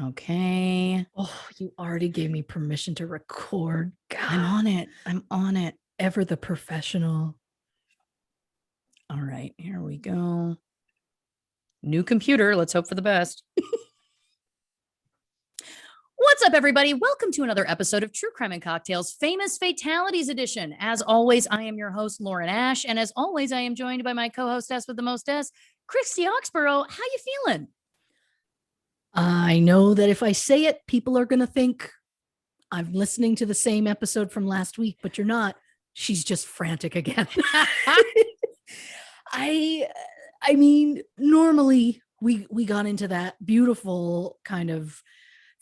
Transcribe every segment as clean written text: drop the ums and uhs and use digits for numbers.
Okay. Oh, you already gave me permission to record. God. I'm on it. Ever the professional. All right, here we go. New computer. Let's hope for the best. What's up, everybody? Welcome to another episode of True Crime and Cocktails, Famous Fatalities Edition. As always, I am your host, Lauren Ash, and as always, I am joined by my co-hostess with the mostess, Christy Oxborough. How you feeling? I know that if I say it, people are going to think I'm listening to the same episode from last week, but you're not. She's just frantic again. I mean, normally we got into that beautiful kind of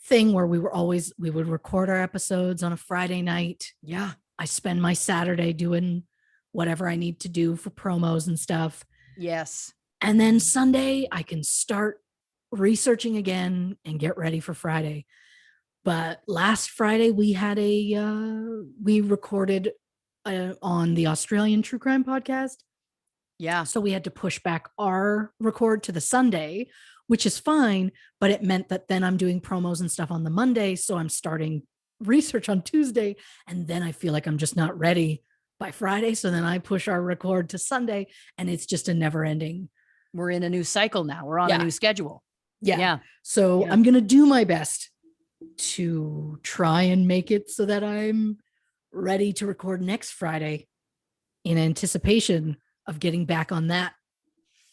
thing where we would record our episodes on a Friday night. Yeah. I spend my Saturday doing whatever I need to do for promos and stuff. Yes. And then Sunday I can start researching again and get ready for Friday. But last Friday we had we recorded on the Australian True Crime podcast. Yeah. So we had to push back our record to the Sunday, which is fine, but it meant that then I'm doing promos and stuff on the Monday. So I'm starting research on Tuesday. And then I feel like I'm just not ready by Friday. So then I push our record to Sunday and it's just a never ending. We're in a new cycle now. We're on a new schedule. Yeah. So I'm going to do my best to try and make it so that I'm ready to record next Friday in anticipation of getting back on that.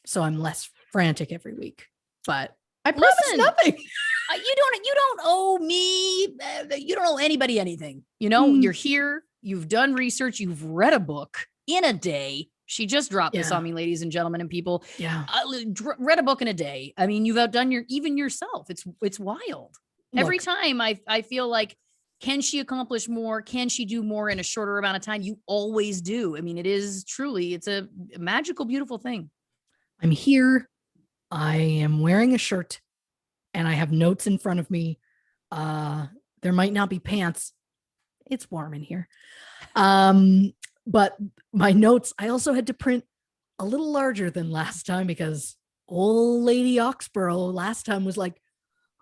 So I'm less frantic every week. But I promise nothing. You don't owe me. You don't owe anybody anything. You know, you're here. You've done research. You've read a book in a day. She just dropped this on me, ladies and gentlemen and people. Yeah. Read a book in a day. I mean, you've outdone even yourself. It's wild. Every time I feel like, can she accomplish more? Can she do more in a shorter amount of time? You always do. I mean, it's a magical, beautiful thing. I'm here. I am wearing a shirt and I have notes in front of me. There might not be pants. It's warm in here. But my notes, I also had to print a little larger than last time because old lady Oxborough last time was like,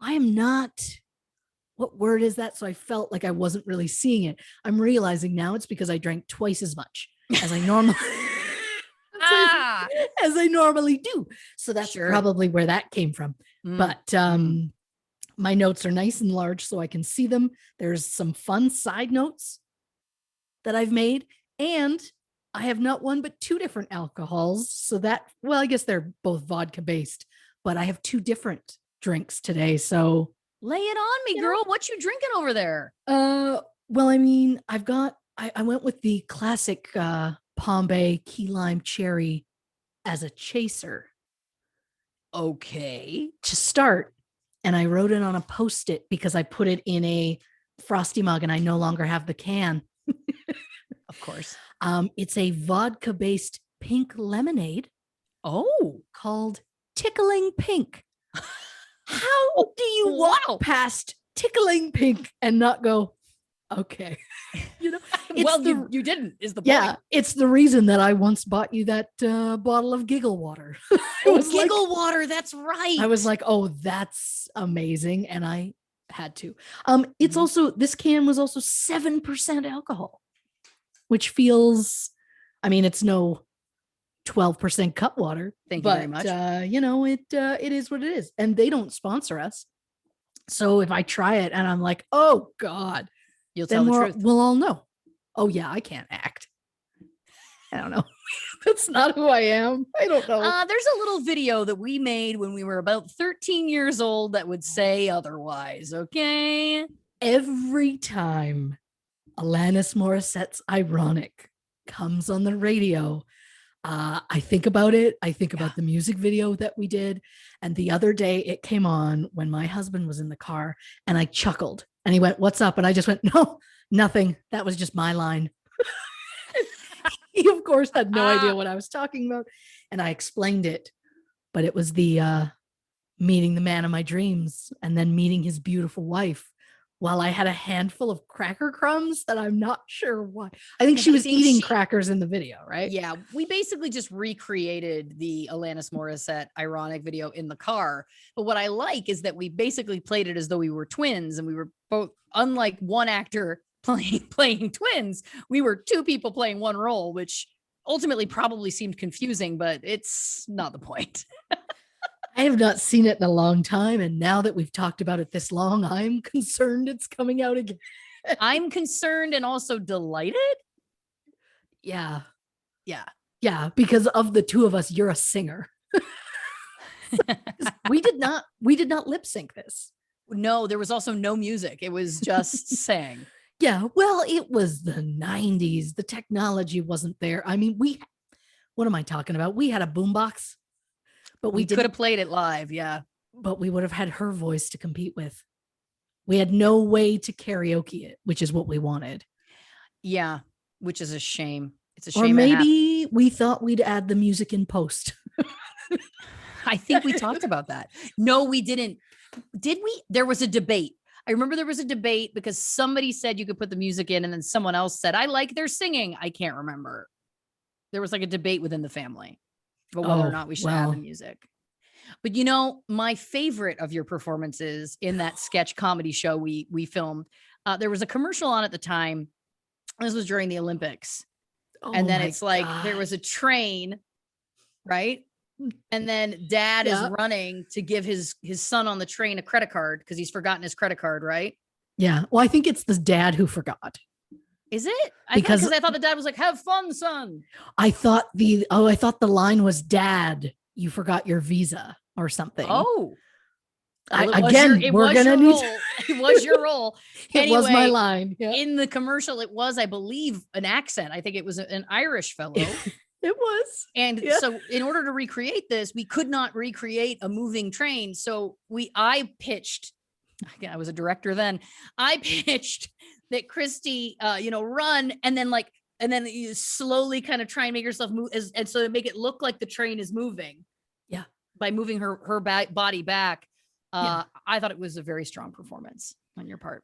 I am not, what word is that? So I felt like I wasn't really seeing it. I'm realizing now it's because I drank twice as much as I normally as I normally do. So that's probably where that came from. But my notes are nice and large so I can see them. There's some fun side notes that I've made. And I have not one, but two different alcohols. So that, well, I guess they're both vodka based, but I have two different drinks today. So lay it on me, girl. What you drinking over there? Well, I mean, I went with the classic Palm Bay key lime cherry as a chaser. Okay. To start. And I wrote it on a Post-it because I put it in a frosty mug and I no longer have the can. Of course. It's a vodka-based pink lemonade. Oh. Called Tickling Pink. How do you walk past Tickling Pink and not go, okay? You know, you didn't, is the point. Yeah, it's the reason that I once bought you that bottle of giggle water. Giggle water, that's right. I was like, oh, that's amazing. And I had to. It's also, this can was also 7% alcohol, which feels, I mean, it's no 12% cut water. Thank you very much. You know, it is what it is. And they don't sponsor us. So if I try it and I'm like, oh God, you'll tell the truth. We'll all know. Oh yeah, I can't act. I don't know. That's not who I am. I don't know. There's a little video that we made when we were about 13 years old that would say otherwise. Okay. Every time Alanis Morissette's Ironic comes on the radio, I think about it. I think about the music video that we did. And the other day it came on when my husband was in the car and I chuckled and he went, "What's up?" And I just went, "No, nothing. That was just my line." He of course had no idea what I was talking about. And I explained it, but it was the meeting the man of my dreams and then meeting his beautiful wife while I had a handful of cracker crumbs that I'm not sure why. I think And she I was think eating she- crackers in the video, right? Yeah, we basically just recreated the Alanis Morissette ironic video in the car. But what I like is that we basically played it as though we were twins, and we were both, unlike one actor playing twins, we were two people playing one role, which ultimately probably seemed confusing, but it's not the point. I have not seen it in a long time. And now that we've talked about it this long, I'm concerned it's coming out again. I'm concerned and also delighted. Yeah. Yeah. Yeah. Because of the two of us, you're a singer. we did not lip sync this. No, there was also no music. It was just sang. Yeah. Well, it was the 90s. The technology wasn't there. I mean, what am I talking about? We had a boombox, but We could have played it live. Yeah. but we would have had her voice to compete with. We had no way to karaoke it, which is what we wanted. Yeah. Which is a shame. It's a Or shame. maybe we thought we'd add the music in post. I think we talked about that. No, we didn't. Did we? There was a debate. I remember there was a debate because somebody said you could put the music in, and then someone else said, I like their singing. I can't remember. There was like a debate within the family about whether or not we should add the music. But you know, my favorite of your performances in that sketch comedy show we filmed, there was a commercial on at the time. This was during the Olympics. And then it's like there was a train, right? And then dad is running to give his son on the train a credit card because he's forgotten his credit card, right? Yeah. Well, I think it's the dad who forgot. Is it? Because I thought the dad was like, have fun, son. I thought the line was, Dad, you forgot your visa or something. Oh. It was your role. It was my line. Yeah. In the commercial, it was, I believe, an accent. I think it was an Irish fellow. It was. And so in order to recreate this, we could not recreate a moving train. So I pitched, again, I was a director then. I pitched that Christy, run and then you slowly kind of try and make yourself move and so make it look like the train is moving. Yeah. By moving her body back. I thought it was a very strong performance on your part.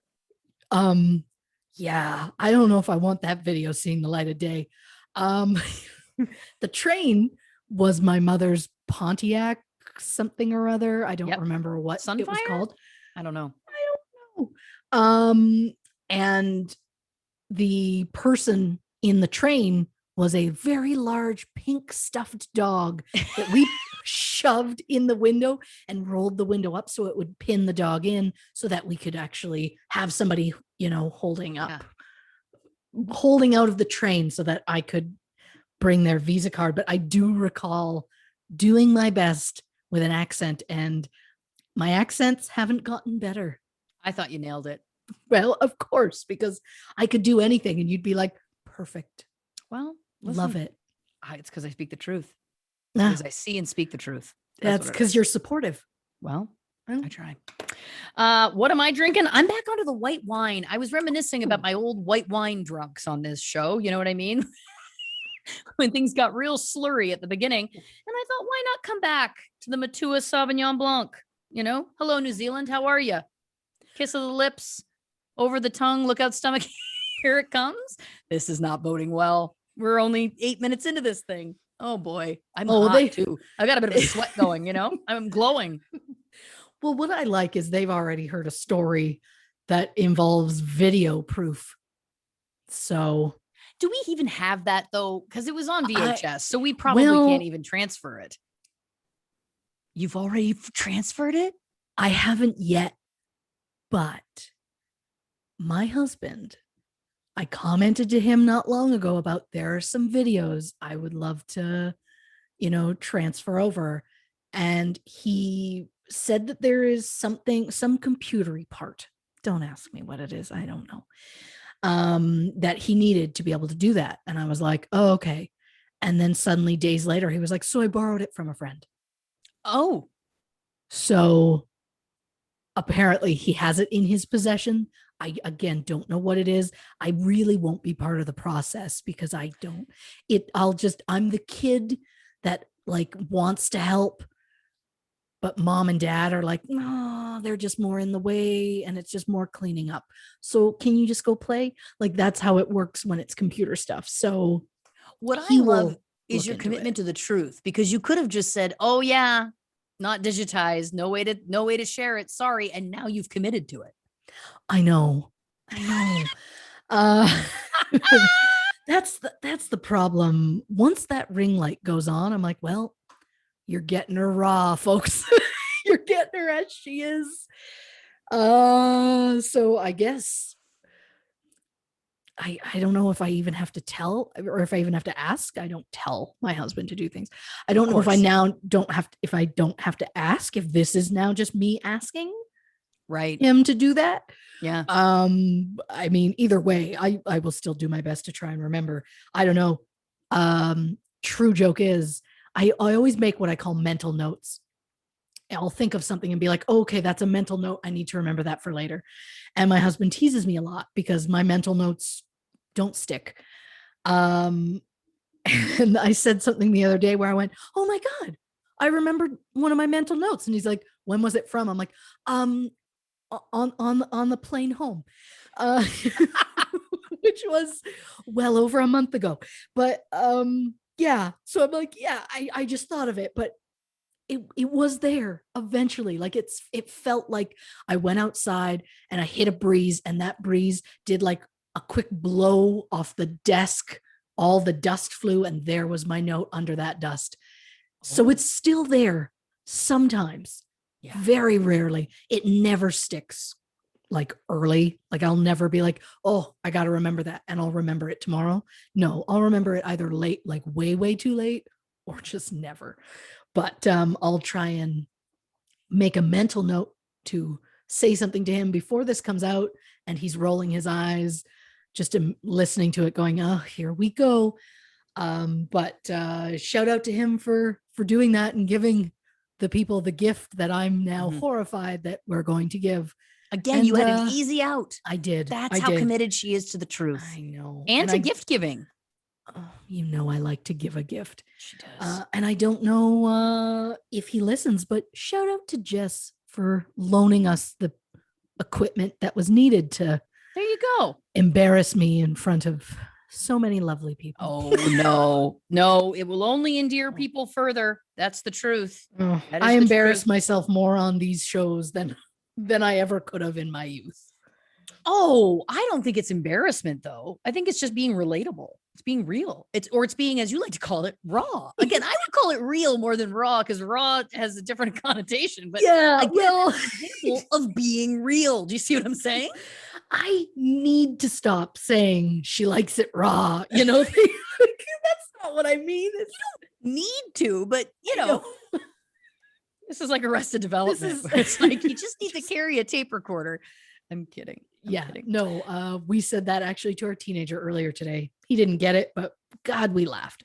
Yeah, I don't know if I want that video seeing the light of day. The train was my mother's Pontiac something or other. I don't remember what Sunfire? It was called. I don't know. And the person in the train was a very large pink stuffed dog that we shoved in the window and rolled the window up so it would pin the dog in so that we could actually have somebody, holding out of the train so that I could bring their Visa card. But I do recall doing my best with an accent, and my accents haven't gotten better. I thought you nailed it. Well, of course, because I could do anything and you'd be like, perfect. Well, love it. It's because I speak the truth. Because I see and speak the truth. That's because you're supportive. Well, I try. What am I drinking? I'm back onto the white wine. I was reminiscing about my old white wine drunks on this show. You know what I mean? When things got real slurry at the beginning. And I thought, why not come back to the Matua Sauvignon Blanc? Hello, New Zealand. How are you? Kiss of the lips, over the tongue, look out stomach. Here it comes. This is not boding well. We're only 8 minutes into this thing. Oh boy. I'm hot too. I've got a bit of a sweat going, I'm glowing. Well, what I like is they've already heard a story that involves video proof. So do we even have that though? Because it was on VHS, so we probably can't even transfer it. You've already transferred it? I haven't yet, but my husband, I commented to him not long ago about there are some videos I would love to, transfer over. And he said that there is some computery part. Don't ask me what it is. I don't know. That he needed to be able to do that. And I was like, oh, okay. And then suddenly days later, he was like, so I borrowed it from a friend. Oh. So apparently he has it in his possession. I, again, don't know what it is. I really won't be part of the process because I'm the kid that wants to help but mom and dad are like, no, they're just more in the way and it's just more cleaning up. So can you just go play? Like that's how it works when it's computer stuff. So What he I love will is look your into commitment it. to the truth, because you could have just said, "Oh yeah, not digitized, no way to share it. Sorry." And now you've committed to it. I know. I know. Uh that's the problem. Once that ring light goes on, I'm like, well, you're getting her raw, folks. You're getting her as she is. So I guess I don't know if I even have to tell or if I even have to ask. I don't tell my husband to do things. I don't know if I now don't have to, if I don't have to ask, if this is now just me asking Right. him to do that. Yeah. I mean, either way, I will still do my best to try and remember. I don't know. True joke is I always make what I call mental notes. I'll think of something and be like, oh, okay, that's a mental note. I need to remember that for later. And my husband teases me a lot because my mental notes don't stick. And I said something the other day where I went, oh my God, I remembered one of my mental notes. And he's like, when was it from? I'm like, on the plane home, which was well over a month ago. But yeah, so I'm like, yeah, I just thought of it, but it was there eventually. Like it felt like I went outside and I hit a breeze, and that breeze did like a quick blow off the desk. All the dust flew, and there was my note under that dust. So it's still there sometimes. Yeah. Very rarely. It never sticks like early. Like I'll never be like, oh, I got to remember that and I'll remember it tomorrow. No, I'll remember it either late, like way, way too late, or just never. But I'll try and make a mental note to say something to him before this comes out and he's rolling his eyes, just listening to it going, oh, here we go. But shout out to him for doing that and giving the people the gift that I'm now horrified that we're going to give. Again, you had an easy out. I did. That's how committed she is to the truth. I know. And to gift giving. Oh, you know, I like to give a gift. She does. And I don't know if he listens, but shout out to Jess for loaning us the equipment that was needed to. There you go. Embarrass me in front of so many lovely people. Oh, no, it will only endear people further. That's the truth. Oh, I embarrass myself more on these shows than I ever could have in my youth. Oh, I don't think it's embarrassment though. I think it's just being relatable. It's being real. It's being, as you like to call it, raw. Again, I would call it real more than raw because raw has a different connotation. But yeah, again, well, example of being real. Do you see what I'm saying? I need to stop saying she likes it raw. You know, that's not what I mean. You don't need to, but you know. This is like Arrested Development. It's like you just need to carry a tape recorder. I'm kidding. I'm kidding. No, we said that actually to our teenager earlier today. He didn't get it, but God, we laughed.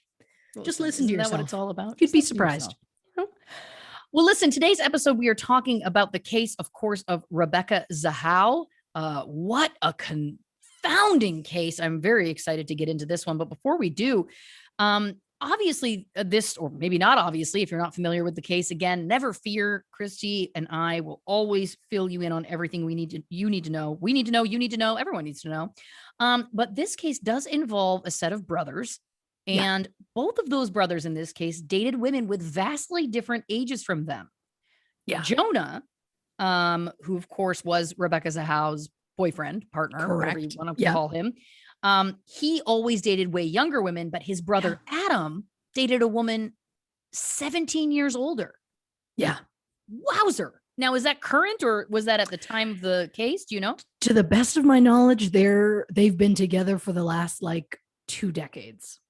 Well, just listen to yourself. Isn't that what it's all about? You'd be surprised. Well, listen, today's episode, we are talking about the case, of course, of Rebecca Zahau. What a confounding case. I'm very excited to get into this one. But before we do, obviously this, or maybe not obviously, if you're not familiar with the case, again, never fear. Christy and I will always fill you in on everything you need to know. We need to know, you need to know, everyone needs to know. But this case does involve a set of brothers. And both of those brothers in this case dated women with vastly different ages from them. Yeah. Jonah, who of course was Rebecca Zahau's boyfriend, partner, whatever you want to call him. He always dated way younger women, but his brother Adam dated a woman 17 years older. Yeah. Wowzer. Now, is that current or was that at the time of the case? Do you know? To the best of my knowledge, they've been together for the last like 2 decades.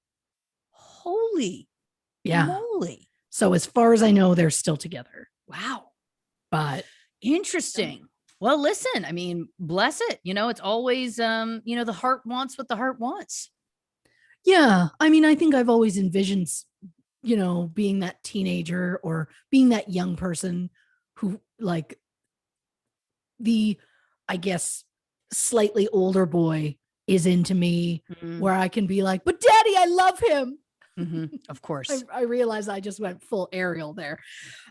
Holy moly. So as far as I know, they're still together. Wow. But interesting. Well, listen, I mean, bless it. You know, it's always, the heart wants what the heart wants. Yeah. I mean, I think I've always envisioned, being that teenager or being that young person who like I guess, slightly older boy is into me where I can be like, but daddy, I love him. Of course. I realize I just went full Ariel there.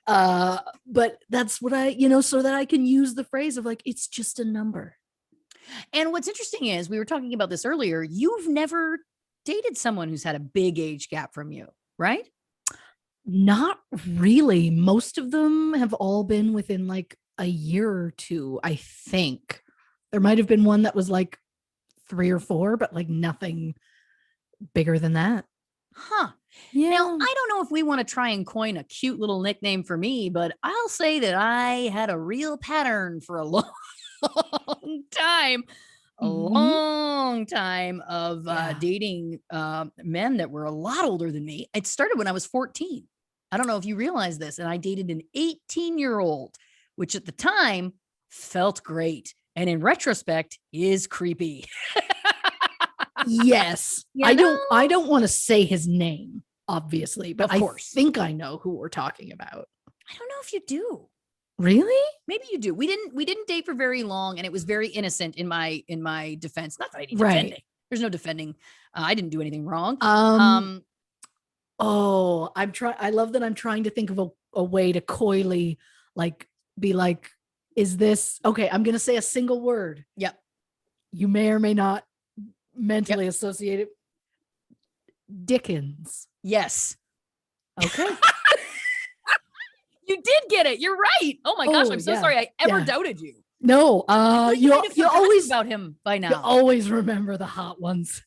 But that's what so that I can use the phrase of like, it's just a number. And what's interesting is we were talking about this earlier. You've never dated someone who's had a big age gap from you, right? Not really. Most of them have all been within like a year or two, I think. There might have been one that was like 3 or 4, but like nothing bigger than that. Huh. Yeah. Now, I don't know if we want to try and coin a cute little nickname for me, but I'll say that I had a real pattern for a long time, long time of dating men that were a lot older than me. It started when I was 14. I don't know if you realize this. And I dated an 18-year-old, which at the time felt great. And in retrospect is creepy. Yes. I don't want to say his name, obviously, but I think I know who we're talking about. I don't know if you do. Really? Maybe you do. We didn't date for very long, and it was very innocent in my defense. Not that I need defending. There's no defending. I didn't do anything wrong. Oh, I love that I'm trying to think of a way to coyly like be like, is this okay? I'm gonna say a single word. Yep. You may or may not mentally associate it. Dickens. Yes. Okay. You did get it. You're right. Oh my gosh. I'm so sorry I ever douded you. No, you always about him by now. You always remember the hot ones.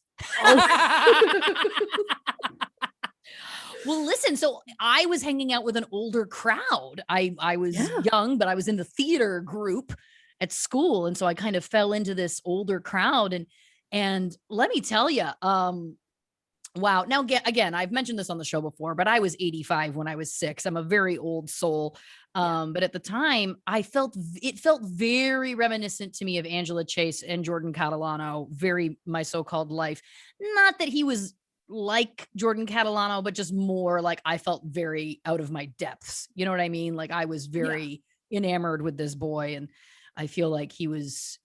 Well, listen, so I was hanging out with an older crowd. I was young, but I was in the theater group at school. And so I kind of fell into this older crowd. And let me tell you, wow. Now, again, I've mentioned this on the show before, but I was 85 when I was 6. I'm a very old soul. But at the time, it felt very reminiscent to me of Angela Chase and Jordan Catalano, very my so-called life. Not that he was like Jordan Catalano, but just more like I felt very out of my depths. You know what I mean? Like I was very enamored with this boy, and I feel like he was,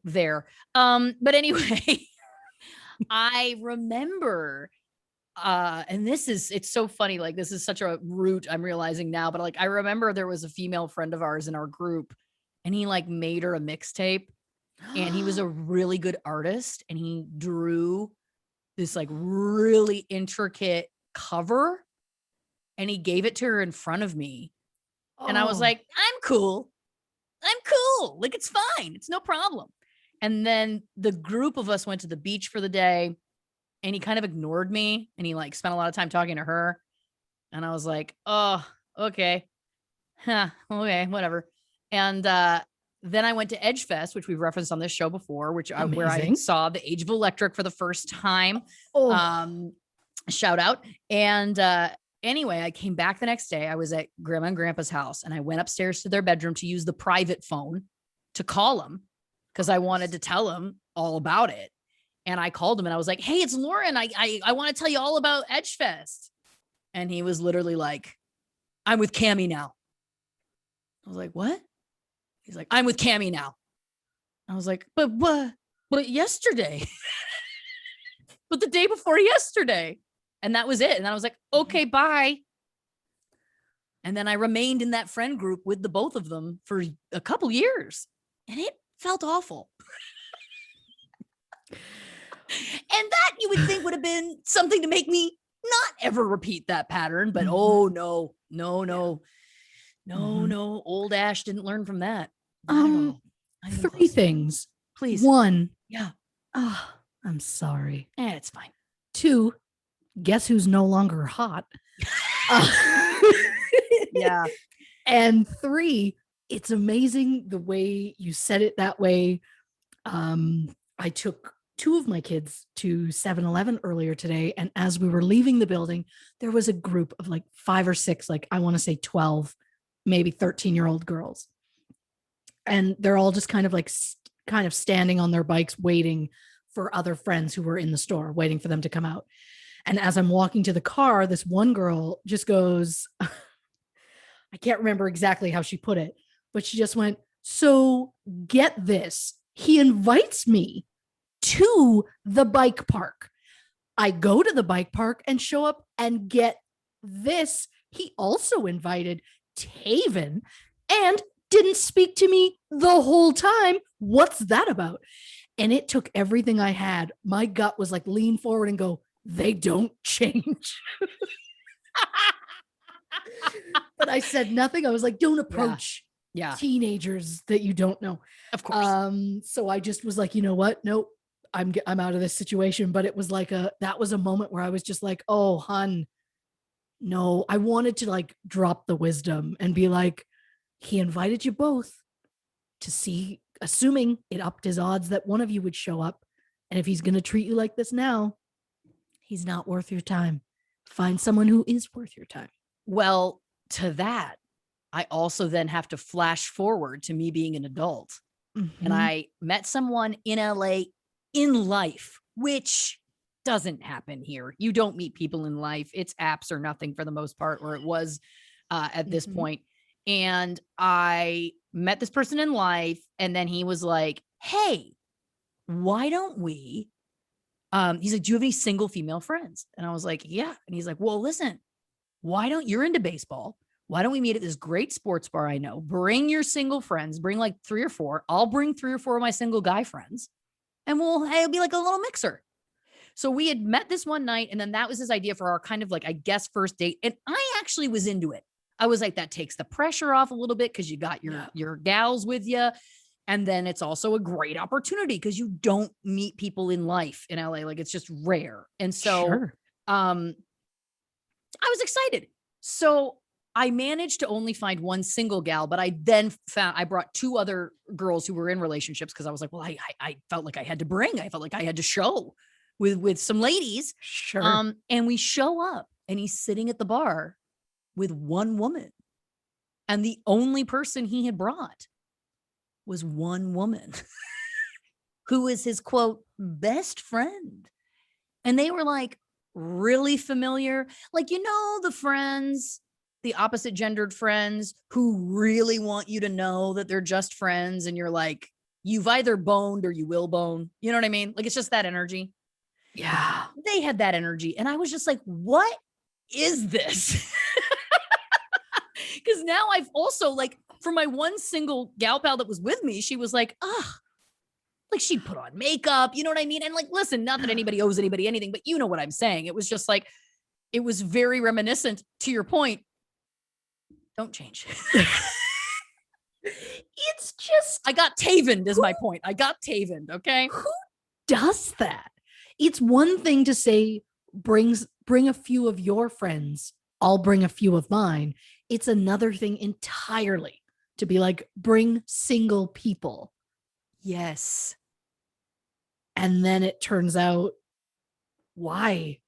there. But anyway, I remember, and it's so funny. Like this is such a root I'm realizing now, but like, I remember there was a female friend of ours in our group, and he like made her a mixtape, and he was a really good artist, and he drew this like really intricate cover, and he gave it to her in front of me. And I was like, I'm cool. Like, it's fine. It's no problem. And then the group of us went to the beach for the day, and he kind of ignored me, and he like spent a lot of time talking to her. And I was like, oh, okay. Okay, whatever. And, then I went to Edge Fest, which we've referenced on this show before, where I saw the Age of Electric for the first time. Shout out. And anyway, I came back the next day. I was at Grandma and Grandpa's house, and I went upstairs to their bedroom to use the private phone to call them because I wanted to tell them all about it. And I called him, and I was like, hey, it's Lauren. I want to tell you all about Edge Fest. And he was literally like, I'm with Cammie now. I was like, what? He's like, I'm with Cammie now. I was like, but yesterday, but the day before yesterday. And that was it. And then I was like, okay, bye. And then I remained in that friend group with the both of them for a couple years, and it felt awful. And that you would think would have been something to make me not ever repeat that pattern. But oh no. Old Ash didn't learn from that. 3 things, please. 1. Yeah. Oh, I'm sorry. It's fine. 2. Guess who's no longer hot? Yeah. And 3, it's amazing the way you said it that way. I took 2 of my kids to 7-Eleven earlier today, and as we were leaving the building, there was a group of like 5 or 6, like I want to say 12, maybe 13-year-old girls. And they're all just kind of standing on their bikes, waiting for other friends who were in the store, waiting for them to come out. And as I'm walking to the car, this one girl just goes, I can't remember exactly how she put it, but she just went, so get this. He invites me to the bike park. I go to the bike park and show up and get this. He also invited Taven and didn't speak to me the whole time. What's that about? And it took everything I had. My gut was like, lean forward and go, they don't change. But I said nothing. I was like, don't approach teenagers that you don't know. Of course. So I just was like, you know what? Nope. I'm out of this situation. But it was like that was a moment where I was just like, oh, hun, no. I wanted to like drop the wisdom and be like, he invited you both to see, assuming it upped his odds that one of you would show up. And if he's going to treat you like this now, he's not worth your time. Find someone who is worth your time. Well, to that, I also then have to flash forward to me being an adult. Mm-hmm. And I met someone in LA in life, which doesn't happen here. You don't meet people in life. It's apps or nothing for the most part, or it was at this point. And I met this person in life, and then he was like, hey, why don't we, he's like, do you have any single female friends? And I was like, yeah. And he's like, well, listen, you're into baseball. Why don't we meet at this great sports bar I know? Bring your single friends, bring like 3 or 4. I'll bring 3 or 4 of my single guy friends, and it'll be like a little mixer. So we had met this one night, and then that was his idea for our kind of like, I guess, first date. And I actually was into it. I was like, that takes the pressure off a little bit because you got your gals with you. And then it's also a great opportunity because you don't meet people in life in LA. Like, it's just rare. And so I was excited. So I managed to only find one single gal, but I then I brought 2 other girls who were in relationships because I was like, well, I felt like I had to show with some ladies. Sure. And we show up and he's sitting at the bar with one woman. And the only person he had brought was one woman who is his, quote, best friend. And they were like really familiar. Like, the friends, the opposite gendered friends who really want you to know that they're just friends. And you're like, you've either boned or you will bone. You know what I mean? Like, it's just that energy. Yeah. They had that energy. And I was just like, what is this? Because now I've also, like, for my one single gal pal that was with me, she was like, like she'd put on makeup, you know what I mean? And like, listen, not that anybody owes anybody anything, but you know what I'm saying. It was just like, it was very reminiscent to your point. Don't change. It's just, I got tavened is my point. I got tavened. Okay. Who does that? It's one thing to say, bring a few of your friends. I'll bring a few of mine. It's another thing entirely to be like, bring single people. Yes. And then it turns out, why?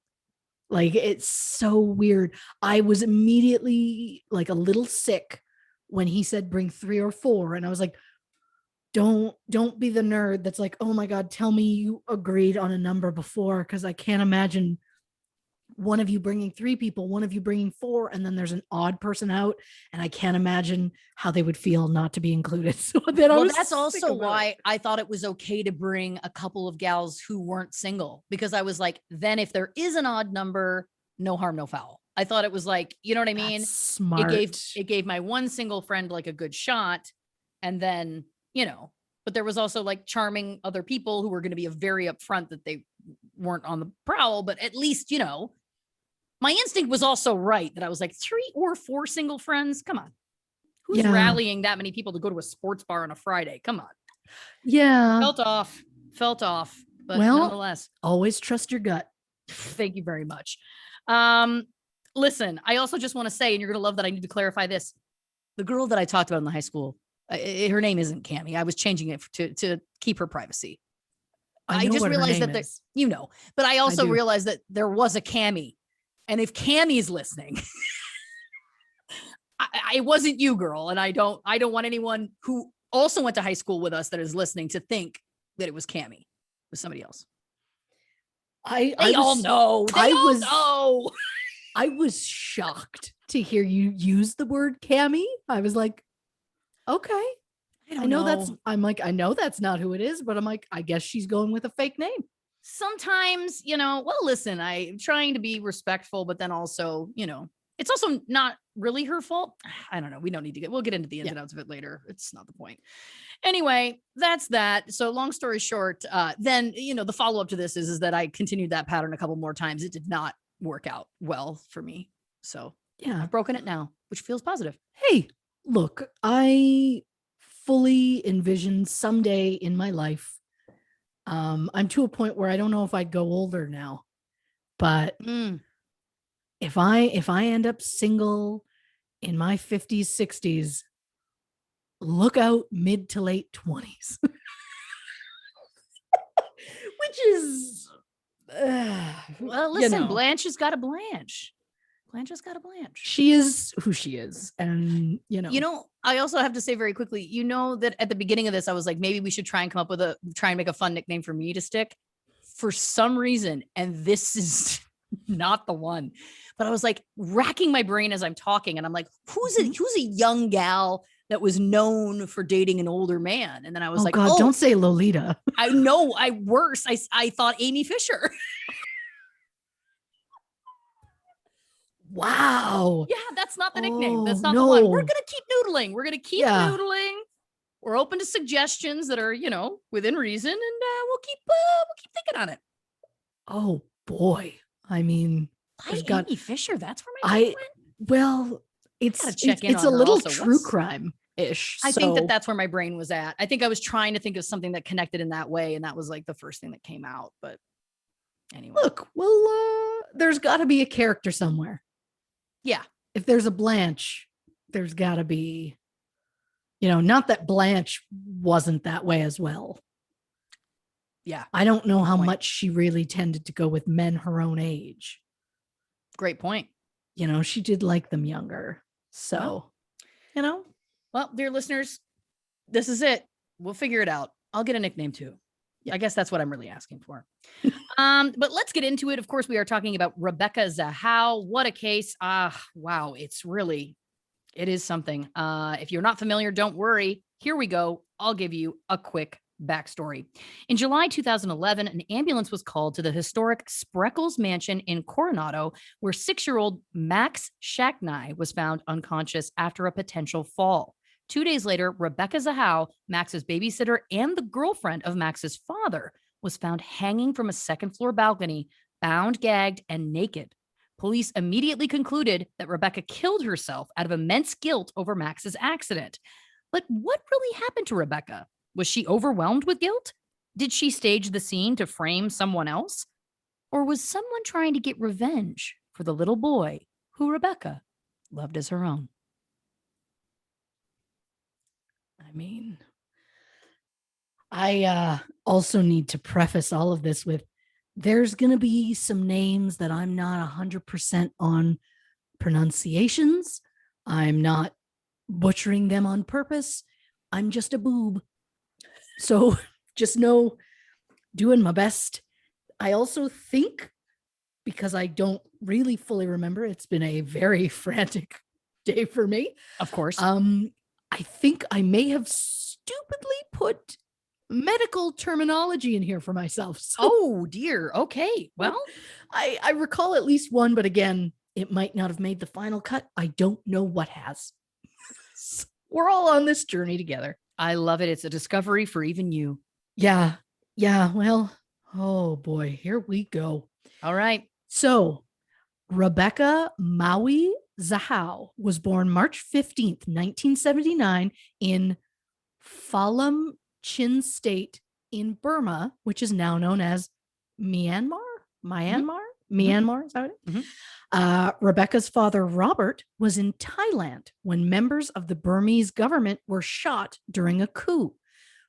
Like, it's so weird. I was immediately like a little sick when he said bring 3 or 4. And I was like, don't be the nerd that's like, oh my God, tell me you agreed on a number before. Cause I can't imagine one of you bringing 3 people, one of you bringing 4, and then there's an odd person out. And I can't imagine how they would feel not to be included. So then that's also why I thought it was okay to bring a couple of gals who weren't single, because I was like, then if there is an odd number, no harm, no foul. I thought it was like, you know what I mean? That's smart. It gave my one single friend like a good shot. And then, but there was also like charming other people who were going to be very upfront that they weren't on the prowl, but at least, my instinct was also right that I was like 3 or 4 single friends. Come on. Who's rallying that many people to go to a sports bar on a Friday? Come on. Yeah. Felt off, but nonetheless. Always trust your gut. Thank you very much. Listen, I also just want to say, and you're going to love that I need to clarify this. The girl that I talked about in the high school, her name isn't Cammie. I was changing it to keep her privacy. I just realized that but I also realized that there was a Cammie. And if Cammie's listening, it wasn't you, girl. And I don't want anyone who also went to high school with us that is listening to think that it was Cammie. It was somebody else. They all know. I was shocked to hear you use the word Cammie. I was like, okay. I know that's not who it is, but I'm like, I guess she's going with a fake name. sometimes, well, listen, I'm trying to be respectful, but then also, it's also not really her fault. I don't know. We'll get into the ins and outs of it later. It's not the point. Anyway, that's that. So long story short, then, the follow-up to this is that I continued that pattern a couple more times. It did not work out well for me. So Yeah. I've broken it now, which feels positive. Hey, look, I fully envision someday in my life, I'm to a point where I don't know if I'd go older now, but if I end up single in my 50s, 60s, look out mid to late 20s. Which is well, listen, Blanche has got a Blanche. Blanche has got a Blanche. She is who she is. And I also have to say very quickly, that at the beginning of this, I was like, maybe we should try and make a fun nickname for me to stick for some reason. And this is not the one, but I was like racking my brain as I'm talking. And I'm like, who's a young gal that was known for dating an older man? And then I was like, God, don't say Lolita. I know. I thought Amy Fisher. Wow. Yeah, that's not the nickname. That's not the one. We're going to keep noodling. Noodling. We're open to suggestions that are, within reason, and we'll keep thinking on it. Oh boy. I mean, Amy Fisher, that's where my brain went. Well, it's a little true crime-ish. I think that's where my brain was at. I think I was trying to think of something that connected in that way, and that was like the first thing that came out. But anyway. Look, well, there's got to be a character somewhere. Yeah. If there's a Blanche, there's got to be, not that Blanche wasn't that way as well. Yeah. I don't know how much she really tended to go with men her own age. Great point. She did like them younger. So, well, dear listeners, this is it. We'll figure it out. I'll get a nickname too. Yeah. I guess that's what I'm really asking for. But let's get into it. Of course, we are talking about Rebecca Zahau. What a case. Wow. It is something. If you're not familiar, don't worry. Here we go. I'll give you a quick backstory. In July 2011, an ambulance was called to the historic Spreckles Mansion in Coronado, where 6-year-old Max Shacknai was found unconscious after a potential fall. 2 days later, Rebecca Zahau, Max's babysitter and the girlfriend of Max's father, was found hanging from a second-floor balcony, bound, gagged, and naked. Police immediately concluded that Rebecca killed herself out of immense guilt over Max's accident. But what really happened to Rebecca? Was she overwhelmed with guilt? Did she stage the scene to frame someone else? Or was someone trying to get revenge for the little boy who Rebecca loved as her own? I mean, I also need to preface all of this with, there's going to be some names that I'm not 100% on pronunciations. I'm not butchering them on purpose. I'm just a boob. So just know, doing my best. I also think, because I don't really fully remember, it's been a very frantic day for me. Of course. I think I may have stupidly put medical terminology in here for myself. So, oh dear. Okay. Well, I recall at least one, but again, it might not have made the final cut. I don't know what has. We're all on this journey together. I love it. It's a discovery for even you. Yeah. Yeah. Well, oh boy, here we go. All right. So Rebecca Maui Zahau was born March 15th, 1979 in Phalam Chin State in Burma, which is now known as Myanmar. Myanmar, is that it? Mm-hmm. Rebecca's father, Robert, was in Thailand when members of the Burmese government were shot during a coup.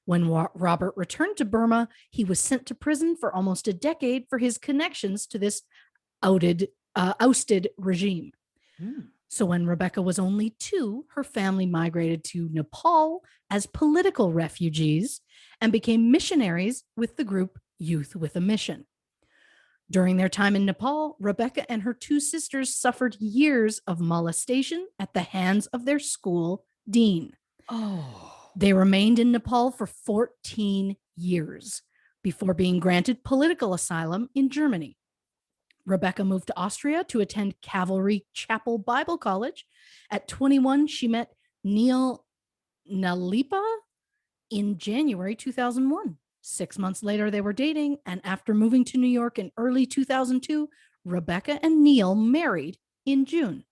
When Robert returned to Burma, he was sent to prison for almost a decade for his connections to this ousted regime. So when Rebecca was only 2, her family migrated to Nepal as political refugees and became missionaries with the group Youth with a Mission. During their time in Nepal, Rebecca and her 2 sisters suffered years of molestation at the hands of their school dean. Oh. They remained in Nepal for 14 years. before being granted political asylum in Germany. Rebecca moved to Austria to attend Calvary Chapel Bible College. At 21, she met Neil Nalipa in January 2001. 6 months later, they were dating, and after moving to New York in early 2002, Rebecca and Neil married in June.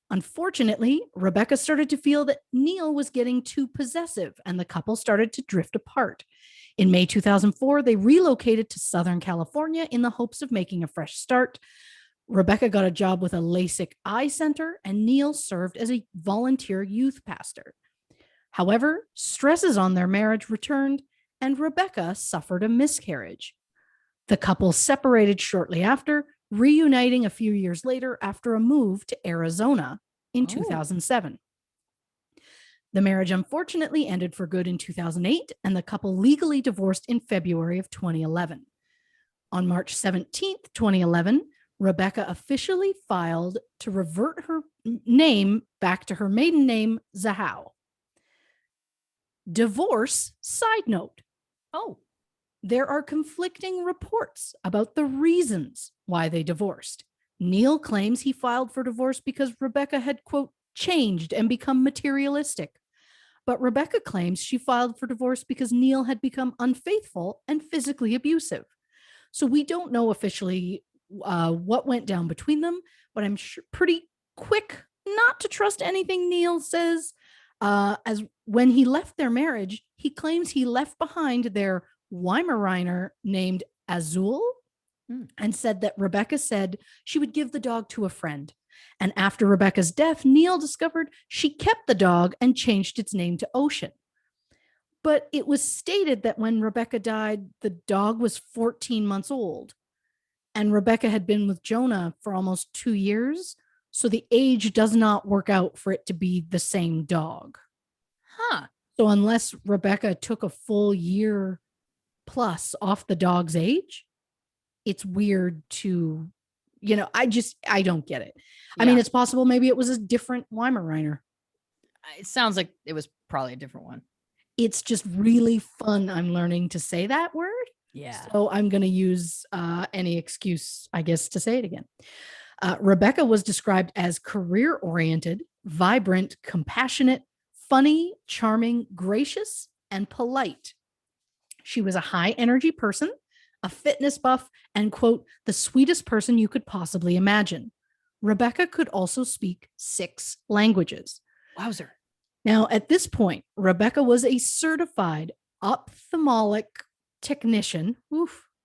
Unfortunately, Rebecca started to feel that Neil was getting too possessive, and the couple started to drift apart. In May 2004, they relocated to Southern California in the hopes of making a fresh start. Rebecca got a job with a LASIK eye center, and Neil served as a volunteer youth pastor. However, stresses on their marriage returned, and Rebecca suffered a miscarriage. The couple separated shortly after, reuniting a few years later after a move to Arizona in 2007. The marriage unfortunately ended for good in 2008, and the couple legally divorced in February of 2011. On March 17th, 2011, Rebecca officially filed to revert her name back to her maiden name, Zahau. Divorce side note. There are conflicting reports about the reasons why they divorced. Neil claims he filed for divorce because Rebecca had, quote, changed and become materialistic. But Rebecca claims she filed for divorce because Neil had become unfaithful and physically abusive. So we don't know officially what went down between them, but I'm pretty quick not to trust anything Neil says. As when he left their marriage, he claims he left behind their Weimaraner named Azul and said that Rebecca said she would give the dog to a friend. And after Rebecca's death, Neil discovered she kept the dog and changed its name to Ocean. But it was stated that when Rebecca died, the dog was 14 months old. And Rebecca had been with Jonah for almost 2 years. So the age does not work out for it to be the same dog. So unless Rebecca took a full year plus off the dog's age, it's weird to, I don't get it. Yeah. I mean, it's possible maybe it was a different Weimaraner. It sounds like it was probably a different one. It's just really fun. I'm learning to say that word. Yeah. So I'm going to use any excuse, I guess, to say it again. Rebecca was described as career-oriented, vibrant, compassionate, funny, charming, gracious, and polite. She was a high-energy person, a fitness buff, and, quote, the sweetest person you could possibly imagine. Rebecca could also speak 6 languages. Wowzer. Now, at this point, Rebecca was a certified ophthalmic technician.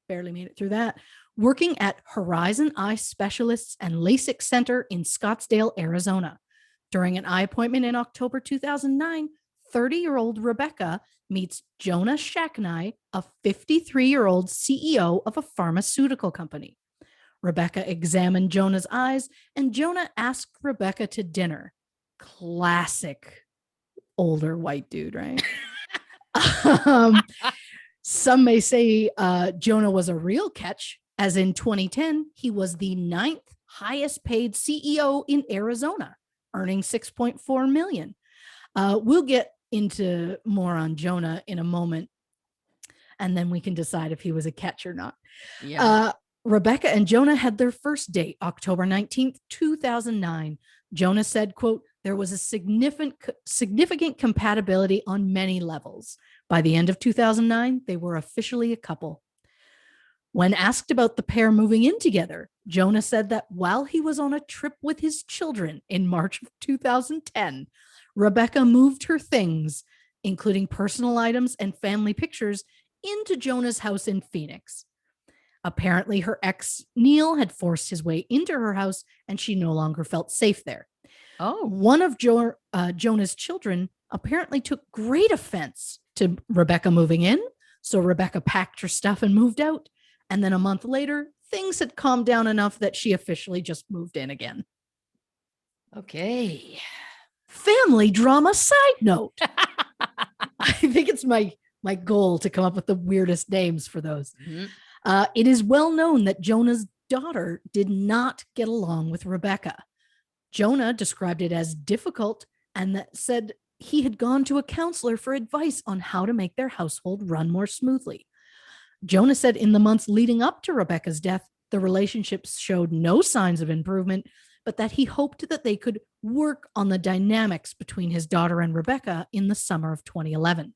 Barely made it through that. Working at Horizon Eye Specialists and LASIK Center in Scottsdale, Arizona. During an eye appointment in October 2009, 30-year-old Rebecca meets Jonah Shacknai, a 53-year-old CEO of a pharmaceutical company. Rebecca examined Jonah's eyes, and Jonah asked Rebecca to dinner. Classic older white dude, right? Some may say Jonah was a real catch, as in 2010, he was the 9th highest paid CEO in Arizona, earning $6.4 million. We'll get into more on Jonah in a moment, and then we can decide if he was a catch or not. Yeah. Rebecca and Jonah had their first date, October 19th, 2009. Jonah said, quote, there was a significant compatibility on many levels. By the end of 2009, they were officially a couple. When asked about the pair moving in together, Jonah said that while he was on a trip with his children in March of 2010, Rebecca moved her things, including personal items and family pictures, into Jonah's house in Phoenix. Apparently, her ex, Neil, had forced his way into her house, and she no longer felt safe there. One of Jonah's children apparently took great offense to Rebecca moving in, so Rebecca packed her stuff and moved out. And then a month later, things had calmed down enough that she officially just moved in again. Okay. Family drama side note. I think it's my goal to come up with the weirdest names for those. Mm-hmm. It is well known that Jonah's daughter did not get along with Rebecca. Jonah described it as difficult and that said he had gone to a counselor for advice on how to make their household run more smoothly. Jonah said in the months leading up to Rebecca's death, the relationships showed no signs of improvement, but that he hoped that they could work on the dynamics between his daughter and Rebecca in the summer of 2011.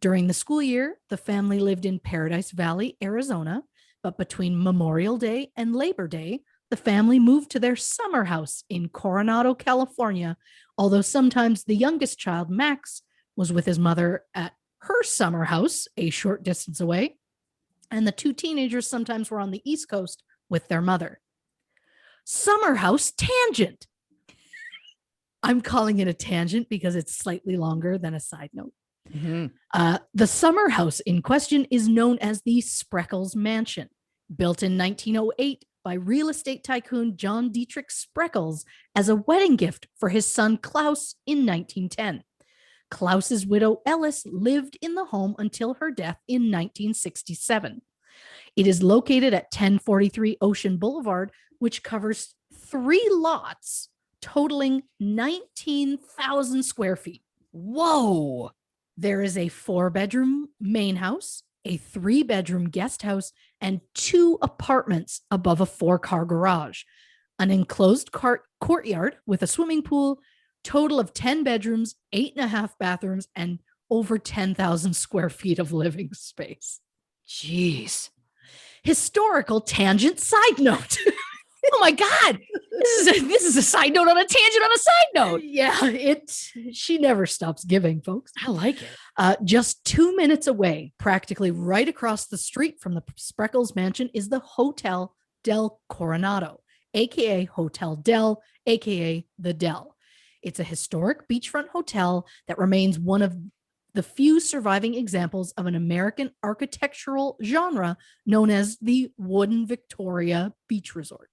During the school year, the family lived in Paradise Valley, Arizona, but between Memorial Day and Labor Day, the family moved to their summer house in Coronado, California, although sometimes the youngest child, Max, was with his mother at her summer house a short distance away, and the two teenagers sometimes were on the East Coast with their mother. Summer house tangent. I'm calling it a tangent because it's slightly longer than a side note. The summer house in question is known as the Spreckels Mansion, built in 1908 by real estate tycoon John Dietrich Spreckels as a wedding gift for his son Klaus in 1910. Klaus's widow Ellis lived in the home until her death in 1967. It is located at 1043 Ocean Boulevard, which covers 3 lots totaling 19,000 square feet. Whoa. There is a 4-bedroom main house, a 3-bedroom guest house, and 2 apartments above a 4-car garage, an enclosed courtyard with a swimming pool, total of 10 bedrooms, 8.5 bathrooms, and over 10,000 square feet of living space. Jeez. Historical tangent side note. Oh my God. This is a side note on a tangent on a side note. Yeah, she never stops giving, folks. I like it. Just 2 minutes away, practically right across the street from the Spreckels Mansion, is the Hotel del Coronado, aka Hotel Del, aka the Del. It's a historic beachfront hotel that remains one of the few surviving examples of an American architectural genre known as the Wooden Victoria Beach Resort.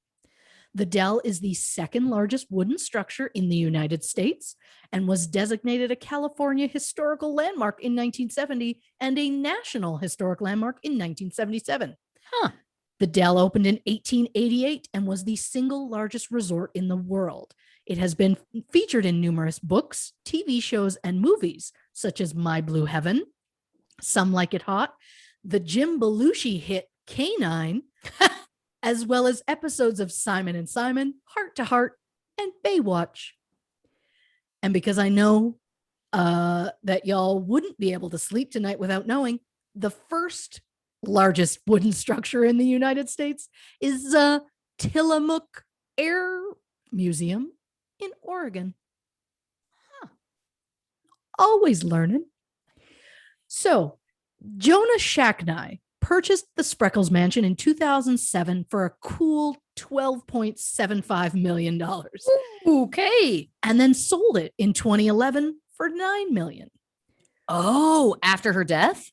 The Del is the second largest wooden structure in the United States and was designated a California Historical Landmark in 1970 and a National Historic Landmark in 1977. The Del opened in 1888 and was the single largest resort in the world. It has been featured in numerous books, TV shows, and movies, such as My Blue Heaven, Some Like It Hot, the Jim Belushi hit K-9, as well as episodes of Simon and Simon, Heart to Heart, and Baywatch. And because I know that y'all wouldn't be able to sleep tonight without knowing, the first largest wooden structure in the United States is Tillamook Air Museum in Oregon. Always learning. So, Jonah Shacknai purchased the Spreckels Mansion in 2007 for a cool $12.75 million. Okay. And then sold it in 2011 for $9 million. Oh, after her death?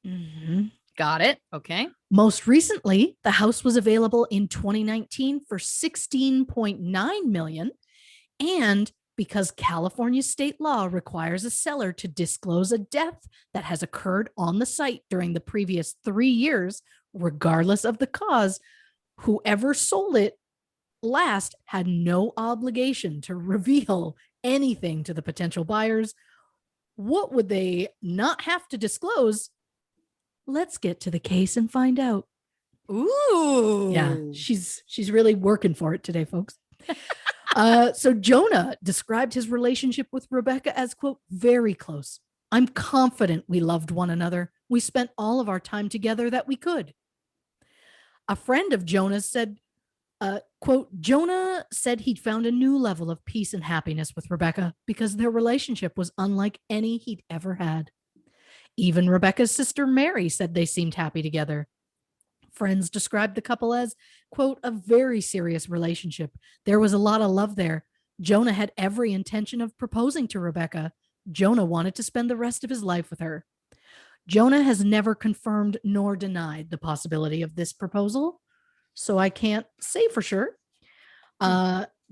Mm-hmm. Got it. Okay. Most recently, the house was available in 2019 for $16.9 million. And because California state law requires a seller to disclose a death that has occurred on the site during the previous 3 years, regardless of the cause, whoever sold it last had no obligation to reveal anything to the potential buyers. What would they not have to disclose? Let's get to the case and find out. Ooh. Yeah, she's really working for it today, folks. So Jonah described his relationship with Rebecca as, quote, very close. I'm confident we loved one another. We spent all of our time together that we could. A friend of Jonah's said, quote, Jonah said he'd found a new level of peace and happiness with Rebecca because their relationship was unlike any he'd ever had. Even Rebecca's sister Mary said they seemed happy together. Friends described the couple as, quote, a very serious relationship. There was a lot of love there. Jonah had every intention of proposing to Rebecca. Jonah wanted to spend the rest of his life with her. Jonah has never confirmed nor denied the possibility of this proposal, so I can't say for sure.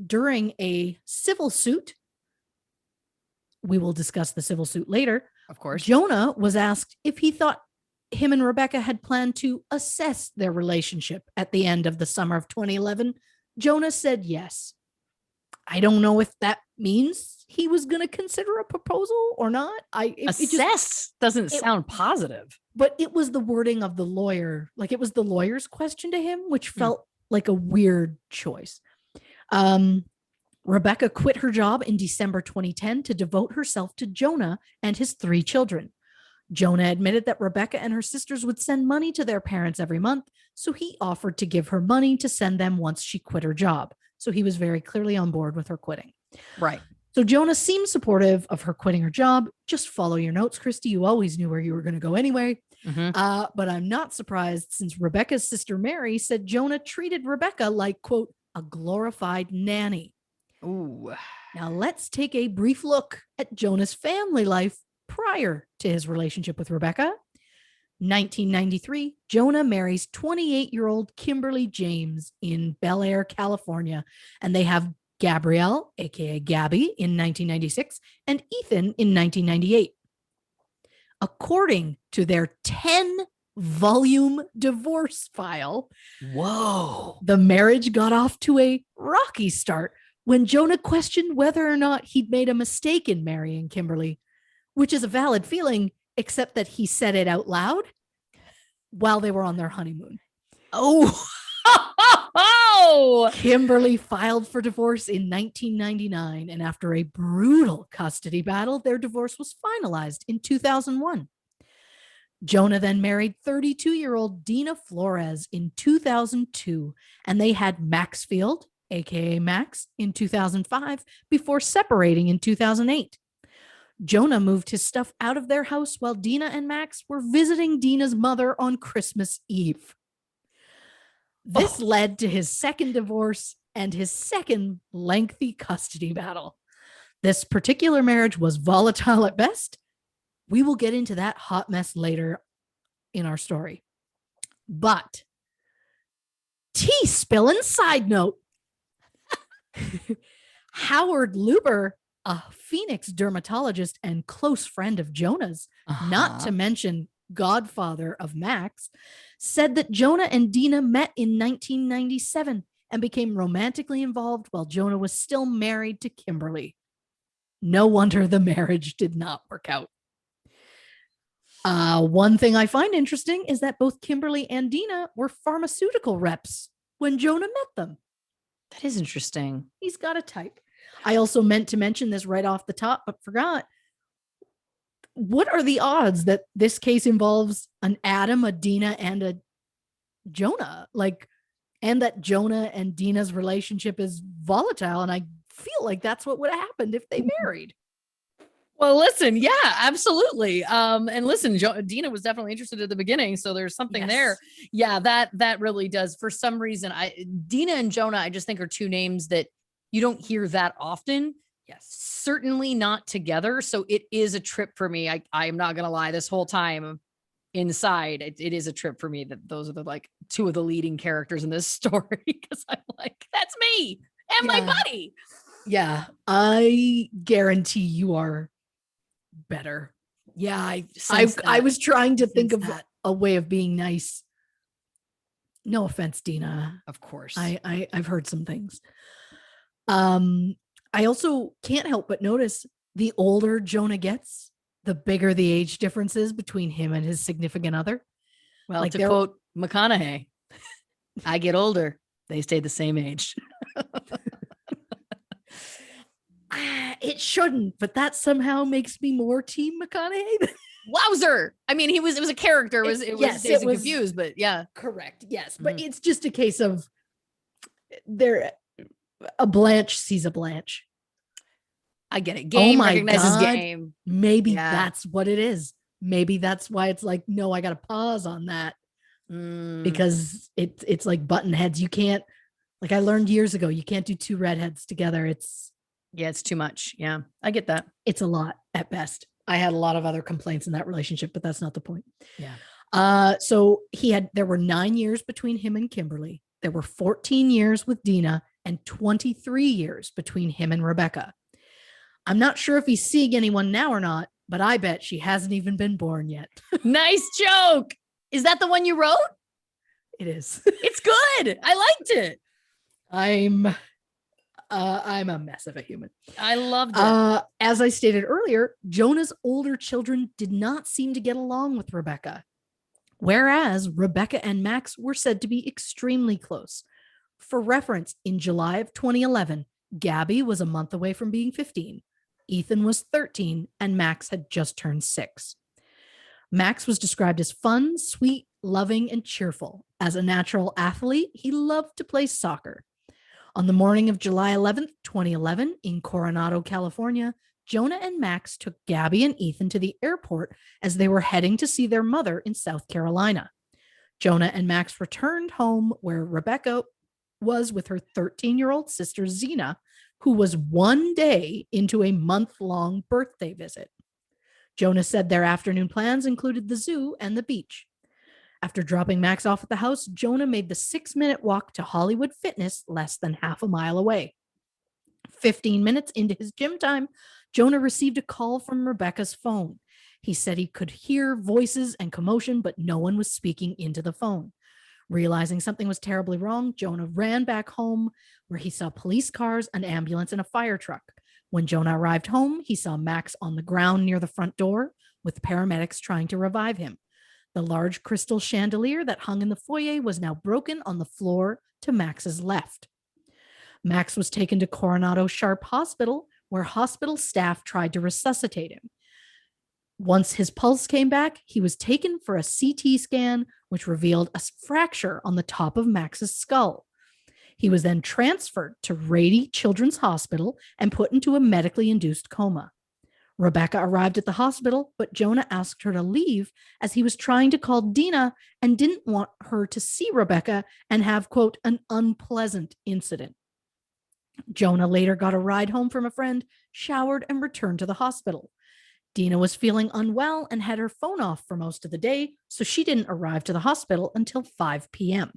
During a civil suit, we will discuss the civil suit later. Of course. Jonah was asked if he thought him and Rebecca had planned to assess their relationship at the end of the summer of 2011. Jonah said yes. I don't know if that means he was going to consider a proposal or not. Assess doesn't sound positive. But it was the wording of the lawyer. Like it was the lawyer's question to him, which felt like a weird choice. Rebecca quit her job in December 2010 to devote herself to Jonah and his 3 children. Jonah admitted that Rebecca and her sisters would send money to their parents every month, so he offered to give her money to send them once she quit her job. So he was very clearly on board with her quitting. Right. So Jonah seemed supportive of her quitting her job. Just follow your notes, Christy. You always knew where you were going to go anyway. But I'm not surprised, since Rebecca's sister Mary said Jonah treated Rebecca like, quote, a glorified nanny. Ooh. Now let's take a brief look at Jonah's family life prior to his relationship with Rebecca. 1993, Jonah marries 28-year-old Kimberly James in Bel Air, California, and they have Gabrielle, aka Gabby, in 1996, and Ethan in 1998. According to their 10-volume divorce file, whoa, the marriage got off to a rocky start when Jonah questioned whether or not he'd made a mistake in marrying Kimberly, which is a valid feeling, except that he said it out loud while they were on their honeymoon. Oh, Kimberly filed for divorce in 1999, and after a brutal custody battle, their divorce was finalized in 2001. Jonah then married 32-year-old Dina Flores in 2002, and they had Maxfield, aka Max, in 2005 before separating in 2008. Jonah moved his stuff out of their house while Dina and Max were visiting Dina's mother on Christmas Eve. This led to his second divorce and his second lengthy custody battle. This particular marriage was volatile at best. We will get into that hot mess later in our story. But tea spilling side note. Howard Luber, a Phoenix dermatologist and close friend of Jonah's, not to mention godfather of Max, said that Jonah and Dina met in 1997 and became romantically involved while Jonah was still married to Kimberly. No wonder the marriage did not work out. One thing I find interesting is that both Kimberly and Dina were pharmaceutical reps when Jonah met them. That is interesting. He's got a type. I also meant to mention this right off the top, but forgot. What are the odds that this case involves an Adam, a Dina, and a Jonah? And that Jonah and Dina's relationship is volatile. And I feel like that's what would have happened if they married. Well, listen, yeah, absolutely. And listen, Dina was definitely interested at the beginning, so there's something there. Yeah, that really does. For some reason, Dina and Jonah, I just think are 2 names that you don't hear that often. Yes, certainly not together. So it is a trip for me. I am not gonna lie. This whole time inside, it is a trip for me that those are the 2 of the leading characters in this story, because I'm like, that's me and my buddy. Yeah, I guarantee you are better. Yeah, I was trying to think of a way of being nice. No offense, Dina. Of course. I've heard some things. I also can't help but notice the older Jonah gets, the bigger the age difference is between him and his significant other. Well, to quote McConaughey, I get older, they stay the same age. It shouldn't, but that somehow makes me more Team McConaughey. Wowzer. I mean, it was a character. It was confused, but yeah. Correct. Yes. But it's just a case of a Blanche sees a Blanche. I get it. Game recognizes game. Maybe that's what it is. Maybe that's why it's like, no, I got to pause on that. Because it's like button heads. You can't, I learned years ago, you can't do 2 redheads together. It's too much. Yeah, I get that. It's a lot at best. I had a lot of other complaints in that relationship, but that's not the point. Yeah. So there were 9 years between him and Kimberly. There were 14 years with Dina and 23 years between him and Rebecca. I'm not sure if he's seeing anyone now or not, but I bet she hasn't even been born yet. Nice joke. Is that the one you wrote? It is. It's good. I liked it. I'm a mess of a human. I loved it. As I stated earlier, Jonah's older children did not seem to get along with Rebecca, whereas Rebecca and Max were said to be extremely close. For reference, in July of 2011, Gabby was a month away from being 15, Ethan was 13, and Max had just turned 6. Max was described as fun, sweet, loving, and cheerful. As a natural athlete, he loved to play soccer. On the morning of July 11th, 2011, in Coronado, California, Jonah and Max took Gabby and Ethan to the airport as they were heading to see their mother in South Carolina. Jonah and Max returned home where Rebecca was with her 13-year-old sister, Zena, who was 1 day into a month-long birthday visit. Jonah said their afternoon plans included the zoo and the beach. After dropping Max off at the house, Jonah made the 6-minute walk to Hollywood Fitness, less than half a mile away. 15 minutes into his gym time, Jonah received a call from Rebecca's phone. He said he could hear voices and commotion, but no one was speaking into the phone. Realizing something was terribly wrong, Jonah ran back home where he saw police cars, an ambulance, and a fire truck. When Jonah arrived home, he saw Max on the ground near the front door with paramedics trying to revive him. The large crystal chandelier that hung in the foyer was now broken on the floor to Max's left. Max was taken to Coronado Sharp Hospital, where hospital staff tried to resuscitate him. Once his pulse came back, he was taken for a CT scan, which revealed a fracture on the top of Max's skull. He was then transferred to Rady Children's Hospital and put into a medically induced coma. Rebecca arrived at the hospital, but Jonah asked her to leave as he was trying to call Dina and didn't want her to see Rebecca and have, quote, an unpleasant incident. Jonah later got a ride home from a friend, showered, and returned to the hospital. Dina was feeling unwell and had her phone off for most of the day, so she didn't arrive to the hospital until 5 p.m.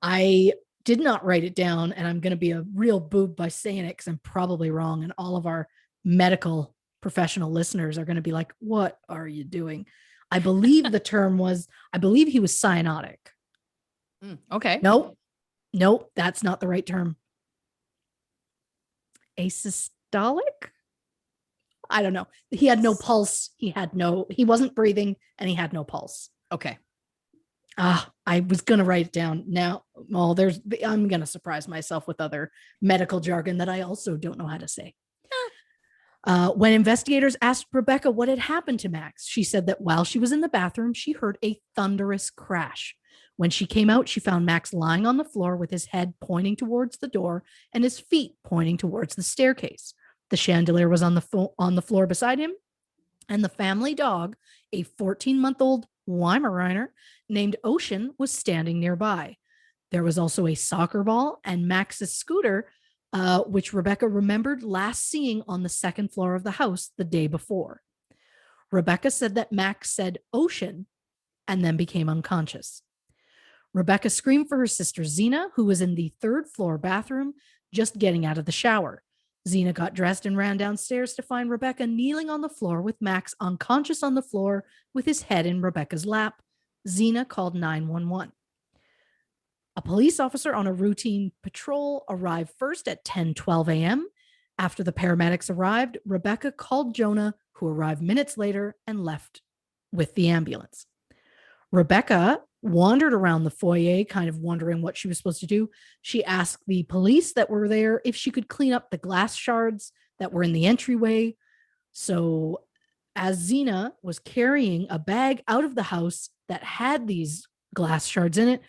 I did not write it down, and I'm going to be a real boob by saying it because I'm probably wrong, and all of our medical professional listeners are going to be like, what are you doing? I believe the term was, I believe he was cyanotic. Okay. Nope, that's not the right term. Asystolic? I don't know. He had no pulse. He wasn't breathing, and he had no pulse. Okay. I was going to write it down now. Well, I'm going to surprise myself with other medical jargon that I also don't know how to say. When investigators asked Rebecca what had happened to Max, she said that while she was in the bathroom, she heard a thunderous crash. When she came out, she found Max lying on the floor with his head pointing towards the door and his feet pointing towards the staircase. The chandelier was on the floor beside him, and the family dog, a 14-month-old Weimaraner named Ocean, was standing nearby. There was also a soccer ball and Max's scooter, which Rebecca remembered last seeing on the second floor of the house the day before. Rebecca said that Max said Ocean and then became unconscious. Rebecca screamed for her sister Zena, who was in the third floor bathroom, just getting out of the shower. Zena got dressed and ran downstairs to find Rebecca kneeling on the floor with Max unconscious on the floor with his head in Rebecca's lap. Zena called 911. A police officer on a routine patrol arrived first at 10:12 a.m. After the paramedics arrived, Rebecca called Jonah, who arrived minutes later and left with the ambulance. Rebecca wandered around the foyer, kind of wondering what she was supposed to do. She asked the police that were there if she could clean up the glass shards that were in the entryway. So as Zena was carrying a bag out of the house that had these glass shards in it,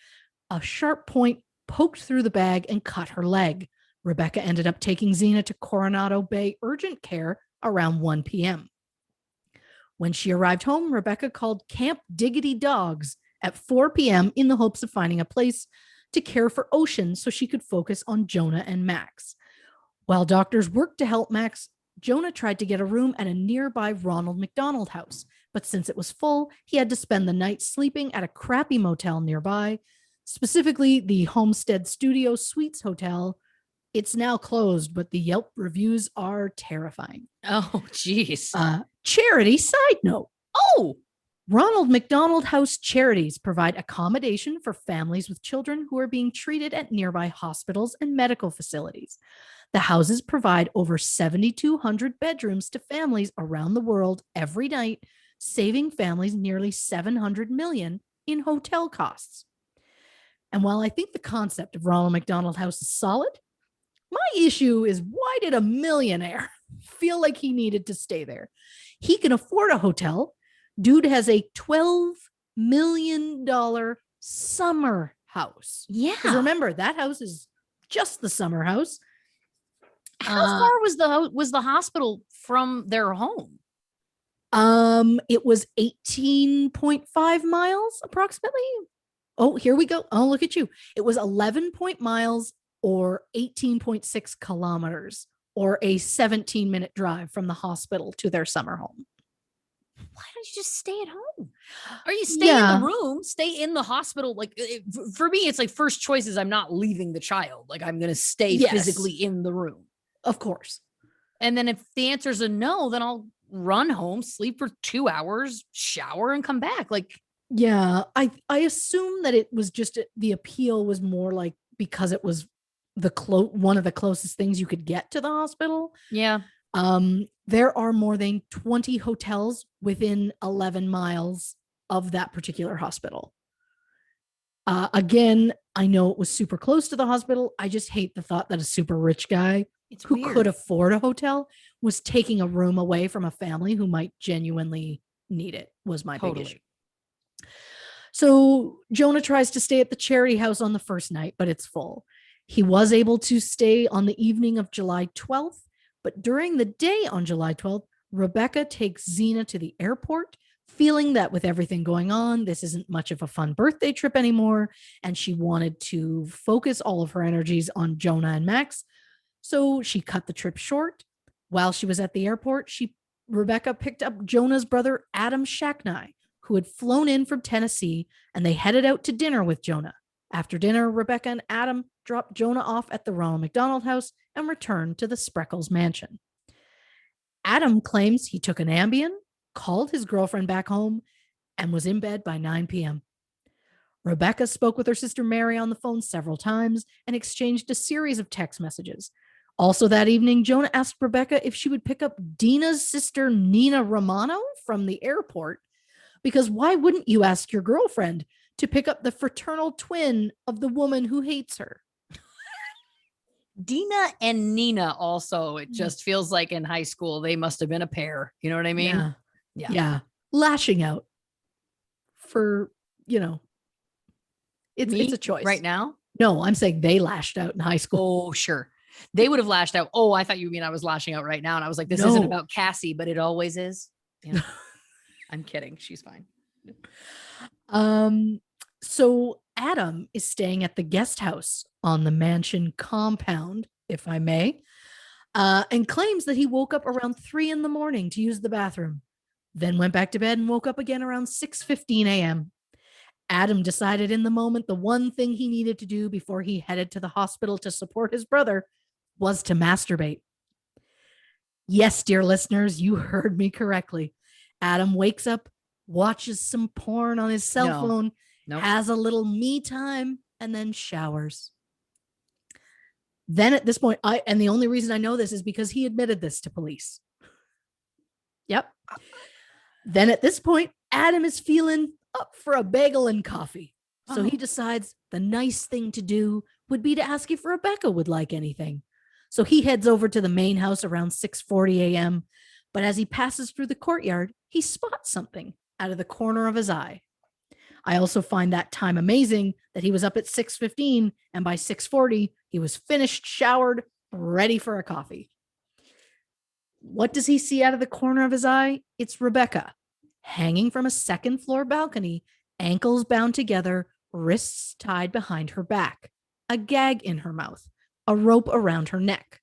a sharp point poked through the bag and cut her leg. Rebecca ended up taking Zena to Coronado Bay Urgent Care around 1 p.m. When she arrived home, Rebecca called Camp Diggity Dogs at 4 p.m. in the hopes of finding a place to care for Ocean so she could focus on Jonah and Max. While doctors worked to help Max, Jonah tried to get a room at a nearby Ronald McDonald house, but since it was full, he had to spend the night sleeping at a crappy motel nearby, specifically the Homestead Studio Suites Hotel. It's now closed, but the Yelp reviews are terrifying. Oh, geez. Charity side note. Oh, Ronald McDonald House Charities provide accommodation for families with children who are being treated at nearby hospitals and medical facilities. The houses provide over 7,200 bedrooms to families around the world every night, saving families nearly $700 million in hotel costs. And while I think the concept of Ronald McDonald House is solid, my issue is, why did a millionaire feel like he needed to stay there? He can afford a hotel. Dude has a $12 million summer house. Yeah. Because remember, that house is just the summer house. How far was the hospital from their home? It was 18.5 miles approximately. Oh, here we go. Oh, look at you. It was 11 miles or 18.6 kilometers, or a 17-minute drive from the hospital to their summer home. Why don't you just stay at home? Or you stay in the room, stay in the hospital. Like, for me, it's like first choice is I'm not leaving the child. Like, I'm going to stay physically in the room. Of course. And then if the answer is a no, then I'll run home, sleep for 2 hours, shower, and come back. Like, yeah, I assume that it was just the appeal was more like because it was one of the closest things you could get to the hospital. Yeah. There are more than 20 hotels within 11 miles of that particular hospital. Again, I know it was super close to the hospital. I just hate the thought that a super rich guy who could afford a hotel was taking a room away from a family who might genuinely need it, was my big issue. So Jonah tries to stay at the charity house on the first night, but it's full. He was able to stay on the evening of July 12th, but during the day on July 12th, Rebecca takes Zena to the airport, feeling that with everything going on, this isn't much of a fun birthday trip anymore, and she wanted to focus all of her energies on Jonah and Max. So she cut the trip short. While she was at the airport, Rebecca picked up Jonah's brother, Adam Shacknai, who had flown in from Tennessee, and they headed out to dinner with Jonah. After dinner, Rebecca and Adam dropped Jonah off at the Ronald McDonald House and returned to the Spreckles mansion. Adam claims he took an Ambien, called his girlfriend back home, and was in bed by 9 p.m. Rebecca spoke with her sister Mary on the phone several times and exchanged a series of text messages. Also that evening, Jonah asked Rebecca if she would pick up Dina's sister Nina Romano from the airport, because why wouldn't you ask your girlfriend to pick up the fraternal twin of the woman who hates her? Dina and Nina also, it just feels like in high school, they must have been a pair. You know what I mean? Yeah. Lashing out for, it's a choice. Right now? No, I'm saying they lashed out in high school. Oh, sure. They would have lashed out. Oh, I thought you mean I was lashing out right now. And I was like, this isn't about Cassie, but it always is. Yeah. I'm kidding. She's fine. So Adam is staying at the guest house on the mansion compound, if I may, and claims that he woke up around 3 a.m. to use the bathroom, then went back to bed and woke up again around 6:15 a.m. Adam decided in the moment the one thing he needed to do before he headed to the hospital to support his brother was to masturbate. Yes, dear listeners, you heard me correctly. Adam wakes up, watches some porn on his cell phone, has a little me time, and then showers. Then at this point, and the only reason I know this is because he admitted this to police. Yep. Then at this point, Adam is feeling up for a bagel and coffee. So he decides the nice thing to do would be to ask if Rebecca would like anything. So he heads over to the main house around 6:40 a.m. But as he passes through the courtyard, he spots something out of the corner of his eye. I also find that time amazing that he was up at 6:15 and by 6:40, he was finished, showered, ready for a coffee. What does he see out of the corner of his eye? It's Rebecca, hanging from a second floor balcony, ankles bound together, wrists tied behind her back, a gag in her mouth, a rope around her neck,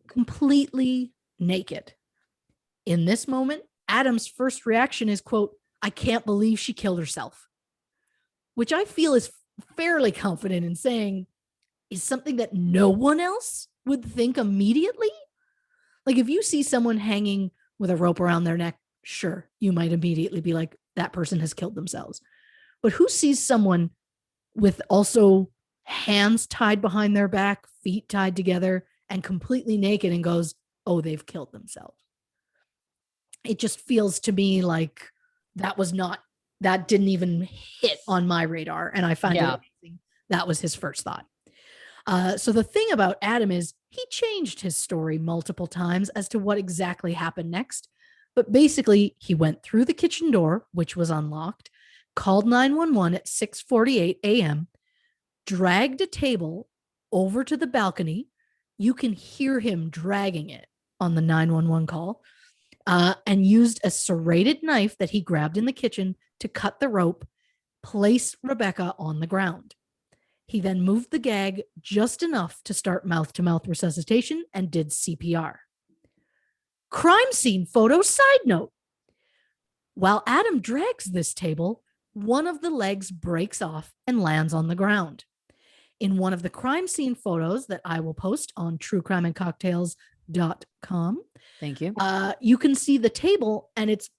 completely naked. In this moment, Adam's first reaction is, quote, "I can't believe she killed herself," which I feel is fairly confident in saying is something that no one else would think immediately. Like if you see someone hanging with a rope around their neck, sure, you might immediately be like, that person has killed themselves. But who sees someone with also hands tied behind their back, feet tied together, and completely naked and goes, oh, they've killed themselves? It just feels to me like that didn't even hit on my radar. And I find it amazing that was his first thought. So the thing about Adam is he changed his story multiple times as to what exactly happened next. But basically, he went through the kitchen door, which was unlocked, called 911 at 6:48 a.m., dragged a table over to the balcony. You can hear him dragging it on the 911 call, and used a serrated knife that he grabbed in the kitchen to cut the rope, place Rebecca on the ground. He then moved the gag just enough to start mouth-to-mouth resuscitation and did CPR. Crime scene photo side note. While Adam drags this table, one of the legs breaks off and lands on the ground. In one of the crime scene photos that I will post on truecrimeandcocktails.com, thank you, you can see the table and its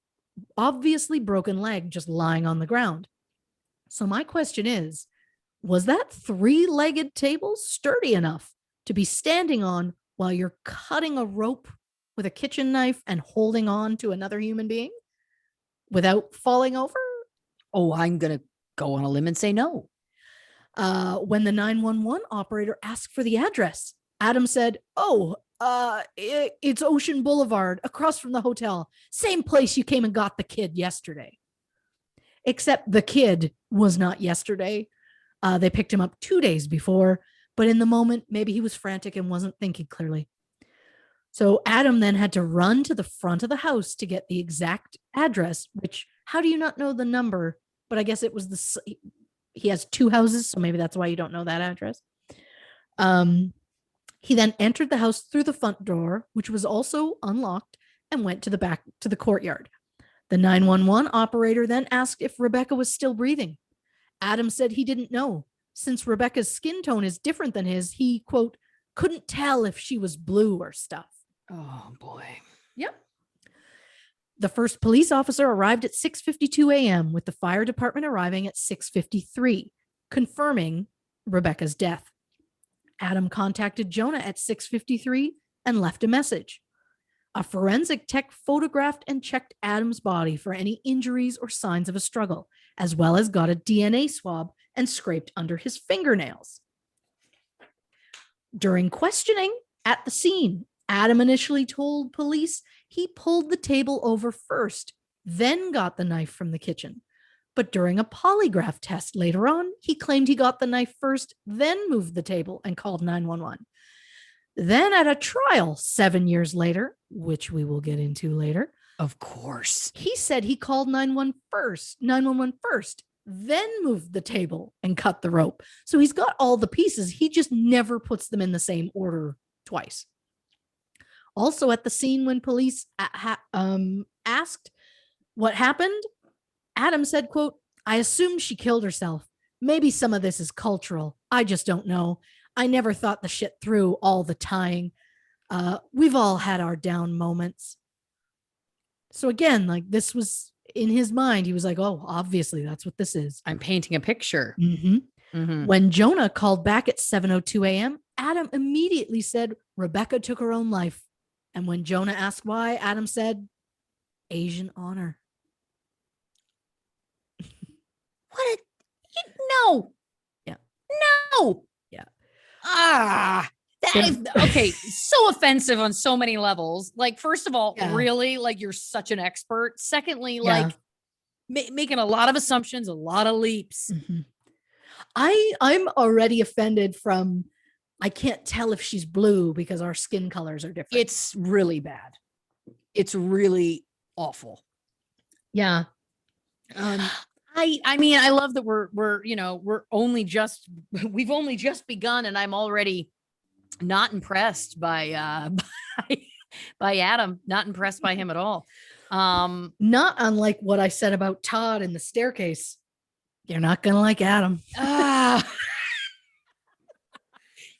obviously broken leg just lying on the ground. So my question is, was that 3-legged table sturdy enough to be standing on while you're cutting a rope with a kitchen knife and holding on to another human being without falling over? Oh, I'm going to go on a limb and say no. When the 911 operator asked for the address, Adam said, it's Ocean Boulevard across from the hotel. Same place you came and got the kid yesterday. Except the kid was not yesterday. They picked him up 2 days before, but in the moment, maybe he was frantic and wasn't thinking clearly. So Adam then had to run to the front of the house to get the exact address, which, how do you not know the number? But I guess it was he has 2 houses, so maybe that's why you don't know that address. He then entered the house through the front door, which was also unlocked, and went to the back to the courtyard. The 911 operator then asked if Rebecca was still breathing. Adam said he didn't know. Since Rebecca's skin tone is different than his, he, quote, couldn't tell if she was blue or stuff. Oh, boy. Yep. The first police officer arrived at 6:52 a.m., with the fire department arriving at 6:53, confirming Rebecca's death. Adam contacted Jonah at 6:53 and left a message. A forensic tech photographed and checked Adam's body for any injuries or signs of a struggle, as well as got a DNA swab and scraped under his fingernails. During questioning at the scene, Adam initially told police he pulled the table over first, then got the knife from the kitchen. But during a polygraph test later on, he claimed he got the knife first, then moved the table and called 911. Then at a trial 7 years later, which we will get into later, of course, he said he called 911 first, then moved the table and cut the rope. So he's got all the pieces. He just never puts them in the same order twice. Also at the scene, when police asked what happened, Adam said, quote, I assume she killed herself. Maybe some of this is cultural. I just don't know. I never thought the shit through, all the tying. We've all had our down moments. So again, like, this was in his mind. He was like, oh, obviously that's what this is. I'm painting a picture. Mm-hmm. Mm-hmm. When Jonah called back at 7:02 a.m., Adam immediately said Rebecca took her own life. And when Jonah asked why, Adam said, Asian honor. What? No. Yeah. No. Yeah. Okay. So offensive on so many levels. Like, first of all, really, like, you're such an expert. Secondly, like, making a lot of assumptions, a lot of leaps. Mm-hmm. I'm already offended from, I can't tell if she's blue because our skin colors are different. It's really bad. It's really awful. Yeah. I mean, I love that we've only just begun, and I'm already not impressed by Adam, not impressed by him at all. Not unlike what I said about Todd in the staircase. You're not going to like Adam.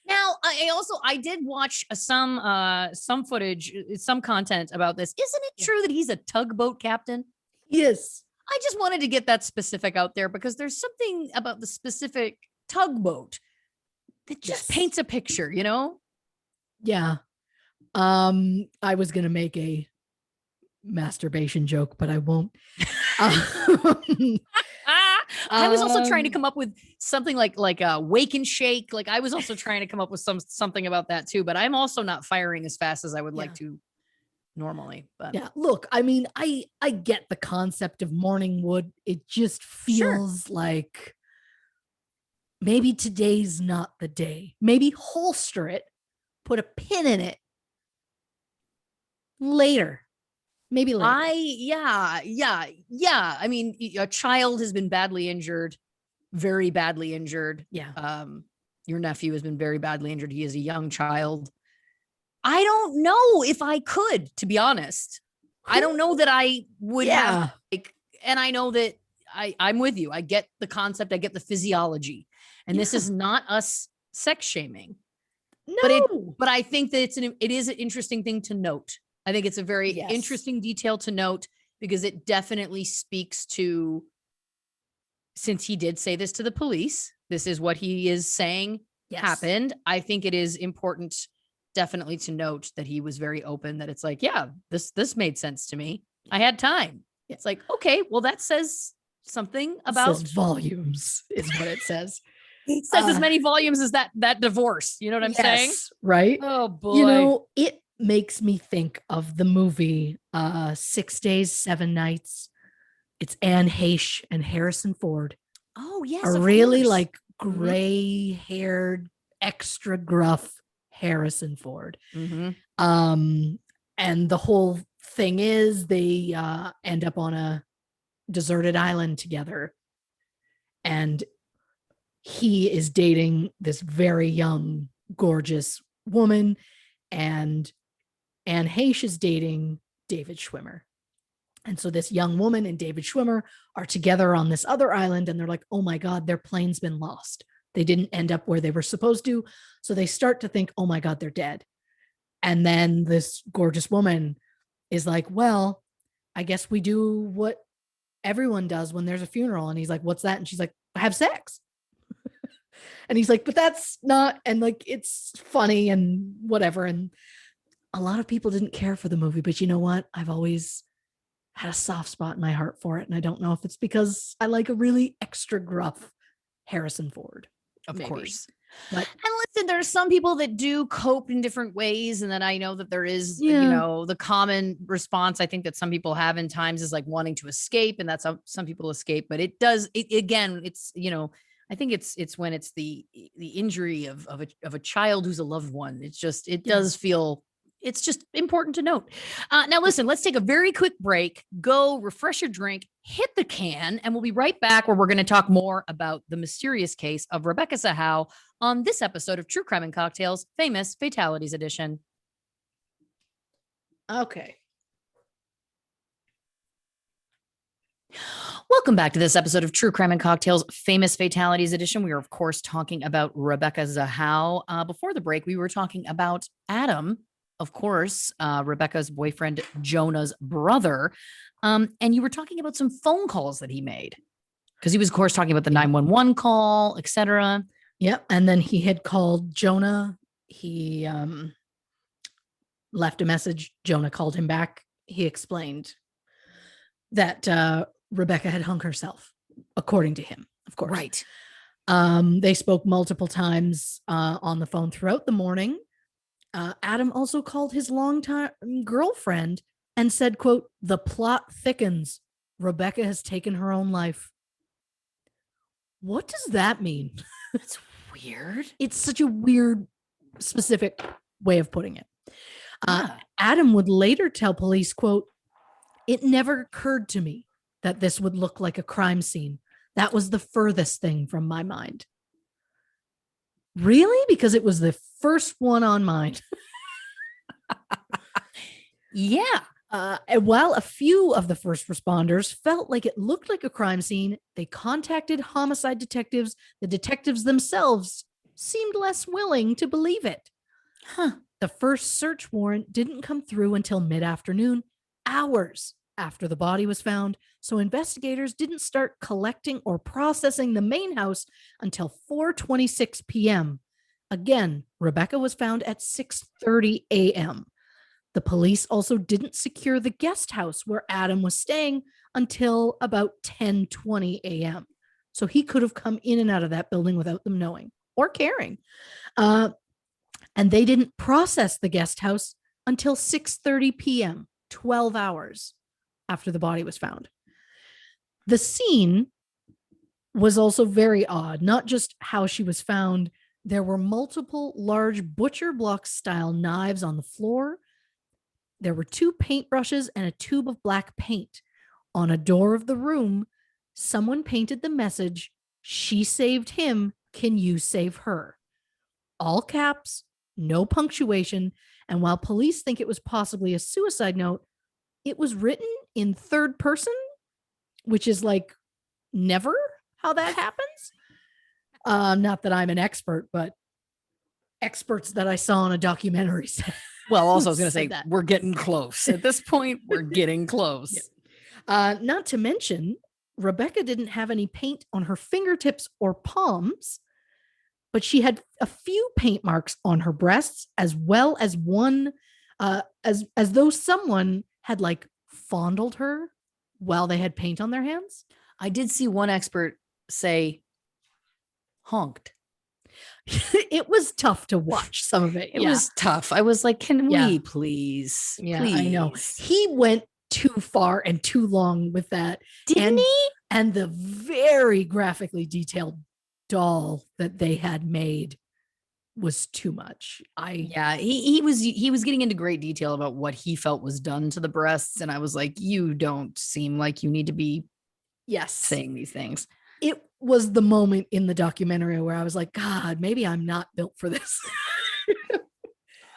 Now, I did watch some footage, some content about this. Isn't it true that he's a tugboat captain? Yes. I just wanted to get that specific out there because there's something about the specific tugboat that just paints a picture, you know? Yeah. I was going to make a masturbation joke, but I won't. I was also trying to come up with something like a wake and shake. Like I was also trying to come up with something about that too, but I'm also not firing as fast as I would like to normally. But yeah, look, I mean, I get the concept of morning wood. It just feels like maybe today's not the day. Maybe holster it, put a pin in it later. Maybe later. I mean, a child has been badly injured, very badly injured. Yeah. Your nephew has been very badly injured. He is a young child. I don't know if I could, to be honest. I don't know that I would have and I know that I'm with you. I get the concept, I get the physiology. And this is not us sex shaming. No. But I think that it is an interesting thing to note. I think it's a very interesting detail to note because it definitely speaks to, since he did say this to the police, this is what he is saying happened. I think it is important definitely to note that he was very open, that it's like, yeah, this made sense to me. I had time. It's like, okay, well, that says something about volumes is what it says. It says as many volumes as that divorce. You know what I'm saying? Right. Oh boy. You know, it makes me think of the movie 6 Days, 7 Nights. It's Anne Heche and Harrison Ford. Oh, yes. A really like gray-haired, extra gruff Harrison Ford. And the whole thing is they end up on a deserted island together. And he is dating this very young, gorgeous woman. And Anne Heche is dating David Schwimmer. And so this young woman and David Schwimmer are together on this other island. And they're like, oh my God, their plane's been lost. They didn't end up where they were supposed to. So they start to think, oh my God, they're dead. And then this gorgeous woman is like, well, I guess we do what everyone does when there's a funeral. And he's like, what's that? And she's like, have sex. And he's like, but that's not, and like, it's funny and whatever. And a lot of people didn't care for the movie, but you know what? I've always had a soft spot in my heart for it. And I don't know if it's because I like a really extra gruff Harrison Ford. Of course. But and listen, there's some people that do cope in different ways. And then I know that there is, you know, the common response I think that some people have in times is like wanting to escape. And that's how some people escape. But it does, again, it's, you know, I think it's when it's the injury of a child who's a loved one. It's just, it does feel, it's just important to note. Now, listen, let's take a very quick break, go refresh your drink, hit the can, and we'll be right back where we're going to talk more about the mysterious case of Rebecca Zahau on this episode of True Crime and Cocktails, Famous Fatalities Edition. Okay. Welcome back to this episode of True Crime and Cocktails, Famous Fatalities Edition. We are, of course, talking about Rebecca Zahau. Before the break, we were talking about Adam, of course, Rebecca's boyfriend, Jonah's brother. And you were talking about some phone calls that he made because he was, of course, talking about the 911 call, etc. Yep. And then he had called Jonah. He left a message. Jonah called him back. He explained that Rebecca had hung herself, according to him, of course. Right. They spoke multiple times on the phone throughout the morning. Adam also called his longtime girlfriend and said, quote, the plot thickens. Rebecca has taken her own life. What does that mean? That's weird. It's such a weird, specific way of putting it. Adam would later tell police, quote, it never occurred to me that this would look like a crime scene. That was the furthest thing from my mind. Really? Because it was the first one on mine. Yeah. And while a few of the first responders felt like it looked like a crime scene, they contacted homicide detectives. The detectives themselves seemed less willing to believe it. The first search warrant didn't come through until mid-afternoon, hours after the body was found, so investigators didn't start collecting or processing the main house until 4:26 p.m. Again, Rebecca was found at 6:30 a.m. The police also didn't secure the guest house where Adam was staying until about 10:20 a.m. So he could have come in and out of that building without them knowing or caring. And they didn't process the guest house until 6:30 p.m., 12 hours after the body was found. The scene was also very odd, not just how she was found. There were multiple large butcher block style knives on the floor. There were 2 paintbrushes and a tube of black paint. On a door of the room, someone painted the message, "She saved him. Can you save her?" All caps, no punctuation. And while police think it was possibly a suicide note, it was written in third person, which is like never how that happens. Not that I'm an expert, but experts that I saw on a documentary said. Well, also, I was going to said say, that. we're getting close. At this point, we're getting close. Not to mention, Rebecca didn't have any paint on her fingertips or palms, but she had a few paint marks on her breasts, as well as one, as though someone had like fondled her while they had paint on their hands. I did see one expert say honked. It was tough to watch some of it. It was tough. I was like, can we please? Yeah, please. I know. He went too far and too long with that. Didn't he? And the very graphically detailed doll that they had made was too much. He was getting into great detail about what he felt was done to the breasts, and I was like, you don't seem like you need to be saying these things. It was the moment in the documentary where I was like, God, maybe I'm not built for this.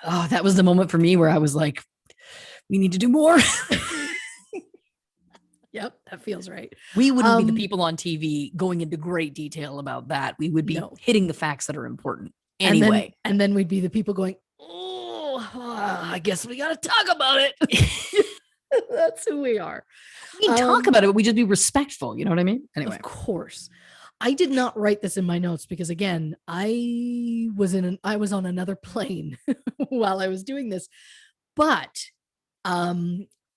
Oh, that was the moment for me where I was like, we need to do more. Yep, that feels right. We wouldn't be the people on TV going into great detail about that. We would be hitting the facts that are important anyway. And then we'd be the people going, oh, I guess we got to talk about it. That's who we are. We can talk about it, but we just be respectful. You know what I mean? Anyway. Of course. I did not write this in my notes because, again, I was on another plane while I was doing this, but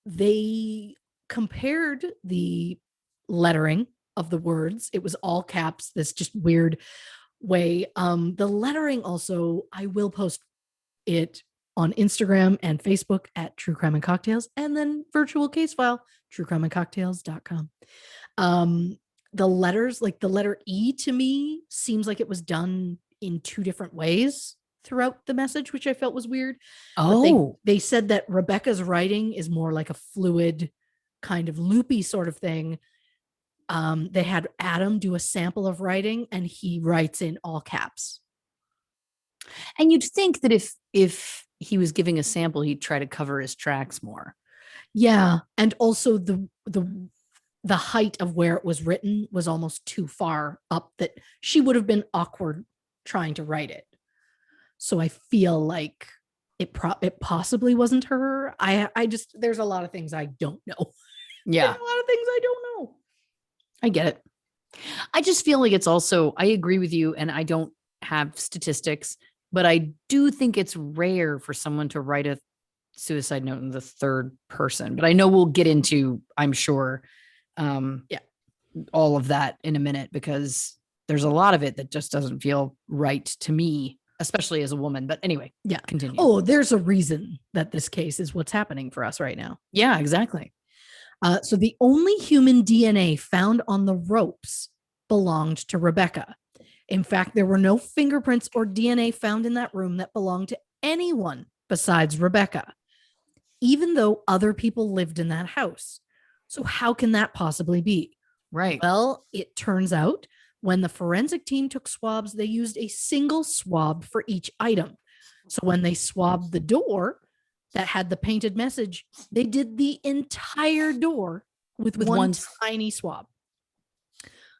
they compared the lettering of the words. It was all caps, this just weird way. The lettering also, I will post it on Instagram and Facebook at True Crime and Cocktails, and then virtual case file, truecrimeandcocktails.com. The letters, like the letter E to me seems like it was done in 2 different ways throughout the message, which I felt was weird. Oh, they said that Rebecca's writing is more like a fluid kind of loopy sort of thing. They had Adam do a sample of writing and he writes in all caps. And you'd think that if he was giving a sample, he'd try to cover his tracks more. Yeah. And also the height of where it was written was almost too far up that she would have been awkward trying to write it. So I feel like it possibly wasn't her. I just, there's a lot of things I don't know. Yeah. There's a lot of things I don't know. I get it. I just feel like it's also, I agree with you, and I don't have statistics, but I do think it's rare for someone to write a suicide note in the third person. But I know we'll get into, I'm sure, all of that in a minute, because there's a lot of it that just doesn't feel right to me, especially as a woman. But anyway, continue. Oh, there's a reason that this case is what's happening for us right now. Yeah, exactly. So the only human DNA found on the ropes belonged to Rebecca. In fact, there were no fingerprints or DNA found in that room that belonged to anyone besides Rebecca, even though other people lived in that house. So how can that possibly be? Right. Well, it turns out when the forensic team took swabs, they used a single swab for each item. So when they swabbed the door that had the painted message, they did the entire door with one tiny swab.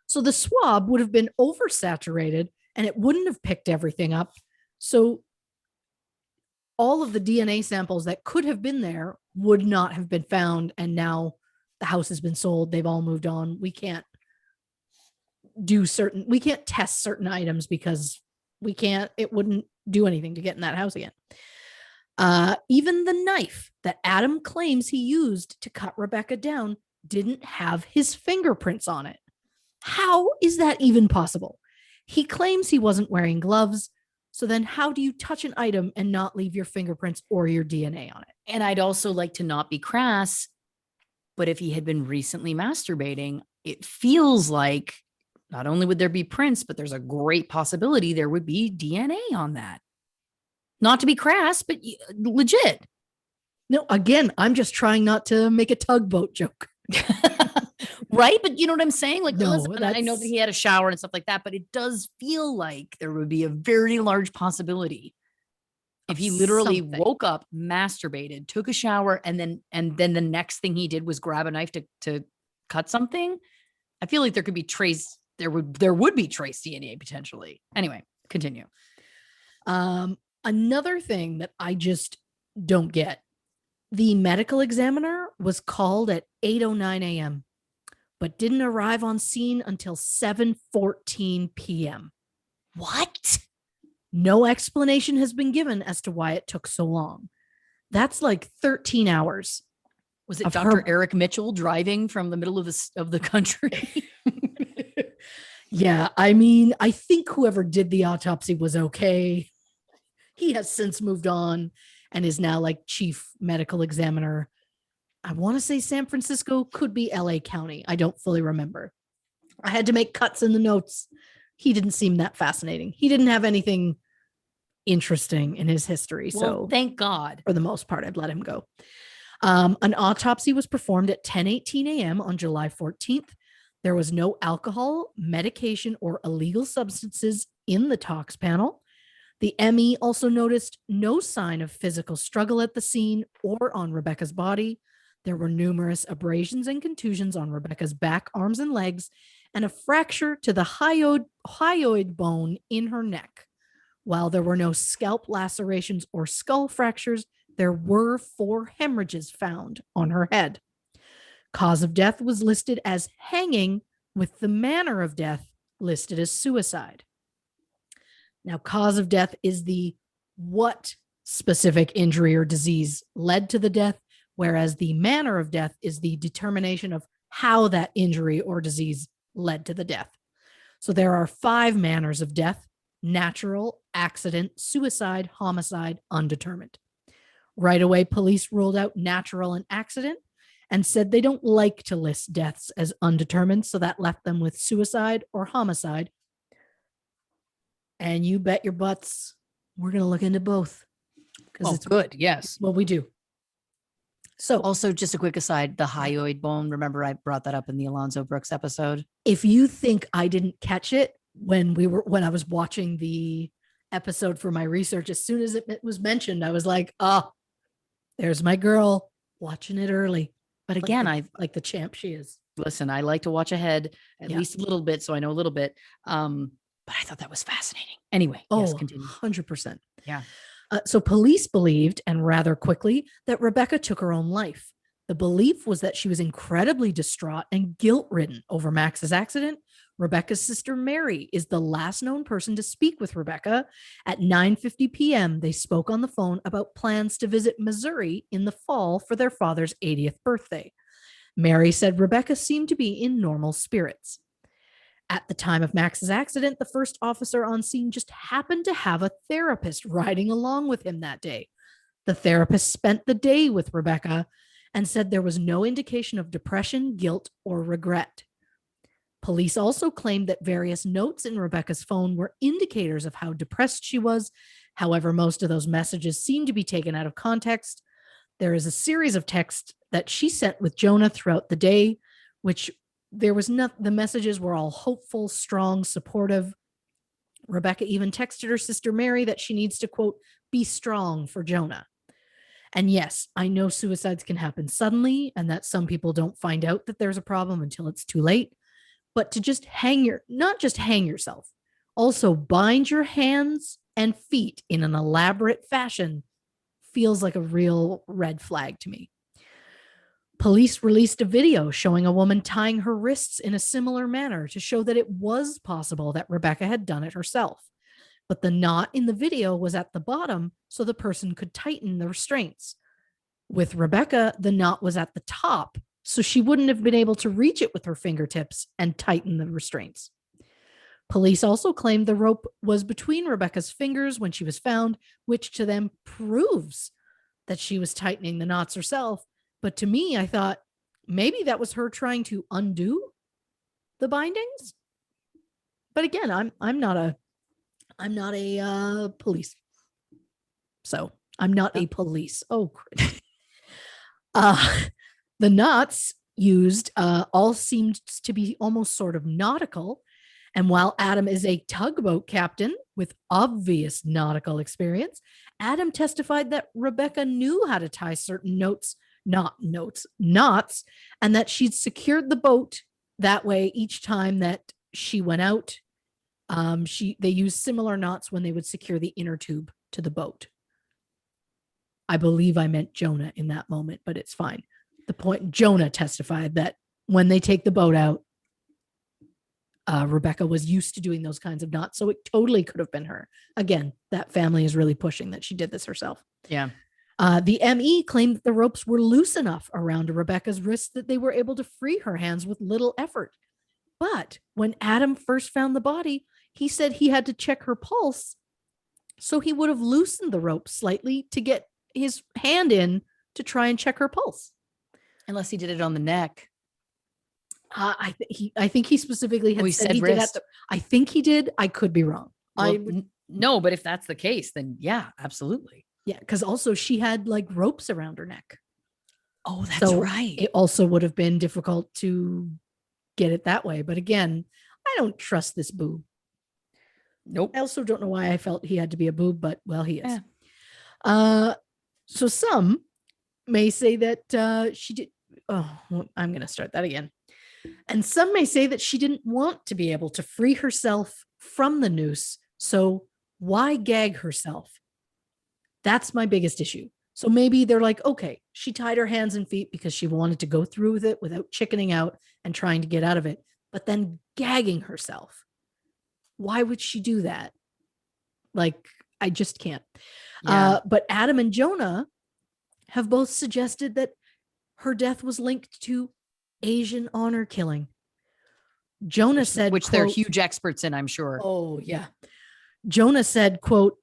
So the swab would have been oversaturated and it wouldn't have picked everything up. So all of the DNA samples that could have been there would not have been found. And now the house has been sold. They've all moved on. We can't test certain items because it wouldn't do anything to get in that house again. Even the knife that Adam claims he used to cut Rebecca down didn't have his fingerprints on it. How is that even possible? He claims he wasn't wearing gloves. So then how do you touch an item and not leave your fingerprints or your DNA on it? And I'd also like to not be crass, but if he had been recently masturbating, it feels like not only would there be prints, but there's a great possibility there would be DNA on that. Not to be crass, but legit. No, again, I'm just trying not to make a tugboat joke. Right? But you know what I'm saying? Like, No, listen, I know that he had a shower and stuff like that, but it does feel like there would be a very large possibility if he literally woke up, masturbated, took a shower, and then the next thing he did was grab a knife to cut something. I feel like there would be trace DNA potentially. Anyway, continue. Another thing that I just don't get. The medical examiner was called at 8:09 a.m., but didn't arrive on scene until 7:14 p.m. What? No explanation has been given as to why it took so long. That's like 13 hours. Was it Dr. Eric Mitchell driving from the middle of the country? Yeah, I mean, I think whoever did the autopsy was okay. He has since moved on and is now like chief medical examiner. I want to say San Francisco, could be LA County. I don't fully remember. I had to make cuts in the notes. He didn't seem that fascinating. He didn't have anything interesting in his history. Well, so thank God. For the most part, I'd let him go. An autopsy was performed at 10:18 a.m. on July 14th. There was no alcohol, medication, or illegal substances in the tox panel. The ME also noticed no sign of physical struggle at the scene or on Rebecca's body. There were numerous abrasions and contusions on Rebecca's back, arms, and legs, and a fracture to the hyoid bone in her neck. While there were no scalp lacerations or skull fractures, there were 4 hemorrhages found on her head. Cause of death was listed as hanging, with the manner of death listed as suicide. Now, cause of death is the what specific injury or disease led to the death, whereas the manner of death is the determination of how that injury or disease led to the death. So there are 5 manners of death: natural, accident, suicide, homicide, undetermined. Right away, police ruled out natural and accident and said they don't like to list deaths as undetermined, so that left them with suicide or homicide. And you bet your butts we're going to look into both. Oh, it's good. Yes. What we do. So also, just a quick aside, the hyoid bone, remember I brought that up in the Alonzo Brooks episode? If you think I didn't catch it when I was watching the episode for my research, as soon as it was mentioned, I was like, oh, there's my girl watching it early. But again, I like the champ she is. Listen, I like to watch ahead at least a little bit, so I know a little bit. But I thought that was fascinating. Anyway, yes, continue. 100%. Yeah. So police believed, and rather quickly, that Rebecca took her own life. The belief was that she was incredibly distraught and guilt-ridden over Max's accident. Rebecca's sister Mary is the last known person to speak with Rebecca. At 9:50 p.m., they spoke on the phone about plans to visit Missouri in the fall for their father's 80th birthday. Mary said Rebecca seemed to be in normal spirits. At the time of Max's accident, the first officer on scene just happened to have a therapist riding along with him that day. The therapist spent the day with Rebecca and said there was no indication of depression, guilt, or regret. Police also claimed that various notes in Rebecca's phone were indicators of how depressed she was. However, most of those messages seemed to be taken out of context. There is a series of texts that she sent with Jonah throughout the day, which the messages were all hopeful, strong, supportive. Rebecca even texted her sister Mary that she needs to, quote, be strong for Jonah. And yes, I know suicides can happen suddenly and that some people don't find out that there's a problem until it's too late. But to just not just hang yourself, also bind your hands and feet in an elaborate fashion feels like a real red flag to me. Police released a video showing a woman tying her wrists in a similar manner to show that it was possible that Rebecca had done it herself. But the knot in the video was at the bottom so the person could tighten the restraints. With Rebecca, the knot was at the top, so she wouldn't have been able to reach it with her fingertips and tighten the restraints. Police also claimed the rope was between Rebecca's fingers when she was found, which to them proves that she was tightening the knots herself. But to me, I thought maybe that was her trying to undo the bindings. But again, I'm not a police. So I'm not a police. Oh, Christy. The knots used all seemed to be almost sort of nautical. And while Adam is a tugboat captain with obvious nautical experience, Adam testified that Rebecca knew how to tie certain knots, and that she'd secured the boat that way each time that she went out. They used similar knots when they would secure the inner tube to the boat. I believe I meant Jonah in that moment, but it's fine. The point, Jonah testified that when they take the boat out, Rebecca was used to doing those kinds of knots, so it totally could have been her. Again, that family is really pushing that she did this herself. Yeah. The ME claimed that the ropes were loose enough around Rebecca's wrists that they were able to free her hands with little effort. But when Adam first found the body, he said he had to check her pulse, so he would have loosened the rope slightly to get his hand in to try and check her pulse. Unless he did it on the neck. I think he specifically had said he wrist. did I think he did. I could be wrong. Well, no, but if that's the case, then yeah, absolutely. Yeah, because also she had like ropes around her neck. Oh, that's right. It also would have been difficult to get it that way. But again, I don't trust this boob. Nope. I also don't know why I felt he had to be a boob, but well, he is. Yeah. So some may say that she did. Oh, well, I'm going to start that again. And some may say that she didn't want to be able to free herself from the noose. So why gag herself? That's my biggest issue. So maybe they're like, okay, she tied her hands and feet because she wanted to go through with it without chickening out and trying to get out of it, but then gagging herself. Why would she do that? Like, I just can't. Yeah. But Adam and Jonah have both suggested that her death was linked to Asian honor killing. Jonah said, which they're huge experts in, I'm sure. Oh, yeah. Jonah said, quote,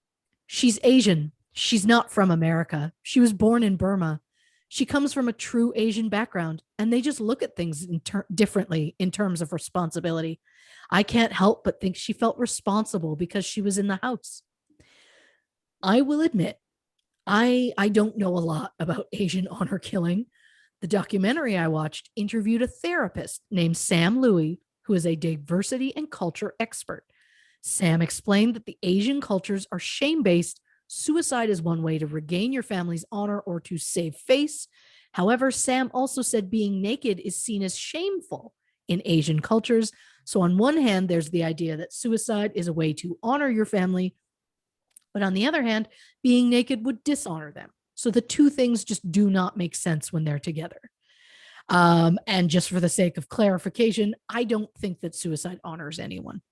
"She's Asian. She's not from America. She was born in Burma. She comes from a true Asian background, and they just look at things differently in terms of responsibility. I can't help but think she felt responsible because she was in the house." I will admit, I don't know a lot about Asian honor killing. The documentary I watched interviewed a therapist named Sam Louie, who is a diversity and culture expert. Sam explained that the Asian cultures are shame-based. Suicide is one way to regain your family's honor or to save face. However, Sam also said being naked is seen as shameful in Asian cultures. So on one hand, there's the idea that suicide is a way to honor your family. But on the other hand, being naked would dishonor them. So the two things just do not make sense when they're together. And just for the sake of clarification, I don't think that suicide honors anyone.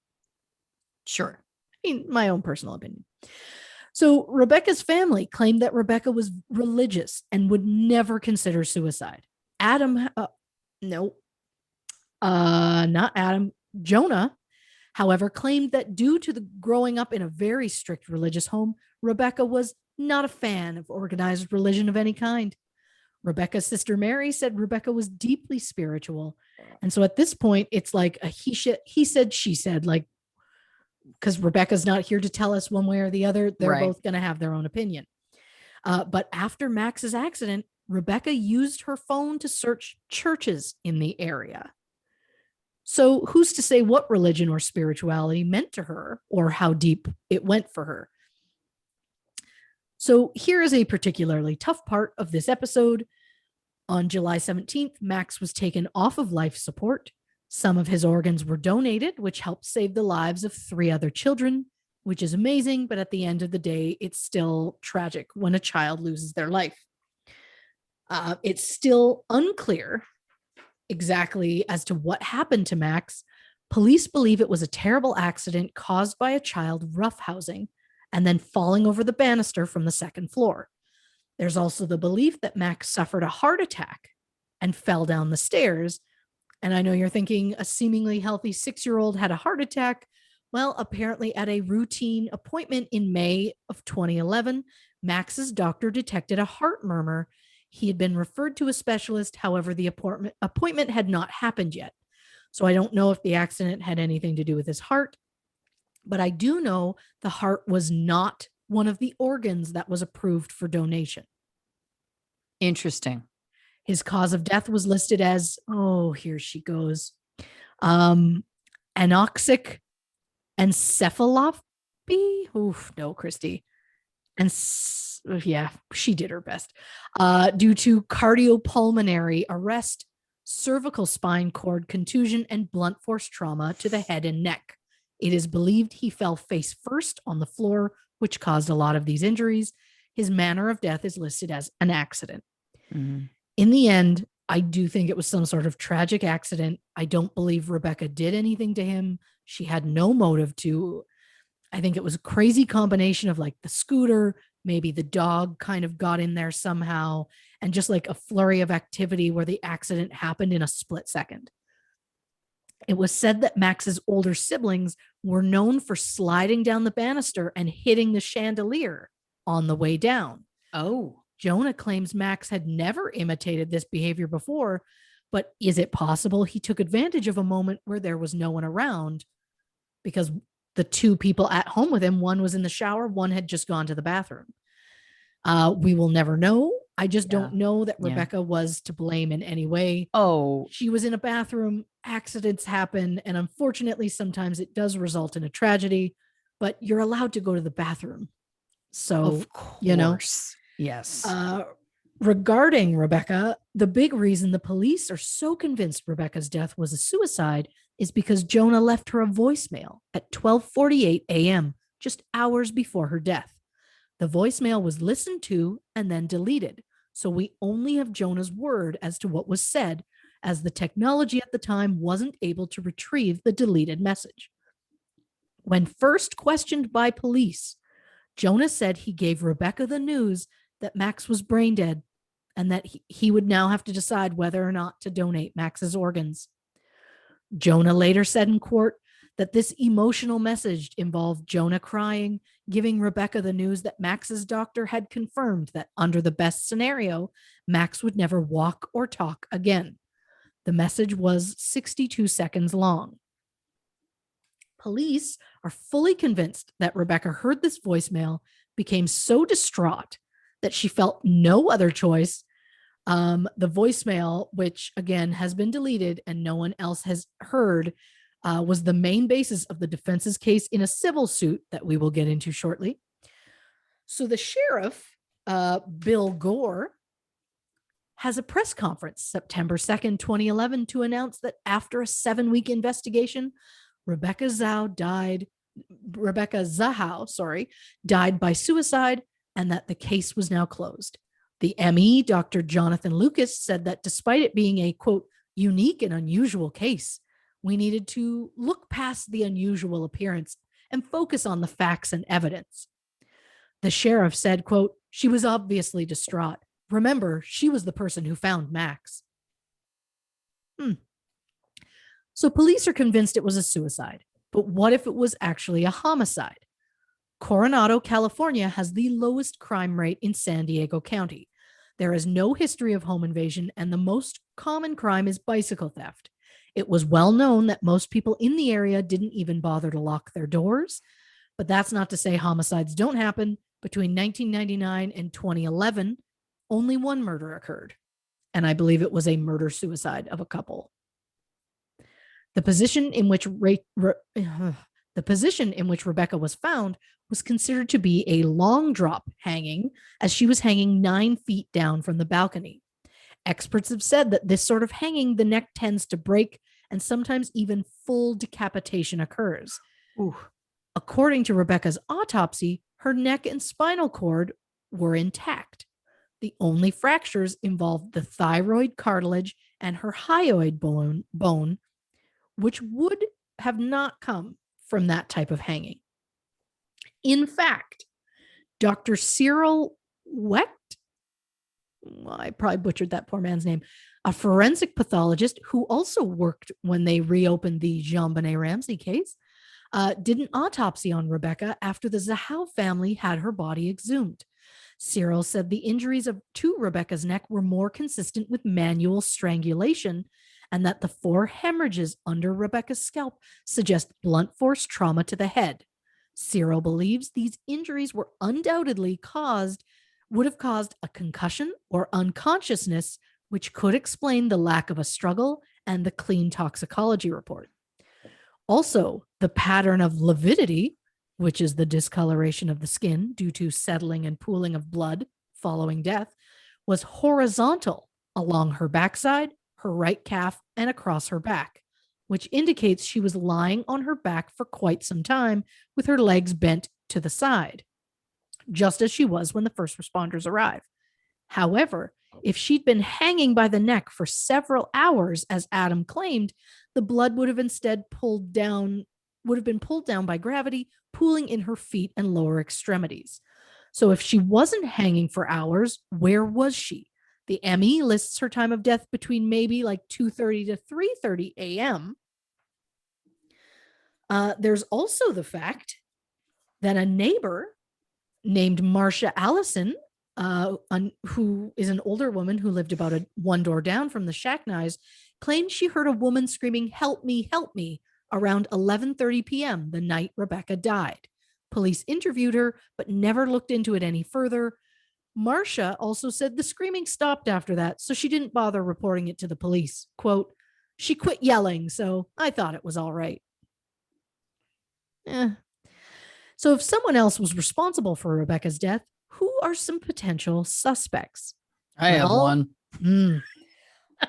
Sure. I mean, my own personal opinion. So Rebecca's family claimed that Rebecca was religious and would never consider suicide. Not Adam. Jonah, however, claimed that due to the growing up in a very strict religious home, Rebecca was not a fan of organized religion of any kind. Rebecca's sister Mary said Rebecca was deeply spiritual. And so at this point, it's like a he said, she said, like, because Rebecca's not here to tell us one way or the other. They're both going to have their own opinion. But after Max's accident, Rebecca used her phone to search churches in the area. So who's to say what religion or spirituality meant to her or how deep it went for her? So here is a particularly tough part of this episode. On July 17th, Max was taken off of life support. Some of his organs were donated, which helped save the lives of 3 other children, which is amazing. But at the end of the day, it's still tragic when a child loses their life. It's still unclear exactly as to what happened to Max. Police believe it was a terrible accident caused by a child roughhousing and then falling over the banister from the second floor. There's also the belief that Max suffered a heart attack and fell down the stairs. And I know you're thinking a seemingly healthy 6-year-old had a heart attack. Well, apparently at a routine appointment in May of 2011, Max's doctor detected a heart murmur. He had been referred to a specialist. However, the appointment had not happened yet. So I don't know if the accident had anything to do with his heart, but I do know the heart was not one of the organs that was approved for donation. Interesting. His cause of death was listed as, here she goes, anoxic encephalopathy. Oof, no, Christy. And yeah, she did her best. Due to cardiopulmonary arrest, cervical spine cord contusion, and blunt force trauma to the head and neck. It is believed he fell face first on the floor, which caused a lot of these injuries. His manner of death is listed as an accident. Mm-hmm. In the end, I do think it was some sort of tragic accident. I don't believe Rebecca did anything to him. She had no motive to. I think it was a crazy combination of like the scooter, maybe the dog kind of got in there somehow, and just like a flurry of activity where the accident happened in a split second. It was said that Max's older siblings were known for sliding down the banister and hitting the chandelier on the way down. Oh. Jonah claims Max had never imitated this behavior before, but is it possible he took advantage of a moment where there was no one around? Because the two people at home with him, one was in the shower, one had just gone to the bathroom. We will never know. I just don't know that Rebecca was to blame in any way. Oh, she was in a bathroom, accidents happen, and unfortunately, sometimes it does result in a tragedy, but you're allowed to go to the bathroom. So, of course. You know, yes. Regarding Rebecca, the big reason the police are so convinced Rebecca's death was a suicide is because Jonah left her a voicemail at 12:48 a.m., just hours before her death. The voicemail was listened to and then deleted, so we only have Jonah's word as to what was said, as the technology at the time wasn't able to retrieve the deleted message. When first questioned by police, Jonah said he gave Rebecca the news that Max was brain dead and that he would now have to decide whether or not to donate Max's organs. Jonah later said in court that this emotional message involved Jonah crying, giving Rebecca the news that Max's doctor had confirmed that under the best scenario, Max would never walk or talk again. The message was 62 seconds long. Police are fully convinced that Rebecca heard this voicemail, became so distraught that she felt no other choice. The voicemail, which again has been deleted and no one else has heard, was the main basis of the defense's case in a civil suit that we will get into shortly. So the sheriff, Bill Gore, has a press conference September 2nd, 2011, to announce that after a 7-week investigation, Rebecca Zahau died by suicide, and that the case was now closed. The ME, Dr. Jonathan Lucas, said that despite it being a, quote, unique and unusual case, we needed to look past the unusual appearance and focus on the facts and evidence. The sheriff said, quote, she was obviously distraught. Remember, she was the person who found Max. So police are convinced it was a suicide. But what if it was actually a homicide? Coronado, California has the lowest crime rate in San Diego County. There is no history of home invasion, and the most common crime is bicycle theft. It was well known that most people in the area didn't even bother to lock their doors. But that's not to say homicides don't happen. Between 1999 and 2011, only one murder occurred. And I believe it was a murder-suicide of a couple. The position in which Rebecca was found was considered to be a long drop hanging, as she was hanging 9 feet down from the balcony. Experts have said that this sort of hanging, the neck tends to break, and sometimes even full decapitation occurs. Ooh. According to Rebecca's autopsy, her neck and spinal cord were intact. The only fractures involved the thyroid cartilage and her hyoid bone, which would have not come from that type of hanging. In fact, Dr. Cyril Wecht, I probably butchered that poor man's name, a forensic pathologist who also worked when they reopened the JonBenet Ramsey case, did an autopsy on Rebecca after the Zahau family had her body exhumed. Cyril said the injuries to Rebecca's neck were more consistent with manual strangulation, and that the 4 hemorrhages under Rebecca's scalp suggest blunt force trauma to the head. Cyril believes these injuries were undoubtedly would have caused a concussion or unconsciousness, which could explain the lack of a struggle and the clean toxicology report. Also, the pattern of lividity, which is the discoloration of the skin due to settling and pooling of blood following death, was horizontal along her backside, her right calf, and across her back, which indicates she was lying on her back for quite some time with her legs bent to the side, just as she was when the first responders arrived. However, if she'd been hanging by the neck for several hours, as Adam claimed, the blood would have instead been pulled down by gravity, pooling in her feet and lower extremities. So if she wasn't hanging for hours, where was she? The ME lists her time of death between maybe like 2:30 to 3:30 a.m. There's also the fact that a neighbor named Marcia Allison, who is an older woman who lived about one door down from the Shackneys, claimed she heard a woman screaming, "Help me, help me," around 11:30 p.m. the night Rebecca died. Police interviewed her, but never looked into it any further. Marcia also said the screaming stopped after that, so she didn't bother reporting it to the police. Quote, "She quit yelling, so I thought it was all right." So if someone else was responsible for Rebecca's death, who are some potential suspects? I have one.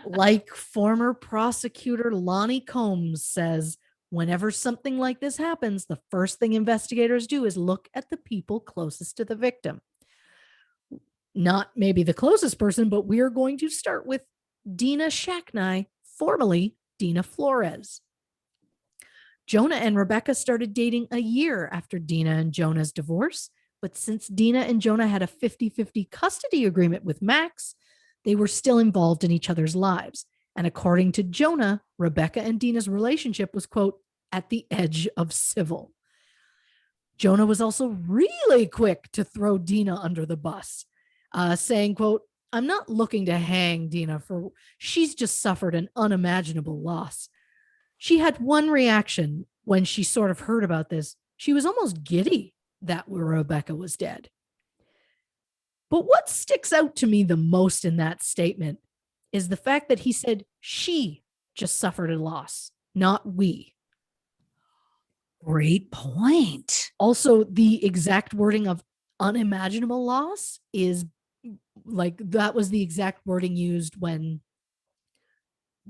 Like former prosecutor Lonnie Combs says, whenever something like this happens, the first thing investigators do is look at the people closest to the victim. Not maybe the closest person, but we are going to start with Dina Shackney, formerly Dina Flores. Jonah and Rebecca started dating a year after Dina and Jonah's divorce, but since Dina and Jonah had a 50-50 custody agreement with Max, they were still involved in each other's lives. And according to Jonah, Rebecca and Dina's relationship was, quote, at the edge of civil. Jonah was also really quick to throw Dina under the bus, saying, quote, "I'm not looking to hang Dina for she's just suffered an unimaginable loss. She had one reaction when she sort of heard about this. She was almost giddy that Rebecca was dead." But what sticks out to me the most in that statement is the fact that he said she just suffered a loss, not we. Great point. Also, the exact wording of unimaginable loss is like that was the exact wording used when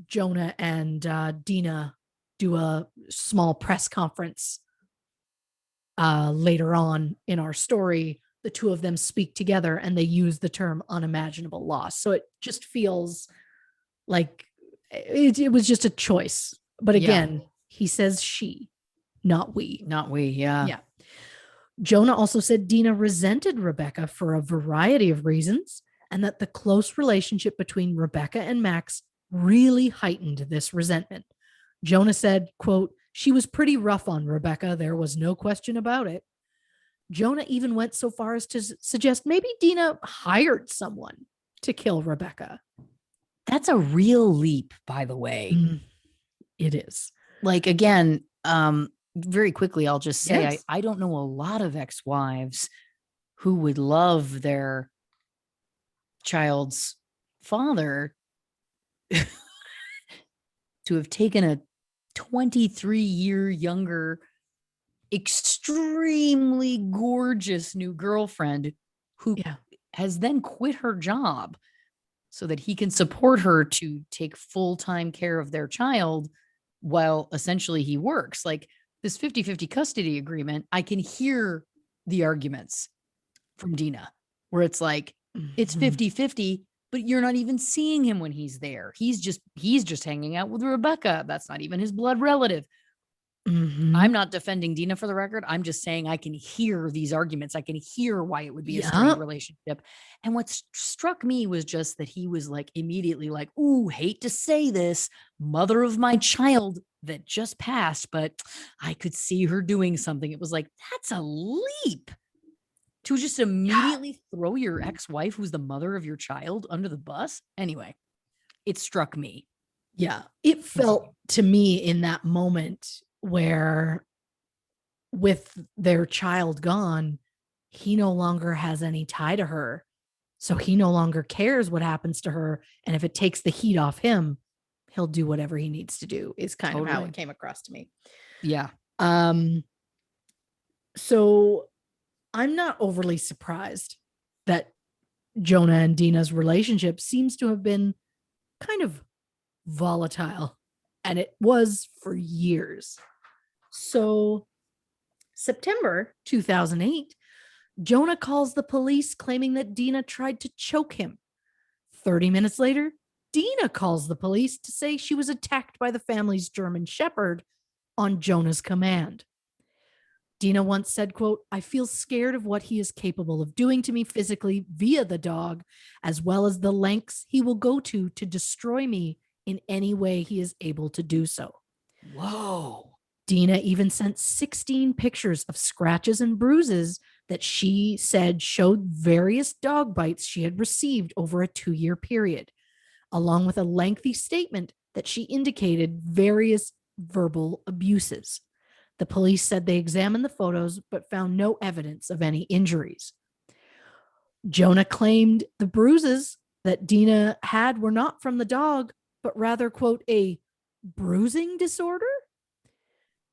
Jonah and Dina do a small press conference later on in our story. The two of them speak together and they use the term unimaginable loss. So it just feels like it was just a choice. But again, he says she, not we. Not we, yeah. Yeah. Jonah also said Dina resented Rebecca for a variety of reasons, and that the close relationship between Rebecca and Max really heightened this resentment. Jonah said, quote, "She was pretty rough on Rebecca. There was no question about it." Jonah even went so far as to suggest maybe Dina hired someone to kill Rebecca. That's a real leap, by the way. It is. Like, again, very quickly, I'll just say, Yes. I don't know a lot of ex-wives who would love their child's father to have taken a 23-year younger, extremely gorgeous new girlfriend who has then quit her job so that he can support her to take full-time care of their child while essentially he works. Like this 50-50 custody agreement, I can hear the arguments from Dina where it's like, It's Mhm. 50-50, but you're not even seeing him when he's there. He's just hanging out with Rebecca. That's not even his blood relative. I'm Mhm. not defending Dina for the record. I'm just saying I can hear these arguments. I can hear why it would be a strained Yep. relationship. And what struck me was just that he was like immediately like, "Ooh, hate to say this, mother of my child that just passed, but I could see her doing something." It was like, that's a leap to just Yeah. immediately throw your ex-wife, who's the mother of your child, under the bus. Anyway, it struck me. Yeah. It felt to me in that moment where, with their child gone, he no longer has any tie to her. So he no longer cares what happens to her. And if it takes the heat off him, he'll do whatever he needs to do, is kind of how Totally. it came across to me. Yeah. Um, so I'm not overly surprised that Jonah and Dina's relationship seems to have been kind of volatile, and it was for years. So, September 2008, Jonah calls the police claiming that Dina tried to choke him. 30 minutes later, Dina calls the police to say she was attacked by the family's German Shepherd on Jonah's command. Dina once said, quote, "I feel scared of what he is capable of doing to me physically via the dog, as well as the lengths he will go to destroy me in any way he is able to do so." Whoa. Dina even sent 16 pictures of scratches and bruises that she said showed various dog bites she had received over a 2-year period, along with a lengthy statement that she indicated various verbal abuses. The police said they examined the photos but found no evidence of any injuries. Jonah claimed the bruises that Dina had were not from the dog, but rather, quote, "a bruising disorder."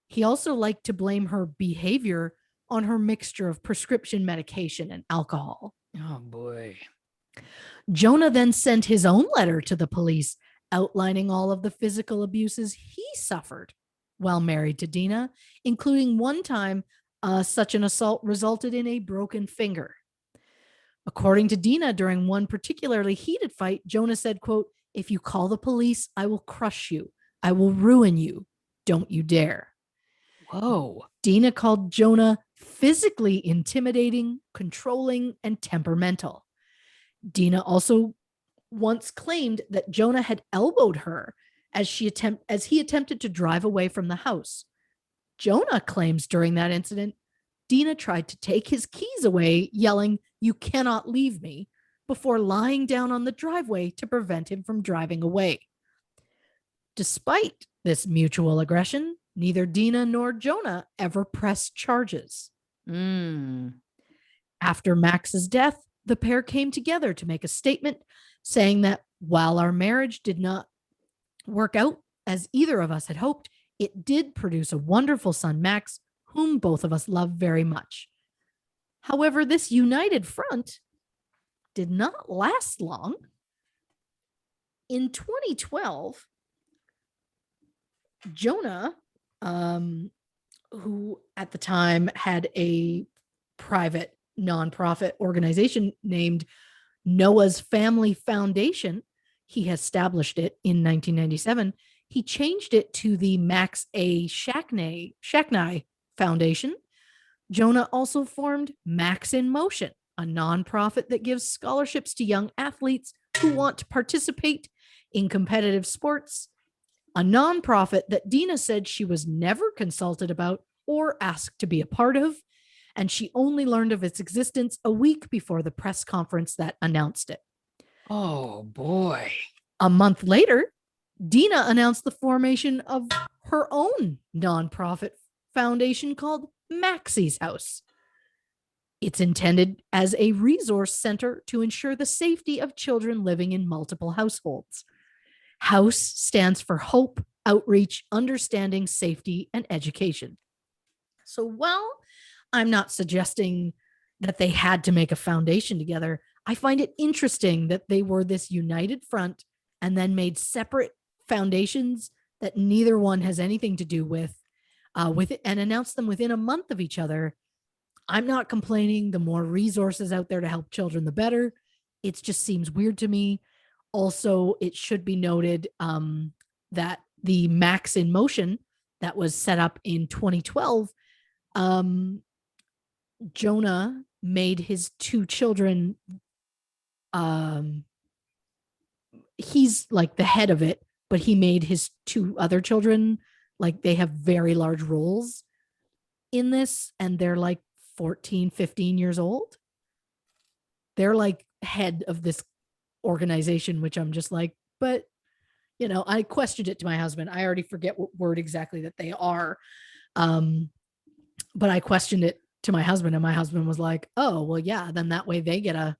He also liked to blame her behavior on her mixture of prescription medication and alcohol. Oh boy. Jonah then sent his own letter to the police outlining all of the physical abuses he suffered while married to Dina, including one time such an assault resulted in a broken finger. According to Dina, during one particularly heated fight, Jonah said, quote, "If you call the police, I will crush you. I will ruin you. Don't you dare." Whoa. Dina called Jonah physically intimidating, controlling, and temperamental. Dina also once claimed that Jonah had elbowed her as he attempted to drive away from the house. Jonah claims during that incident, Dina tried to take his keys away, yelling, "You cannot leave me," before lying down on the driveway to prevent him from driving away. Despite this mutual aggression, neither Dina nor Jonah ever pressed charges. Mm. After Max's death, the pair came together to make a statement saying that while our marriage did not work out as either of us had hoped, it did produce a wonderful son, Max, whom both of us love very much. However, this united front did not last long. In 2012, Jonah, who at the time had a private nonprofit organization named Noah's Family Foundation, he established it in 1997. He changed it to the Max A. Shacknai Foundation. Jonah also formed Max in Motion, a nonprofit that gives scholarships to young athletes who want to participate in competitive sports, a nonprofit that Dina said she was never consulted about or asked to be a part of, and she only learned of its existence a week before the press conference that announced it. Oh boy. A month later, Dina announced the formation of her own nonprofit foundation called Maxie's House. It's intended as a resource center to ensure the safety of children living in multiple households. HOUSE stands for Hope, Outreach, Understanding, Safety, and Education. So while I'm not suggesting that they had to make a foundation together, I find it interesting that they were this united front and then made separate foundations that neither one has anything to do with it, and announced them within a month of each other. I'm not complaining. The more resources out there to help children, the better. It just seems weird to me. Also, it should be noted that the Max in Motion that was set up in 2012, Jonah made his two children, he's like the head of it, but he made his two other children, like they have very large roles in this, and they're like 14, 15 years old. They're like head of this organization, which I'm just like, but I questioned it to my husband. I already forget what word exactly that they are. But I questioned it to my husband, and my husband was like, oh, well, yeah, then that way they get a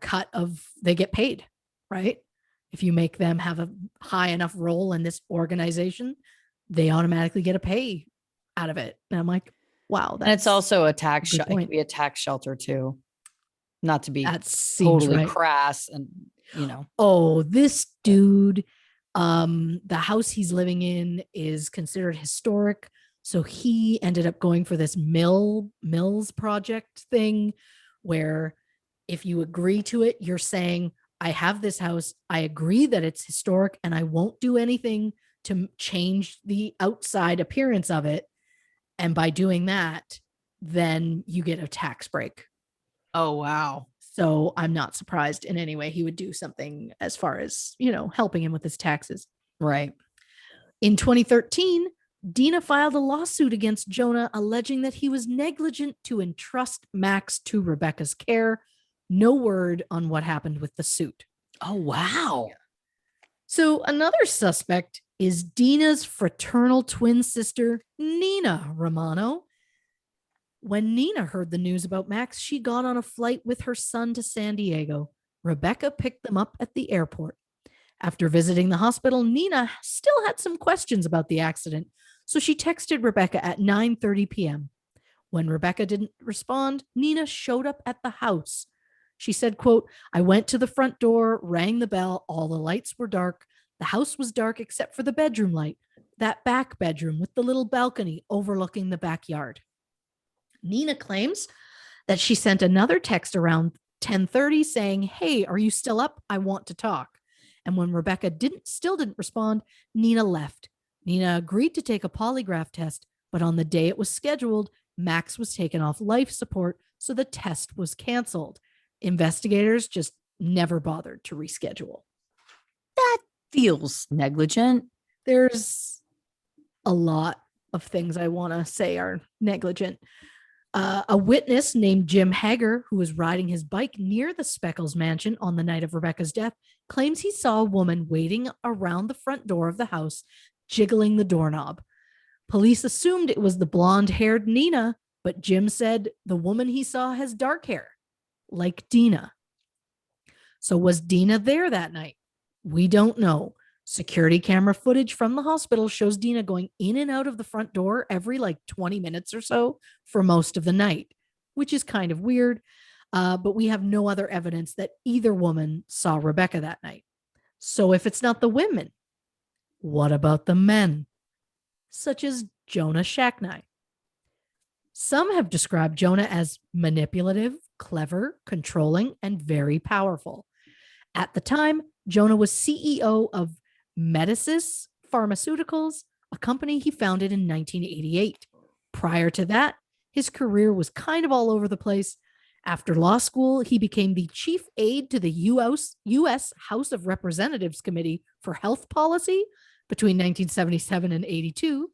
cut of, they get paid, right? If you make them have a high enough role in this organization, they automatically get a pay out of it. And I'm like, wow. And it's also a tax, good it point. could be a tax shelter too. Not to be That seems totally right. crass and, Oh, this dude, the house he's living in is considered historic. So he ended up going for this Mills project thing where if you agree to it, you're saying, I have this house. I agree that it's historic and I won't do anything to change the outside appearance of it. And by doing that, then you get a tax break. Oh, wow. So I'm not surprised in any way he would do something as far as, helping him with his taxes. Right. In 2013, Dina filed a lawsuit against Jonah alleging that he was negligent to entrust Max to Rebecca's care. No word on what happened with the suit. Oh, wow. So another suspect is Dina's fraternal twin sister, Nina Romano. When Nina heard the news about Max, she got on a flight with her son to San Diego. Rebecca picked them up at the airport. After visiting the hospital, Nina still had some questions about the accident, so she texted Rebecca at 9:30 p.m. When Rebecca didn't respond, Nina showed up at the house. She said, quote, I went to the front door, rang the bell, all the lights were dark. The house was dark except for the bedroom light, that back bedroom with the little balcony overlooking the backyard. Nina claims that she sent another text around 10:30 saying, hey, are you still up? I want to talk. And when Rebecca still didn't respond, Nina left. Nina agreed to take a polygraph test, but on the day it was scheduled, Max was taken off life support, so the test was canceled. Investigators just never bothered to reschedule. That feels negligent. There's a lot of things I want to say are negligent. A witness named Jim Hager, who was riding his bike near the Speckles mansion on the night of Rebecca's death, claims he saw a woman waiting around the front door of the house, jiggling the doorknob. Police assumed it was the blonde-haired Nina, but Jim said the woman he saw has dark hair, like Dina. So was Dina there that night? We don't know. Security camera footage from the hospital shows Dina going in and out of the front door every 20 minutes or so for most of the night, which is kind of weird. But we have no other evidence that either woman saw Rebecca that night. So if it's not the women, what about the men? Such as Jonah Shacknai. Some have described Jonah as manipulative, clever, controlling, and very powerful. At the time, Jonah was CEO of Medicis Pharmaceuticals, a company he founded in 1988. Prior to that, his career was kind of all over the place. After law school, he became the chief aide to the U.S. House of Representatives Committee for Health Policy between 1977 and 82.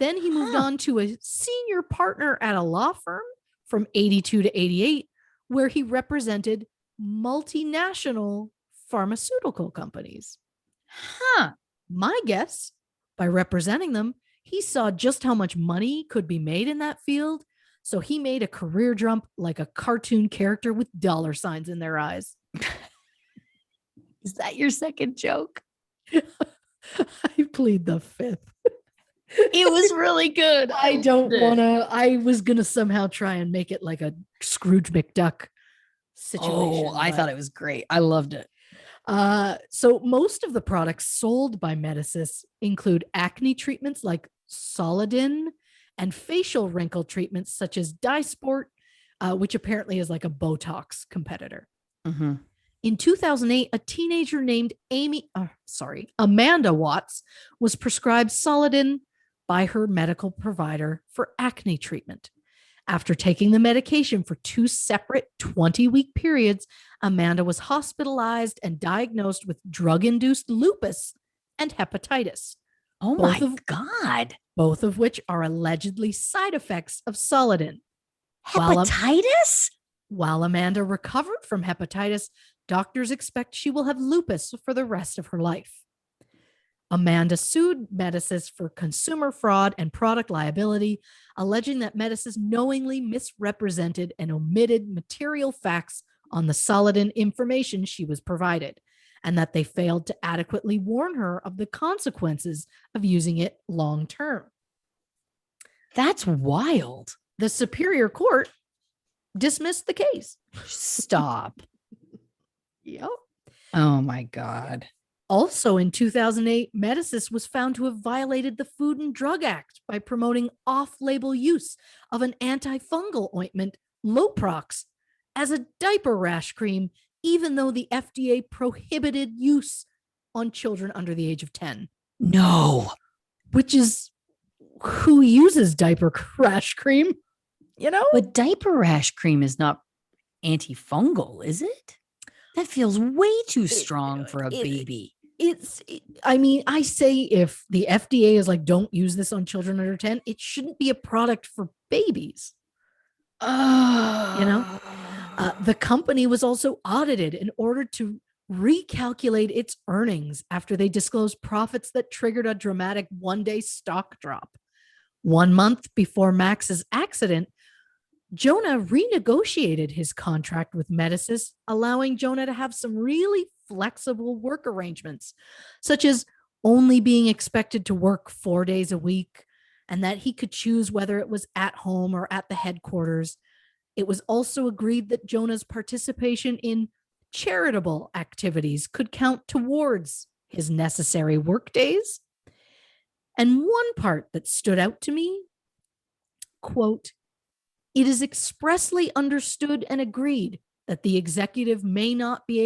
Then he moved on to a senior partner at a law firm from 82 to 88, where he represented multinational pharmaceutical companies. My guess, by representing them, he saw just how much money could be made in that field. So he made a career jump like a cartoon character with dollar signs in their eyes. Is that your second joke? I plead the fifth. It was really good. I was going to somehow try and make it like a Scrooge McDuck situation. Oh, I thought it was great. I loved it. So most of the products sold by Medicis include acne treatments like Solidin and facial wrinkle treatments such as Dysport, which apparently is like a Botox competitor. Mm-hmm. In 2008, a teenager named Amanda Watts was prescribed Solodin by her medical provider for acne treatment. After taking the medication for 2 separate 20-week periods, Amanda was hospitalized and diagnosed with drug-induced lupus and hepatitis. Oh my God. Both of which are allegedly side effects of Solodin. Hepatitis? While Amanda recovered from hepatitis, doctors expect she will have lupus for the rest of her life. Amanda sued Medicis for consumer fraud and product liability, alleging that Medicis knowingly misrepresented and omitted material facts on the Solodin information she was provided, and that they failed to adequately warn her of the consequences of using it long term. That's wild. The Superior Court dismissed the case. Stop. Yep. Oh my God. Also in 2008, Medicis was found to have violated the Food and Drug Act by promoting off-label use of an antifungal ointment, Loprox, as a diaper rash cream, even though the FDA prohibited use on children under the age of 10. No. Which is who uses diaper rash cream, you know? But diaper rash cream is not antifungal, is it? That feels way too strong for a baby. I say if the FDA is like, don't use this on children under 10, it shouldn't be a product for babies. The company was also audited in order to recalculate its earnings after they disclosed profits that triggered a dramatic one-day stock drop. 1 month before Max's accident, Jonah renegotiated his contract with Medicis, allowing Jonah to have some really flexible work arrangements, such as only being expected to work 4 days a week, and that he could choose whether it was at home or at the headquarters. It was also agreed that Jonah's participation in charitable activities could count towards his necessary work days. And one part that stood out to me, quote, "It is expressly understood and agreed that the executive may not be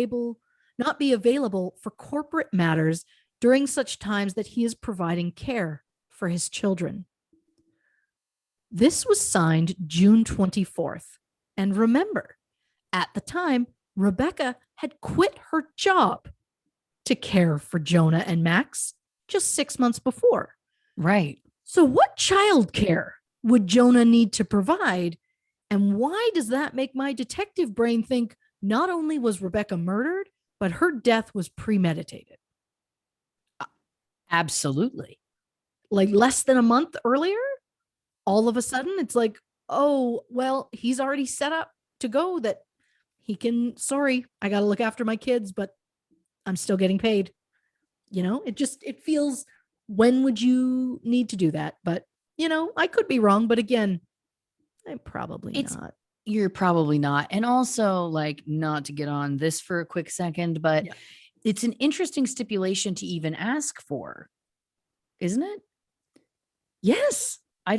available for corporate matters during such times that he is providing care for his children." This was signed June 24th. And remember, at the time, Rebecca had quit her job to care for Jonah and Max just 6 months before. Right. So what childcare would Jonah need to provide? And why does that make my detective brain think not only was Rebecca murdered, but her death was premeditated? Absolutely. Like less than a month earlier, all of a sudden it's like, oh, well, he's already set up to go that he can, sorry, I got to look after my kids, but I'm still getting paid. It feels, when would you need to do that? But, I could be wrong. But again, I'm probably not. You're probably not. And also, like, not to get on this for a quick second, but it's an interesting stipulation to even ask for, isn't it? Yes. I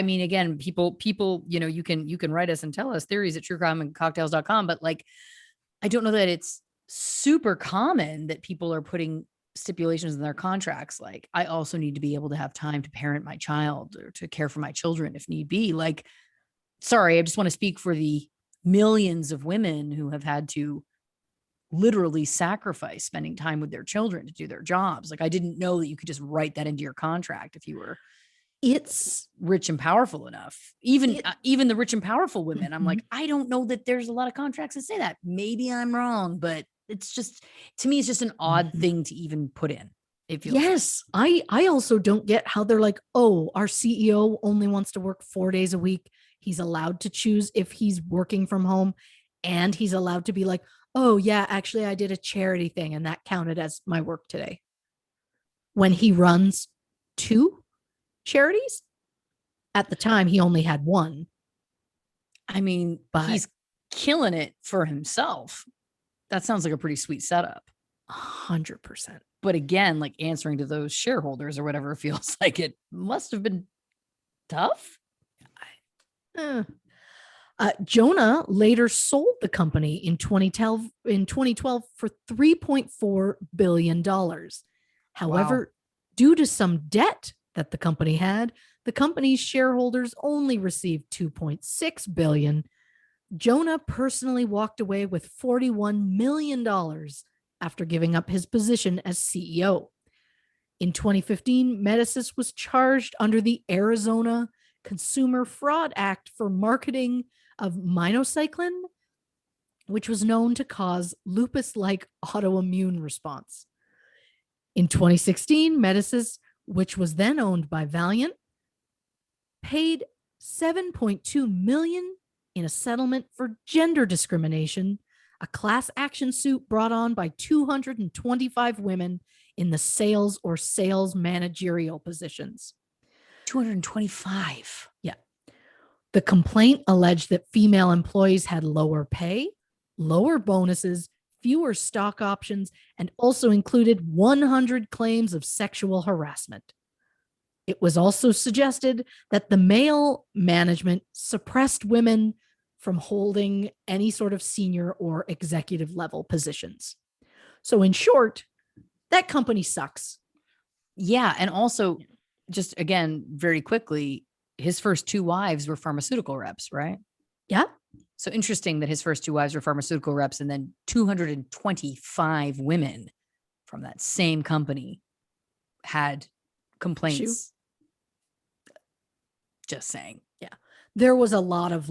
mean, again, people, you can write us and tell us theories at truecrimeandcocktails.com, but like, I don't know that it's super common that people are putting stipulations in their contracts. Like, I also need to be able to have time to parent my child or to care for my children if need be. Like, sorry, I just want to speak for the millions of women who have had to literally sacrifice spending time with their children to do their jobs. Like, I didn't know that you could just write that into your contract if you were rich and powerful enough. Even the rich and powerful women, I'm like, I don't know that there's a lot of contracts that say that. Maybe I'm wrong, but it's just, to me, it's just an odd thing to even put in. It feels yes. I also don't get how they're like, oh, our CEO only wants to work 4 days a week. He's allowed to choose if he's working from home, and he's allowed to be like, oh yeah, actually I did a charity thing and that counted as my work today. When he runs 2 charities, at the time he only had 1. I mean, but he's killing it for himself. That sounds like a pretty sweet setup. 100%. But again, like, answering to those shareholders or whatever, feels like it must have been tough. Jonah later sold the company in 2012 for $3.4 billion. However, Wow. due to some debt that the company had, the company's shareholders only received $2.6 billion. Jonah personally walked away with $41 million after giving up his position as CEO. In 2015, Medicis was charged under the Arizona Consumer Fraud Act for marketing of minocycline, which was known to cause lupus-like autoimmune response. In 2016, Medicis, which was then owned by Valeant, paid $7.2 million in a settlement for gender discrimination, a class action suit brought on by 225 women in the sales or sales managerial positions. 225. Yeah. The complaint alleged that female employees had lower pay, lower bonuses, fewer stock options, and also included 100 claims of sexual harassment. It was also suggested that the male management suppressed women from holding any sort of senior or executive level positions. So in short, that company sucks. Yeah. And also, just again, very quickly, his first two wives were pharmaceutical reps, right? Yeah. So interesting that his first two wives were pharmaceutical reps, and then 225 women from that same company had complaints. Just saying. Yeah. There was a lot of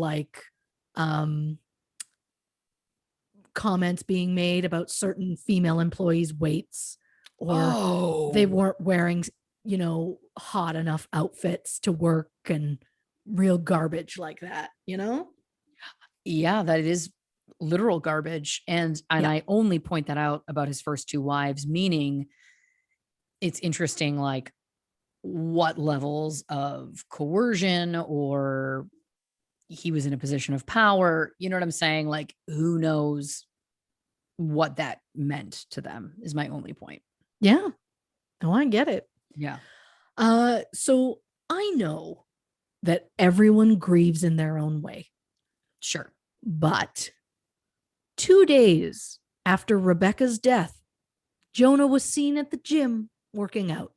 comments being made about certain female employees' weights, or they weren't wearing, hot enough outfits to work, and real garbage like that, Yeah, that is literal garbage. And Yeah. I only point that out about his first two wives, meaning it's interesting, like what levels of coercion, or he was in a position of power. You know what I'm saying? Like, who knows what that meant to them is my only point. Yeah. Oh, I get it. Yeah. So I know that everyone grieves in their own way, Sure. but 2 days after Rebecca's death, Jonah was seen at the gym working out,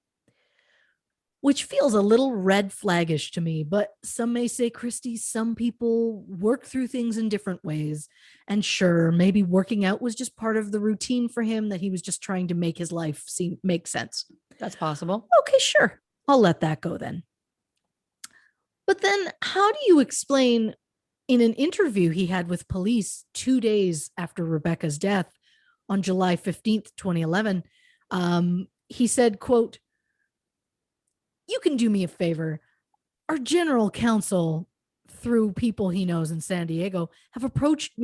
which feels a little red flaggish to me, but some may say, Christy, some people work through things in different ways. And sure, maybe working out was just part of the routine for him, that he was just trying to make his life make sense. That's possible. Okay, sure. I'll let that go then. But then how do you explain, in an interview he had with police 2 days after Rebecca's death on July 15th, 2011, he said, quote, "You can do me a favor. Our general counsel, through people he knows in San Diego, have approached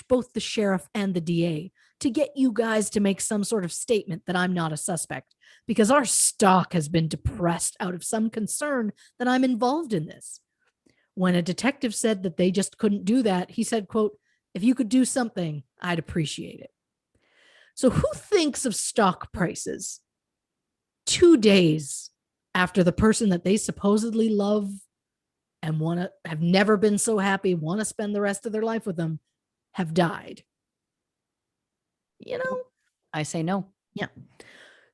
both the sheriff and the DA to get you guys to make some sort of statement that I'm not a suspect, because our stock has been depressed out of some concern that I'm involved in this." When a detective said that they just couldn't do that, he said, quote, "If you could do something, I'd appreciate it." So who thinks of stock prices 2 days after the person that they supposedly love and have never been so happy, want to spend the rest of their life with them, have died? I say no. Yeah.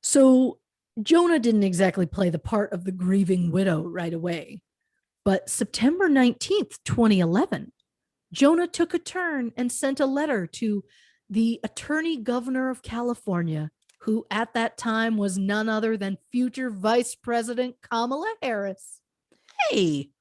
So Jonah didn't exactly play the part of the grieving widow right away. But September 19th, 2011, Jonah took a turn and sent a letter to the Attorney Governor of California, who at that time was none other than future Vice President Kamala Harris. Hey.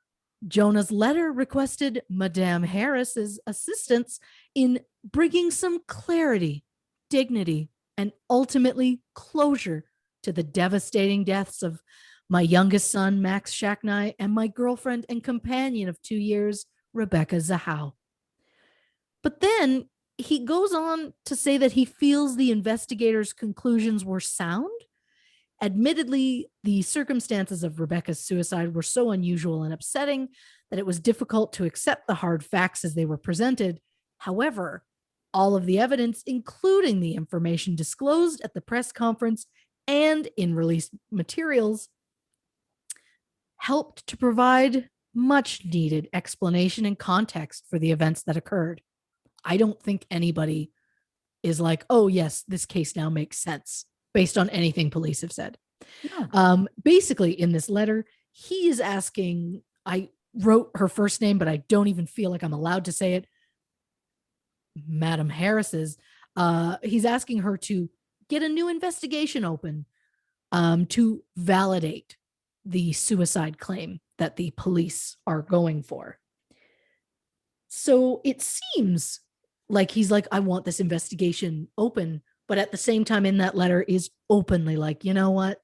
Jonah's letter requested Madame Harris's assistance in bringing some clarity, dignity, and ultimately closure to the devastating deaths of my youngest son, Max Shacknai, and my girlfriend and companion of 2 years, Rebecca Zahau. But then he goes on to say that he feels the investigators' conclusions were sound. Admittedly, the circumstances of Rebecca's suicide were so unusual and upsetting that it was difficult to accept the hard facts as they were presented. However, all of the evidence, including the information disclosed at the press conference and in released materials, helped to provide much needed explanation and context for the events that occurred. I don't think anybody is like, oh, yes, this case now makes sense based on anything police have said. No. Basically, in this letter, he is asking, I wrote her first name, but I don't even feel like I'm allowed to say it. Madam Harris's. He's asking her to get a new investigation open to validate the suicide claim that the police are going for. So it seems like he's like, I want this investigation open, but at the same time in that letter is openly like, you know what?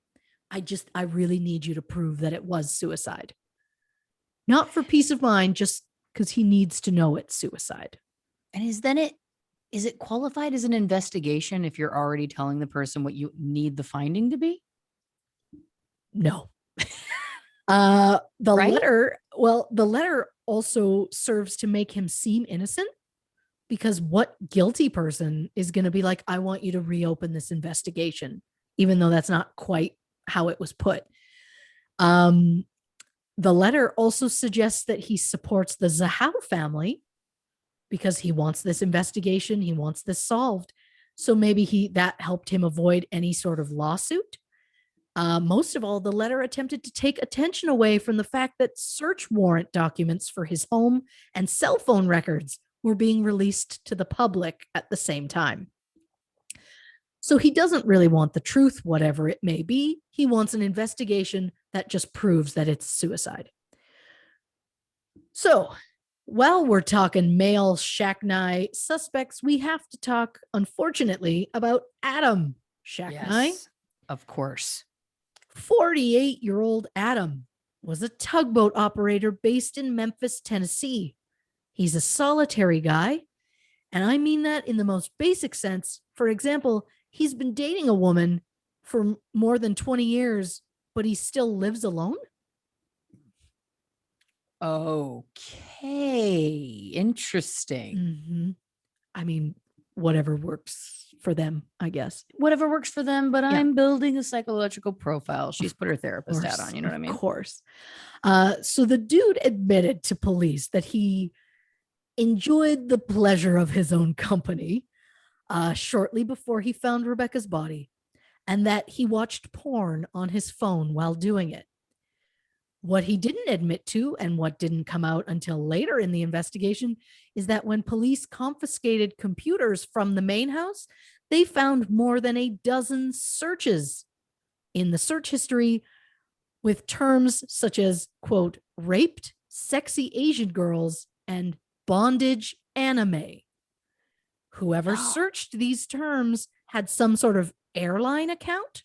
I really need you to prove that it was suicide. Not for peace of mind, just because he needs to know it's suicide. And is it qualified as an investigation if you're already telling the person what you need the finding to be? No. Right? The letter also serves to make him seem innocent, because what guilty person is going to be like, I want you to reopen this investigation, even though that's not quite how it was put. The letter also suggests that he supports the Zahau family because he wants this investigation. He wants this solved. So maybe that helped him avoid any sort of lawsuit. Most of all, the letter attempted to take attention away from the fact that search warrant documents for his home and cell phone records were being released to the public at the same time. So he doesn't really want the truth, whatever it may be. He wants an investigation that just proves that it's suicide. So while we're talking male Shacknai suspects, we have to talk, unfortunately, about Adam Shacknai. Yes, of course. 48-year-old Adam was a tugboat operator based in Memphis, Tennessee. He's a solitary guy, and I mean that in the most basic sense. For example, he's been dating a woman for more than 20 years, but he still lives alone. Okay. Interesting. Mm-hmm. I mean, whatever works for them, I guess. Whatever works for them, but Yeah. I'm building a psychological profile. She's put her therapist hat on, you know what I mean? Of course. So the dude admitted to police that he enjoyed the pleasure of his own company shortly before he found Rebecca's body, and that he watched porn on his phone while doing it. What he didn't admit to, and what didn't come out until later in the investigation, is that when police confiscated computers from the main house, they found more than a dozen searches in the search history with terms such as, quote, raped, sexy Asian girls, and bondage anime. Whoever searched these terms had some sort of airline account.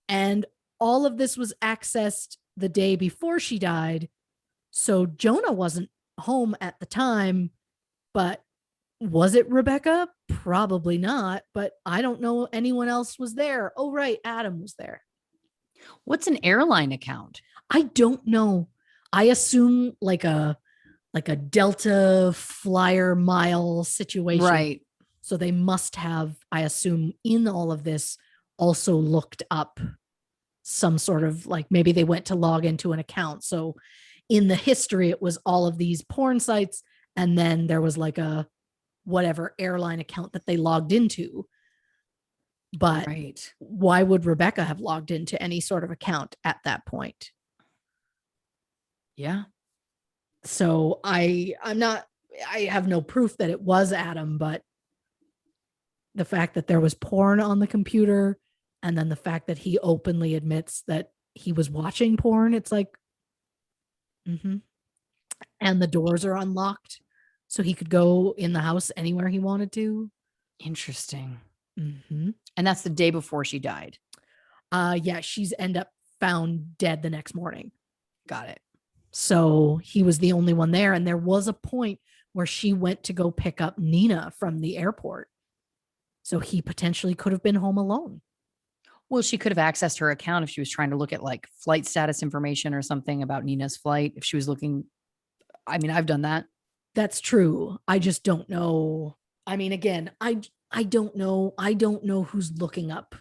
And all of this was accessed the day before she died. So Jonah wasn't home at the time, but was it Rebecca? Probably not, but I don't know anyone else was there. Oh, right. Adam was there. What's an airline account? I don't know. I assume like a Delta flyer mile situation. Right. So they must have, I assume, in all of this also looked up some sort of, like, maybe they went to log into an account. So in the history, it was all of these porn sites. And then there was like a whatever airline account that they logged into. But right. Why would Rebecca have logged into any sort of account at that point? Yeah. So I have no proof that it was Adam, but the fact that there was porn on the computer, and then the fact that he openly admits that he was watching porn, it's like, and the doors are unlocked, so he could go in the house anywhere he wanted to. Interesting. Mm-hmm. And that's the day before she died. Yeah, she's end up found dead the next morning. Got it. So he was the only one there. And there was a point where she went to go pick up Nina from the airport. So he potentially could have been home alone. Well, she could have accessed her account if she was trying to look at like flight status information or something about Nina's flight. If she was looking, I mean, I've done that. That's true. I just don't know. I mean, again, I don't know. I don't know who's looking up.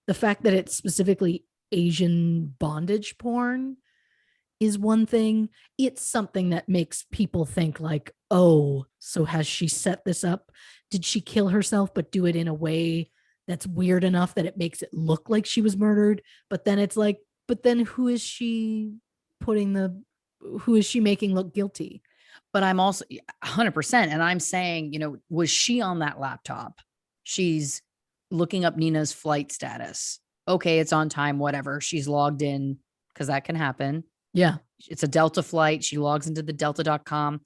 The fact that it's specifically Asian bondage porn is one thing. It's something that makes people think like, oh, so has she set this up? Did she kill herself, but do it in a way that's weird enough that it makes it look like she was murdered? But then it's like, but then who is she making look guilty? But I'm also 100%. And I'm saying, was she on that laptop? She's looking up Nina's flight status. Okay, it's on time, whatever. She's logged in because that can happen. Yeah. It's a Delta flight. She logs into the delta.com.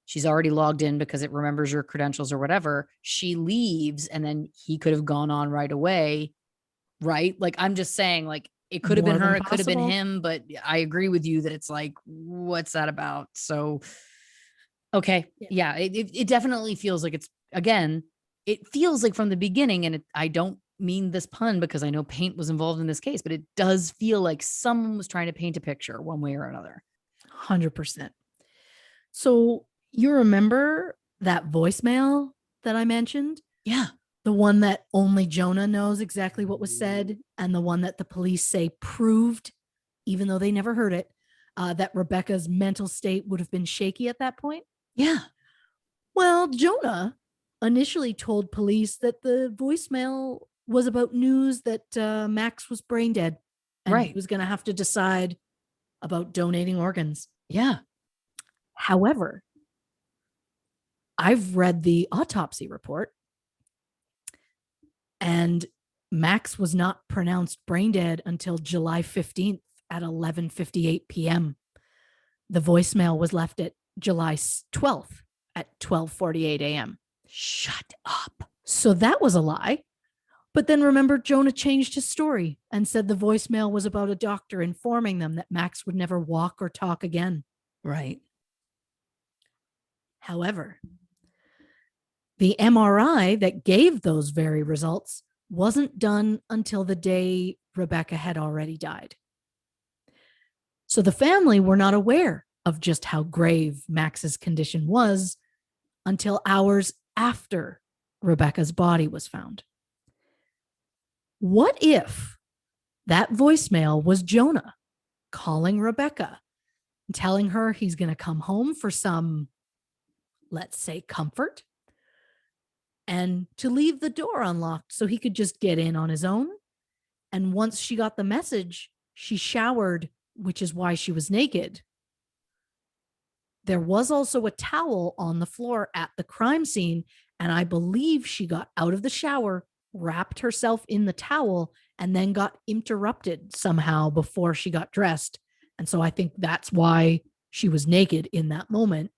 She's already logged in because it remembers your credentials or whatever. She leaves and then he could have gone on right away. Right. Like, I'm just saying, like, it could have been her, it could have been him, but I agree with you that it's like, what's that about? So, okay. Yeah. It definitely feels like it feels like from the beginning, and I don't mean this pun because I know paint was involved in this case, but it does feel like someone was trying to paint a picture one way or another. 100%. So you remember that voicemail that I mentioned? Yeah. The one that only Jonah knows exactly what was said, and the one that the police say proved, even though they never heard it, that Rebecca's mental state would have been shaky at that point? Yeah. Well, Jonah initially told police that the voicemail was about news that Max was brain dead, and he was going to have to decide about donating organs. Yeah. However, I've read the autopsy report, and Max was not pronounced brain dead until July 15th at 11:58 p.m. The voicemail was left at July 12th at 12:48 a.m. Shut up. So that was a lie. But then remember, Jonah changed his story and said the voicemail was about a doctor informing them that Max would never walk or talk again. Right. However, the MRI that gave those very results wasn't done until the day Rebecca had already died. So the family were not aware of just how grave Max's condition was until hours after Rebecca's body was found. What if that voicemail was Jonah calling Rebecca and telling her he's going to come home for some, let's say, comfort, and to leave the door unlocked so he could just get in on his own? And once she got the message, she showered, which is why she was naked. There was also a towel on the floor at the crime scene, and I believe she got out of the shower, wrapped herself in the towel, and then got interrupted somehow before she got dressed. And so I think that's why she was naked in that moment.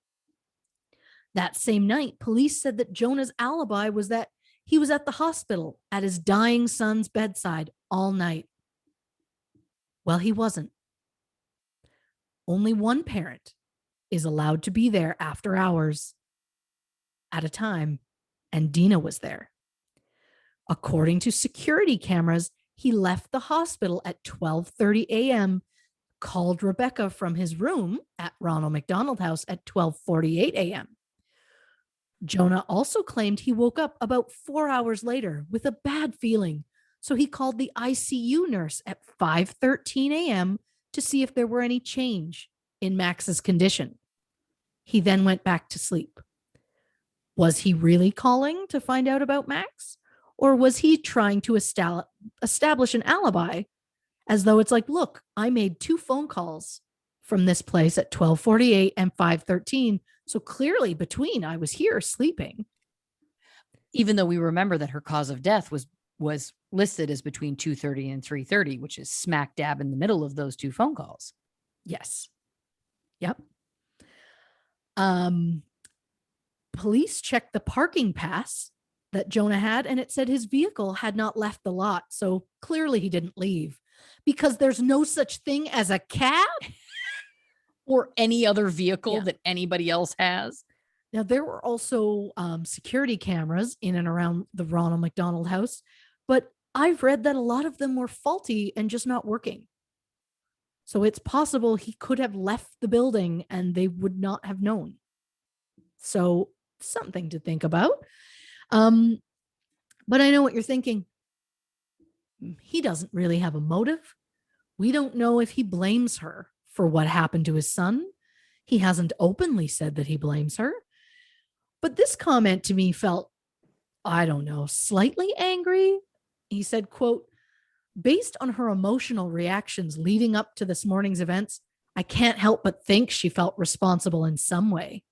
That same night, police said that Jonah's alibi was that he was at the hospital at his dying son's bedside all night. Well, he wasn't. Only one parent is allowed to be there after hours at a time, and Dina was there. According to security cameras, he left the hospital at 12:30 a.m., called Rebecca from his room at Ronald McDonald House at 12:48 a.m. Jonah also claimed he woke up about 4 hours later with a bad feeling, so he called the ICU nurse at 5:13 a.m. to see if there were any change in Max's condition. He then went back to sleep. Was he really calling to find out about Max? Or was he trying to establish an alibi, as though it's like, look, I made 2 phone calls from this place at 12:48 and 5:13. So clearly between I was here sleeping. Even though we remember that her cause of death was listed as between 2:30 and 3:30, which is smack dab in the middle of those 2 phone calls. Yes. Yep. Police checked the parking pass that Jonah had, and it said his vehicle had not left the lot. So clearly he didn't leave, because there's no such thing as a cab or any other vehicle that anybody else has. Now, there were also security cameras in and around the Ronald McDonald House, but I've read that a lot of them were faulty and just not working. So it's possible he could have left the building and they would not have known. So something to think about. But I know what you're thinking. He doesn't really have a motive. We don't know if he blames her for what happened to his son. He hasn't openly said that he blames her. But this comment to me felt, I don't know, slightly angry. He said, quote, based on her emotional reactions leading up to this morning's events, I can't help but think she felt responsible in some way.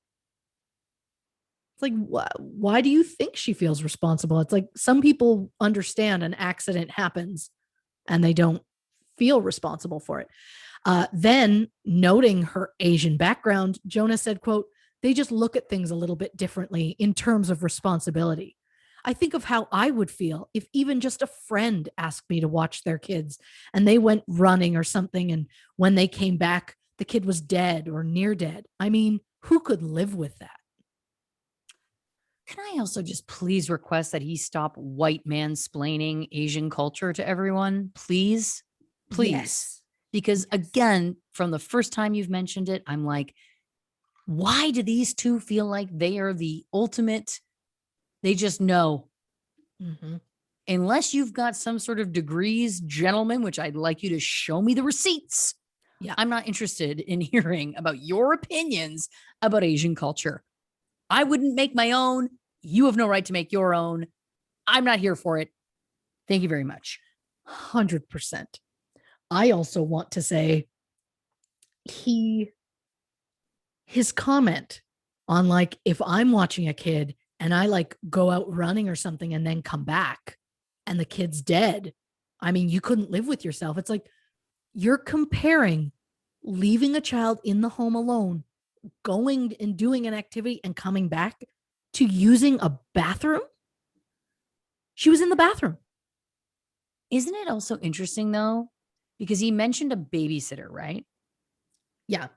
It's like, why do you think she feels responsible? It's like some people understand an accident happens and they don't feel responsible for it. Then, noting her Asian background, Jonah said, quote, they just look at things a little bit differently in terms of responsibility. I think of how I would feel if even just a friend asked me to watch their kids and they went running or something. And when they came back, the kid was dead or near dead. I mean, who could live with that? Can I also just please request that he stop white mansplaining Asian culture to everyone? Please, please. Yes. Because again, from the first time you've mentioned it, I'm like, why do these two feel like they are the ultimate? They just know. Mm-hmm. Unless you've got some sort of degrees, gentlemen, which I'd like you to show me the receipts. Yeah. I'm not interested in hearing about your opinions about Asian culture. I wouldn't make my own. You have no right to make your own. I'm not here for it. Thank you very much. 100%. I also want to say his comment on like, if I'm watching a kid and I like go out running or something and then come back and the kid's dead, I mean, you couldn't live with yourself. It's like you're comparing leaving a child in the home alone, going and doing an activity and coming back to using a bathroom. She was in the bathroom. Isn't it also interesting though? Because he mentioned a babysitter, right? Yeah.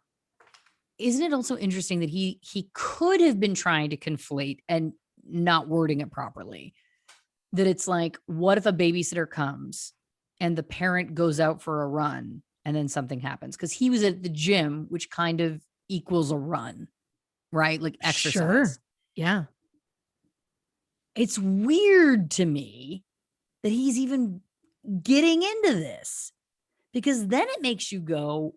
Isn't it also interesting that he could have been trying to conflate and not wording it properly? That it's like, what if a babysitter comes and the parent goes out for a run and then something happens? Because he was at the gym, which kind of equals a run, right? Like exercise. Sure. Yeah. It's weird to me that he's even getting into this, because then it makes you go,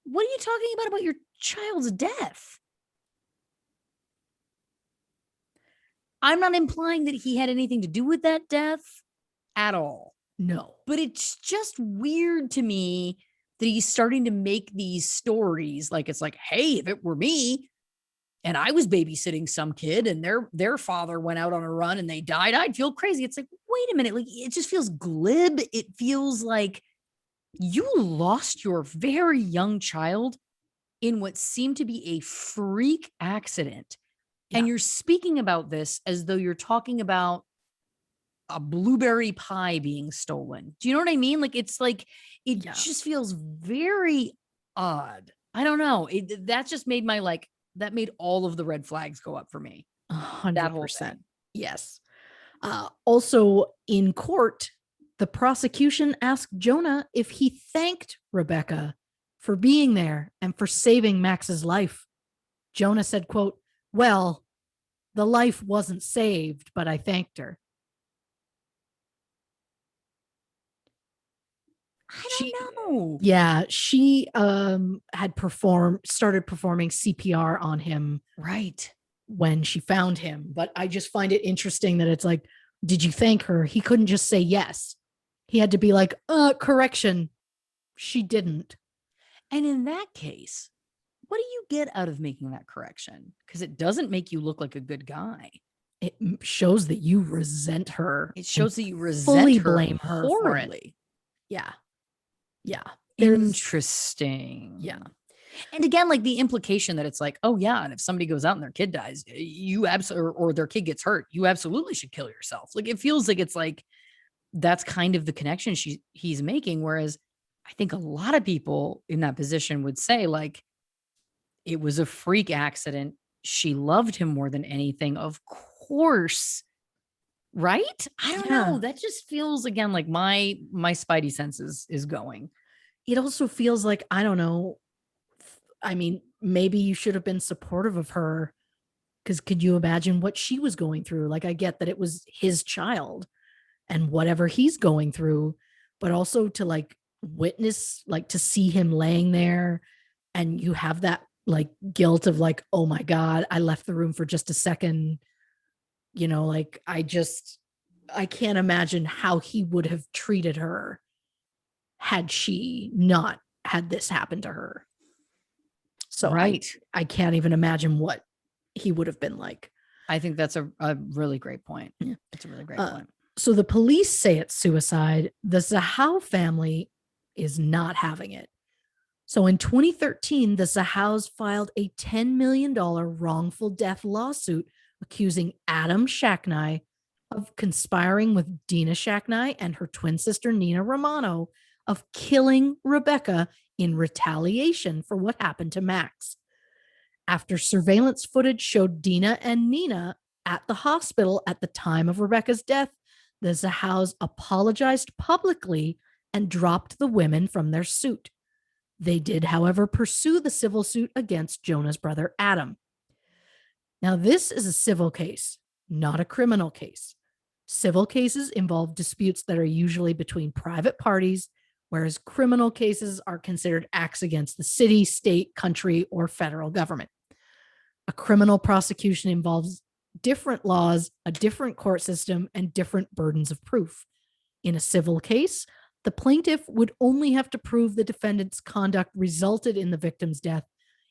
what are you talking about your child's death? I'm not implying that he had anything to do with that death at all. No. But it's just weird to me that he's starting to make these stories like it's like, hey, if it were me and I was babysitting some kid and their father went out on a run and they died, I'd feel crazy. It's like, wait a minute, like it just feels glib. It feels like you lost your very young child in what seemed to be a freak accident. Yeah. And you're speaking about this as though you're talking about a blueberry pie being stolen. Do you know what I mean? Like, it's like, it just feels very odd. I don't know. That just made that made all of the red flags go up for me. 100%. Yes. Also in court, the prosecution asked Jonah if he thanked Rebecca for being there and for saving Max's life. Jonah said, quote, well, the life wasn't saved, but I thanked her. I don't know. Yeah, she had started performing CPR on him right when she found him. But I just find it interesting that it's like, did you thank her? He couldn't just say yes. He had to be like, correction, she didn't. And in that case, what do you get out of making that correction? Because it doesn't make you look like a good guy. It shows that you resent her. It shows that you resent fully her blame her horribly. for it. Yeah. Yeah. Interesting. Yeah. And again, like the implication that it's like, oh yeah, and if somebody goes out and their kid dies, you absolutely, or their kid gets hurt, you absolutely should kill yourself. Like it feels like it's like, that's kind of the connection he's making. Whereas I think a lot of people in that position would say like, it was a freak accident. She loved him more than anything. Of course. Right? I don't know. That just feels again like my spidey senses is going. It also feels like, I don't know. I mean, maybe you should have been supportive of her, because could you imagine what she was going through? Like, I get that it was his child, and whatever he's going through, but also to like witness, like to see him laying there, and you have that like guilt of like, oh my God, I left the room for just a second. Like I can't imagine how he would have treated her had she not had this happen to her. So right. I can't even imagine what he would have been like. I think that's a really great point. Yeah. It's a really great point. So the police say it's suicide. The Zahau family is not having it. So in 2013, the Zahaus filed a $10 million wrongful death lawsuit accusing Adam Shacknai of conspiring with Dina Shacknai and her twin sister Nina Romano of killing Rebecca in retaliation for what happened to Max. After surveillance footage showed Dina and Nina at the hospital at the time of Rebecca's death, the Zahaus apologized publicly and dropped the women from their suit. They did, however, pursue the civil suit against Jonah's brother, Adam. Now, this is a civil case, not a criminal case. Civil cases involve disputes that are usually between private parties, whereas criminal cases are considered acts against the city, state, country, or federal government. A criminal prosecution involves different laws, a different court system, and different burdens of proof. In a civil case, the plaintiff would only have to prove the defendant's conduct resulted in the victim's death.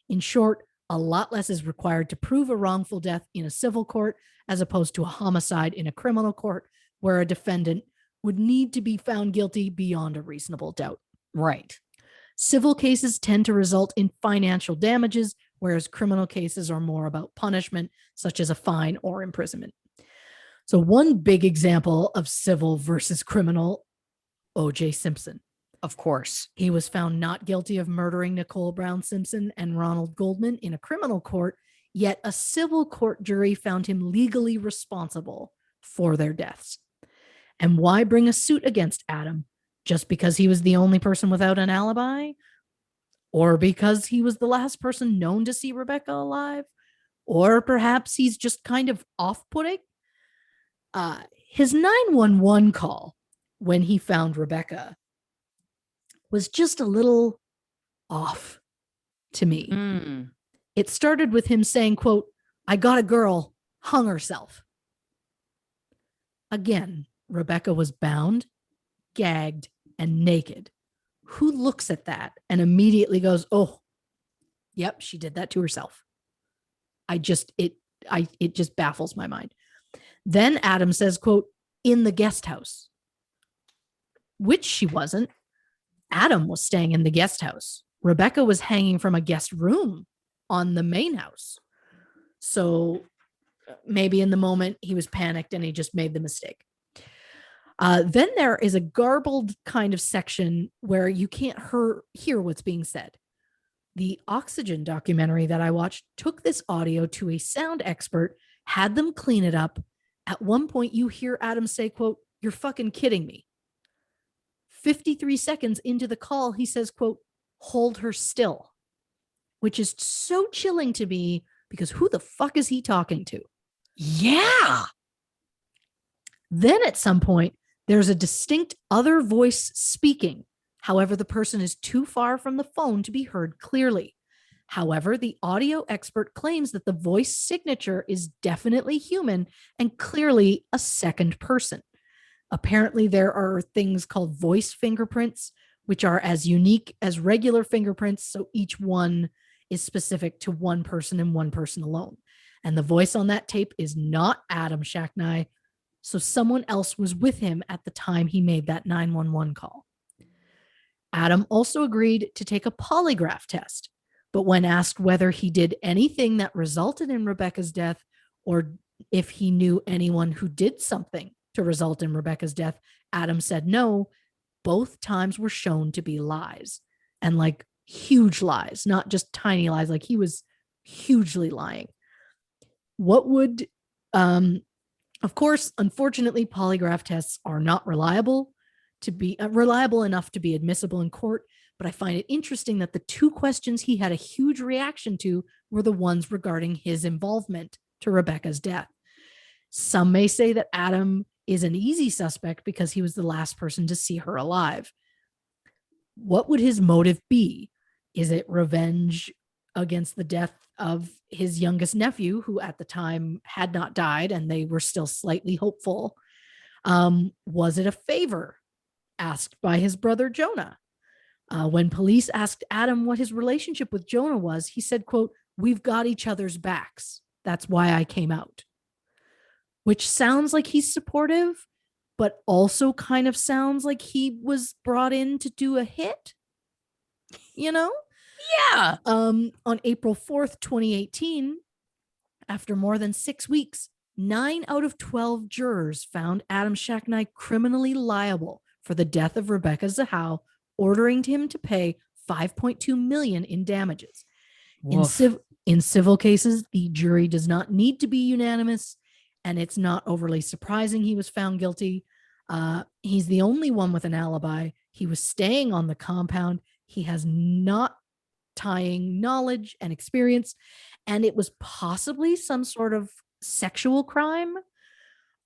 In short, a lot less is required to prove a wrongful death in a civil court as opposed to a homicide in a criminal court, where a defendant would need to be found guilty beyond a reasonable doubt. Right. Civil cases tend to result in financial damages, whereas criminal cases are more about punishment, such as a fine or imprisonment. So one big example of civil versus criminal, O.J. Simpson. Of course. He was found not guilty of murdering Nicole Brown Simpson and Ronald Goldman in a criminal court, yet a civil court jury found him legally responsible for their deaths. And why bring a suit against Adam? Just because he was the only person without an alibi? Or because he was the last person known to see Rebecca alive? Or perhaps he's just kind of off-putting? His 911 call when he found Rebecca was just a little off to me. It started with him saying, quote, "I got a girl, hung herself." Again, Rebecca was bound, gagged, and naked. Who looks at that and immediately goes, "Oh, yep, she did that to herself"? It just baffles my mind. Then Adam says, quote, "in the guest house," which she wasn't. Adam was staying in the guest house. Rebecca was hanging from a guest room on the main house. So maybe in the moment he was panicked and he just made the mistake. Then there is a garbled kind of section where you can't hear what's being said. The Oxygen documentary that I watched took this audio to a sound expert, had them clean it up. At one point you hear Adam say, quote, "You're fucking kidding me." 53 seconds into the call, he says, quote, "hold her still," which is so chilling to me because who the fuck is he talking to? Yeah. Then at some point, there's a distinct other voice speaking. However, the person is too far from the phone to be heard clearly. However, the audio expert claims that the voice signature is definitely human and clearly a second person. Apparently, there are things called voice fingerprints, which are as unique as regular fingerprints. So each one is specific to one person and one person alone. And the voice on that tape is not Adam Shacknai. So someone else was with him at the time he made that 911 call. Adam also agreed to take a polygraph test, but when asked whether he did anything that resulted in Rebecca's death or if he knew anyone who did something to result in Rebecca's death, Adam said no. Both times were shown to be lies, and like huge lies, not just tiny lies. Like he was hugely lying. Of course, unfortunately, polygraph tests are not reliable enough to be admissible in court. But I find it interesting that the two questions he had a huge reaction to were the ones regarding his involvement to Rebecca's death. Some may say that Adam is an easy suspect because he was the last person to see her alive. What would his motive be? Is it revenge against the death of his youngest nephew, who at the time had not died and they were still slightly hopeful? Was it a favor asked by his brother Jonah? When police asked Adam what his relationship with Jonah was, he said, quote, "We've got each other's backs. That's why I came out." Which sounds like he's supportive, but also kind of sounds like he was brought in to do a hit, you know? Yeah. On April 4th, 2018, after more than 6 weeks, 9 out of 12 jurors found Adam Shacknai criminally liable for the death of Rebecca Zahau, ordering him to pay $5.2 million in damages. In civil cases, the jury does not need to be unanimous, and it's not overly surprising he was found guilty. He's the only one with an alibi. He was staying on the compound. He has not tying knowledge and experience, and it was possibly some sort of sexual crime.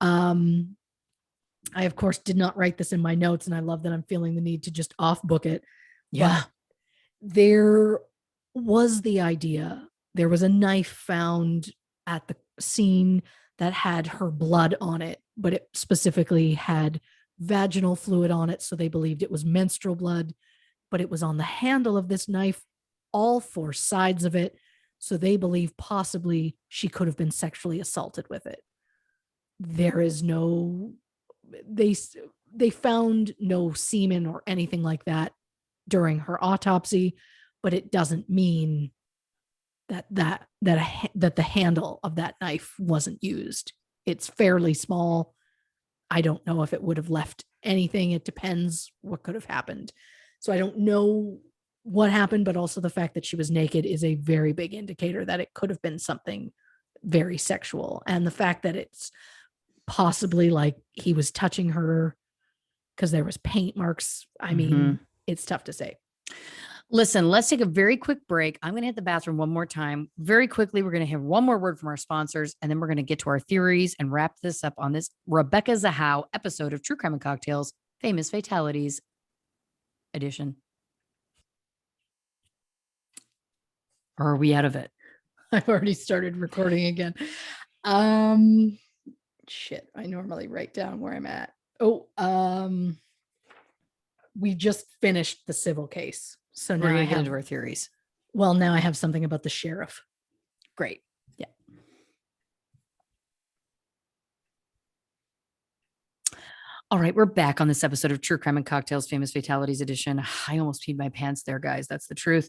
I, of course, did not write this in my notes, and I love that I'm feeling the need to just off book it. Yeah. But there was the idea. There was a knife found at the scene that had her blood on it, but it specifically had vaginal fluid on it, so they believed it was menstrual blood, but it was on the handle of this knife, all 4 sides of it, so they believe possibly she could have been sexually assaulted with it. There is no, they found no semen or anything like that during her autopsy, but it doesn't mean that the handle of that knife wasn't used. It's fairly small. I don't know if it would have left anything. It depends what could have happened. So I don't know what happened, but also the fact that she was naked is a very big indicator that it could have been something very sexual. And the fact that it's possibly like he was touching her because there was paint marks. I mean, it's tough to say. Listen, let's take a very quick break. I'm going to hit the bathroom one more time. Very quickly, we're going to have one more word from our sponsors, and then we're going to get to our theories and wrap this up on this Rebecca Zahau episode of True Crime and Cocktails, Famous Fatalities edition. Or are we out of it? I've already started recording again. Shit, I normally write down where I'm at. We just finished the civil case. So now we're I get have into our theories. Well, now I have something about the sheriff. Great. Yeah. All right, we're back on this episode of True Crime and Cocktails, Famous Fatalities edition. I almost peed my pants there, guys. That's the truth.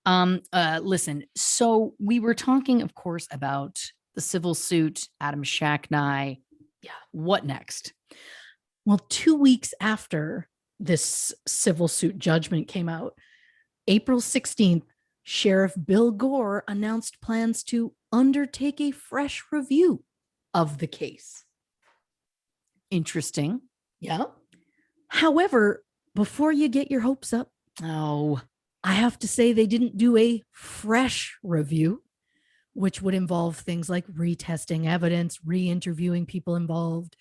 Listen, so we were talking, of course, about the civil suit, Adam Shacknai. Yeah. What next? Well, 2 weeks after this civil suit judgment came out, April 16th, Sheriff Bill Gore announced plans to undertake a fresh review of the case. Interesting. Yeah. However, before you get your hopes up, I have to say they didn't do a fresh review, which would involve things like retesting evidence, re-interviewing people involved.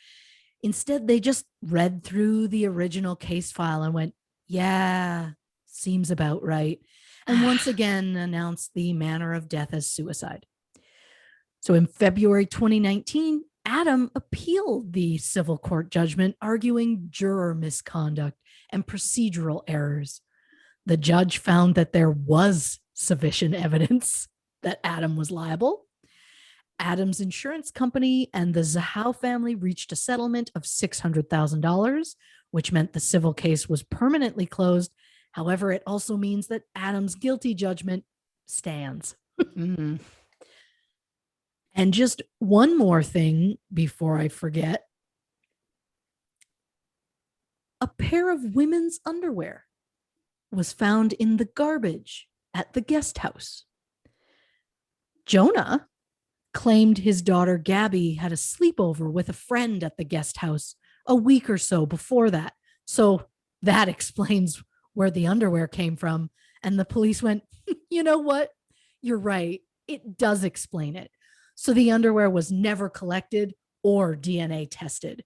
Instead, they just read through the original case file and went, yeah, seems about right. And once again, announced the manner of death as suicide. So in February 2019, Adam appealed the civil court judgment, arguing juror misconduct and procedural errors. The judge found that there was sufficient evidence that Adam was liable. Adam's insurance company and the Zahau family reached a settlement of $600,000, which meant the civil case was permanently closed. However, it also means that Adam's guilty judgment stands. Mm-hmm. And just one more thing before I forget. A pair of women's underwear was found in the garbage at the guest house. Jonah claimed his daughter Gabby had a sleepover with a friend at the guest house a week or so before that. So that explains where the underwear came from. And the police went, you know what? You're right. It does explain it. So the underwear was never collected or DNA tested.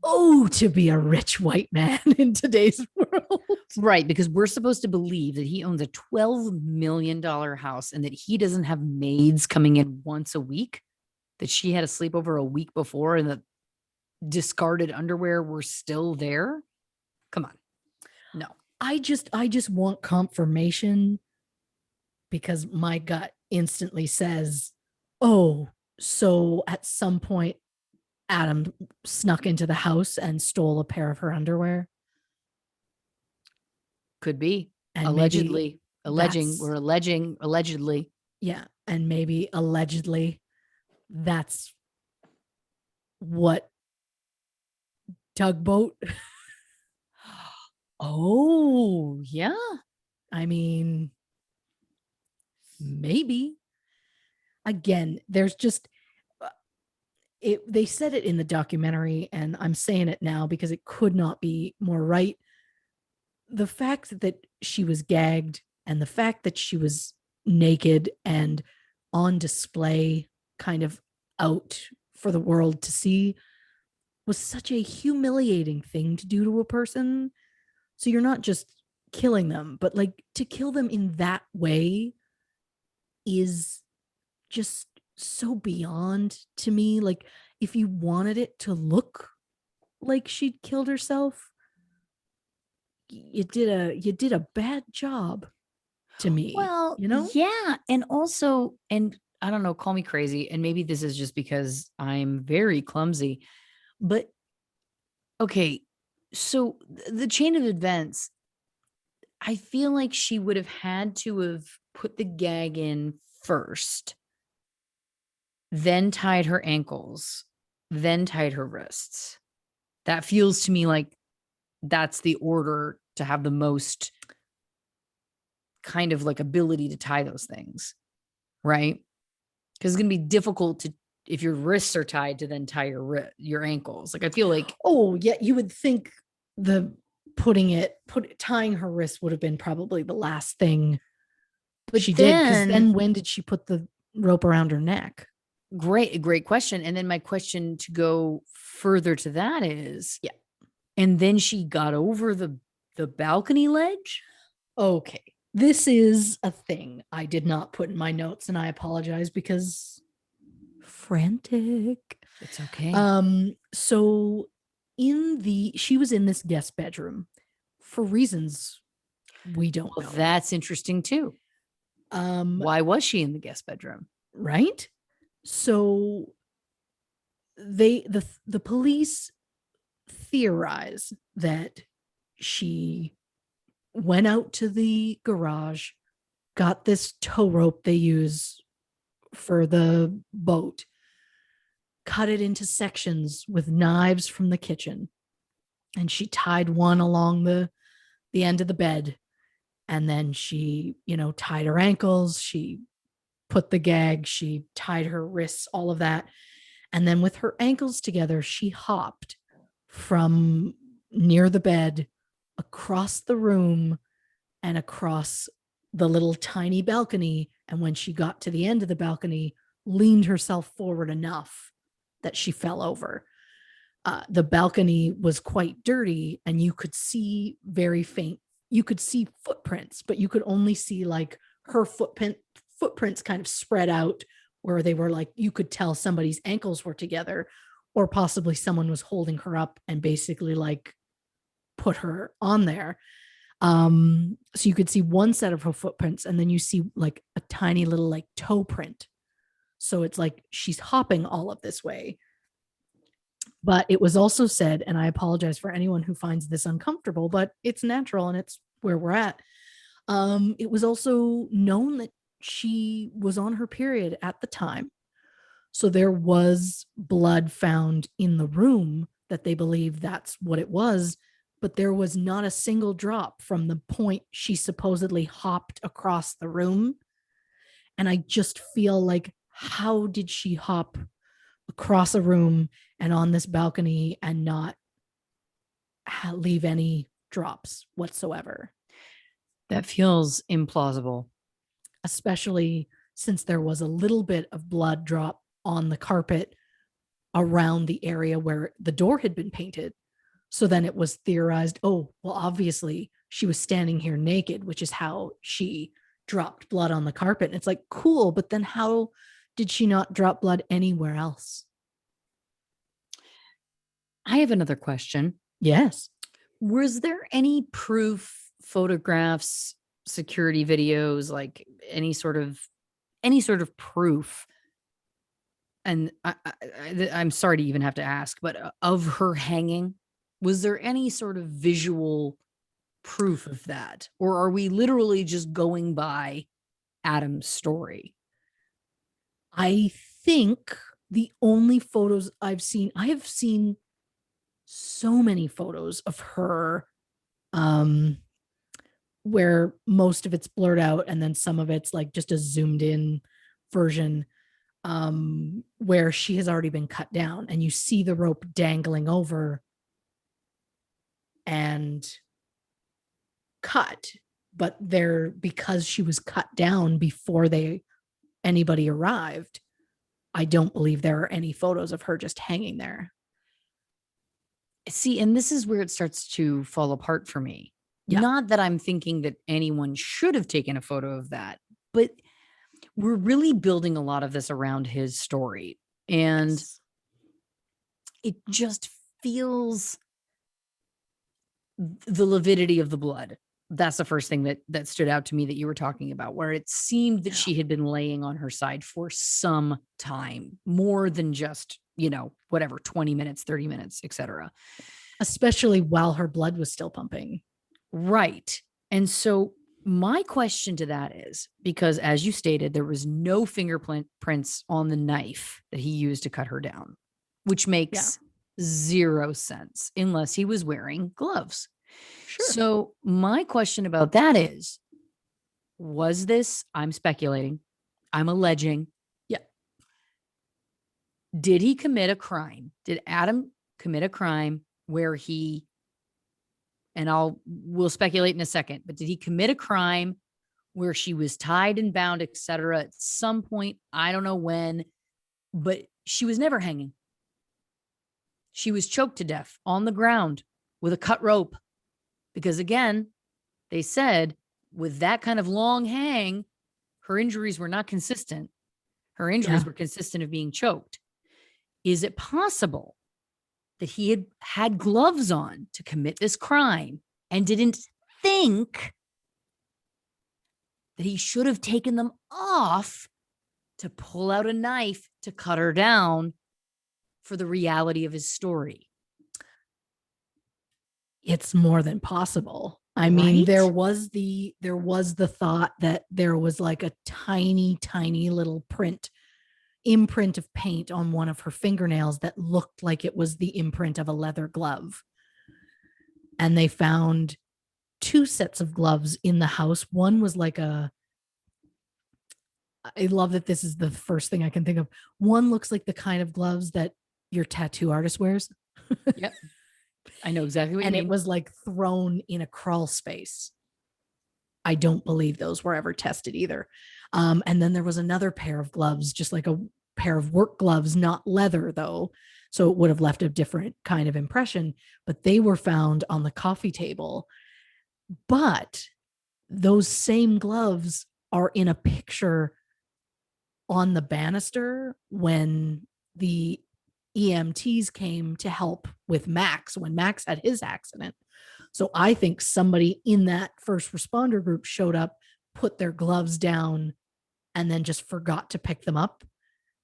Oh, to be a rich white man in today's world. Right, because we're supposed to believe that he owns a $12 million house and that he doesn't have maids coming in once a week, that she had a sleepover a week before and the discarded underwear were still there. Come on. No. I just want confirmation because my gut instantly says, oh, so at some point Adam snuck into the house and stole a pair of her underwear. Could be. And Allegedly. We're alleging, allegedly. Yeah. And maybe allegedly that's what tugboat. Oh, yeah. I mean, maybe. Again, there's just they said it in the documentary, and I'm saying it now because it could not be more right. The fact that she was gagged and the fact that she was naked and on display, kind of out for the world to see, was such a humiliating thing to do to a person. So you're not just killing them, but like to kill them in that way is just so beyond to me. Like, if you wanted it to look like she'd killed herself, you did a bad job to me. Well, you know? yeah. And also, and I don't know, call me crazy. And maybe this is just because I'm very clumsy, but okay. So the chain of events, I feel like she would have had to have put the gag in first, then tied her ankles, then tied her wrists. That feels to me like that's the order to have the most kind of like ability to tie those things, right? Because it's going to be difficult to, if your wrists are tied, to then tie your ankles. Like I feel like, oh yeah, you would think the tying her wrist would have been probably the last thing but she did. Because then then when did she put the rope around her neck? great question. And then my question to go further to that is, yeah, and then she got over the balcony ledge. Okay, this is a thing I did not put in my notes, and I apologize because frantic. It's okay. So she was in this guest bedroom for reasons we don't know. That's interesting too. Why was she in the guest bedroom? Right? So the police theorize that she went out to the garage, got this tow rope they use for the boat, cut it into sections with knives from the kitchen, and she tied one along the end of the bed, and then she, tied her ankles, she put the gag, she tied her wrists, all of that. And then with her ankles together, she hopped from near the bed across the room and across the little tiny balcony. And when she got to the end of the balcony, leaned herself forward enough that she fell over. The balcony was quite dirty, and you could see very faint. You could see footprints, but you could only see like her footprints kind of spread out where they were like, you could tell somebody's ankles were together, or possibly someone was holding her up and basically like put her on there. So you could see one set of her footprints, and then you see like a tiny little like toe print. So it's like she's hopping all of this way. But it was also said, and I apologize for anyone who finds this uncomfortable, but it's natural and it's where we're at. It was also known that she was on her period at the time. So there was blood found in the room that they believe that's what it was, but there was not a single drop from the point she supposedly hopped across the room. And I just feel like, how did she hop across a room and on this balcony and not leave any drops whatsoever? That feels implausible. Especially since there was a little bit of blood drop on the carpet around the area where the door had been painted. So then it was theorized, oh, well, obviously she was standing here naked, which is how she dropped blood on the carpet. And it's like, cool, but then how did she not drop blood anywhere else? I have another question. Yes. Was there any proof, photographs, security videos, like any sort of proof? And I'm sorry to even have to ask, but of her hanging, was there any sort of visual proof of that? Or are we literally just going by Adam's story? I think the only photos I've seen, I have seen so many photos of her where most of it's blurred out and then some of it's like just a zoomed in version, where she has already been cut down and you see the rope dangling over and cut, but there, because she was cut down before anybody arrived, I don't believe there are any photos of her just hanging there. See, and this is where it starts to fall apart for me. Yeah. Not that I'm thinking that anyone should have taken a photo of that, but we're really building a lot of this around his story. And Yes. it just feels the lividity of the blood. That's the first thing that stood out to me that you were talking about, where it seemed that she had been laying on her side for some time, more than just, whatever, 20 minutes, 30 minutes, etc. Especially while her blood was still pumping. Right. And so my question to that is, because as you stated, there was no fingerprints on the knife that he used to cut her down, which makes zero sense unless he was wearing gloves. Sure. So my question about that is, was this, I'm speculating, I'm alleging. Yeah. Did he commit a crime? Did Adam commit a crime where we'll speculate in a second, but did he commit a crime where she was tied and bound, etc. at some point? I don't know when, but she was never hanging. She was choked to death on the ground with a cut rope. Because again, they said with that kind of long hang, her injuries were not consistent. Her injuries were consistent of being choked. Is it possible that he had gloves on to commit this crime and didn't think that he should have taken them off to pull out a knife to cut her down for the reality of his story? It's more than possible. I mean, there was the thought that there was like a tiny, tiny little imprint of paint on one of her fingernails that looked like it was the imprint of a leather glove. And they found 2 sets of gloves in the house. One was like I love that this is the first thing I can think of. One looks like the kind of gloves that your tattoo artist wears. Yep. I know exactly what you mean. And it was like thrown in a crawl space. I don't believe those were ever tested either. And then there was another pair of gloves, just like a pair of work gloves, not leather though. So it would have left a different kind of impression, but they were found on the coffee table. But those same gloves are in a picture on the banister when the EMTs came to help with Max when Max had his accident. So I think somebody in that first responder group showed up, put their gloves down, and then just forgot to pick them up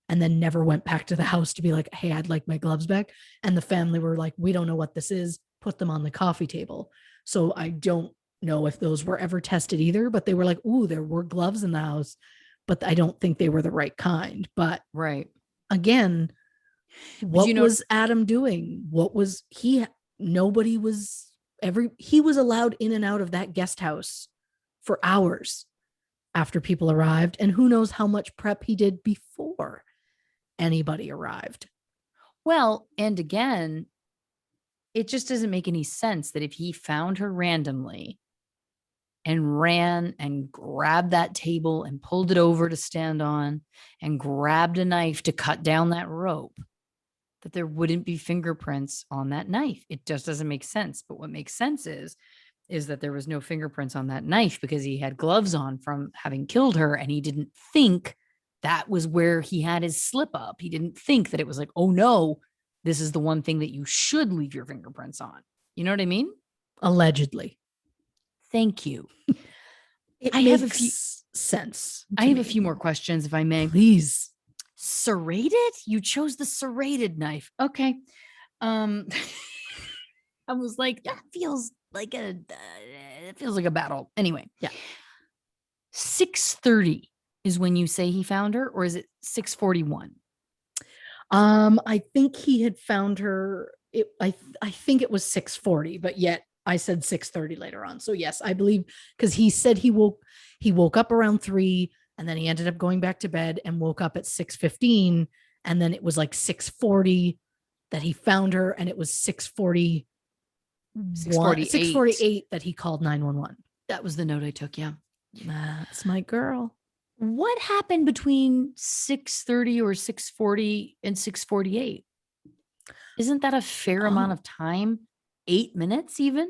and then never went back to the house to be like, hey, I'd like my gloves back. And the family were like, we don't know what this is. Put them on the coffee table. So I don't know if those were ever tested either, but they were like, ooh, there were gloves in the house, but I don't think they were the right kind. But again, what was Adam doing? What was he? Nobody was he was allowed in and out of that guest house for hours after people arrived. And who knows how much prep he did before anybody arrived. Well, and again, it just doesn't make any sense that if he found her randomly and ran and grabbed that table and pulled it over to stand on and grabbed a knife to cut down that rope, that there wouldn't be fingerprints on that knife. It just doesn't make sense. But what makes sense is that there was no fingerprints on that knife because he had gloves on from having killed her, and he didn't think that was where he had his slip up. He didn't think that it was like, oh no, this is the one thing that you should leave your fingerprints on. You know what I mean? Allegedly. Thank you. It I makes have a few sense. I have a few more questions if I may. Please. Serrated? You chose the serrated knife. Okay. I was like, that feels like it feels like a battle. Anyway. Yeah. 6:30 is when you say he found her, or is it 6:41? I think he had found her. I think it was 6:40, but yet I said 6:30 later on. So yes, I believe, because he said he woke up around 3, and then he ended up going back to bed and woke up at 6:15, and then it was like 6:40 that he found her, and it was 6:40 6:48 that he called 911. That was the note I took. Yeah. That's my girl. What happened between 6:30 or 6:40 and 6:48? Isn't that a fair amount of time? 8 minutes even?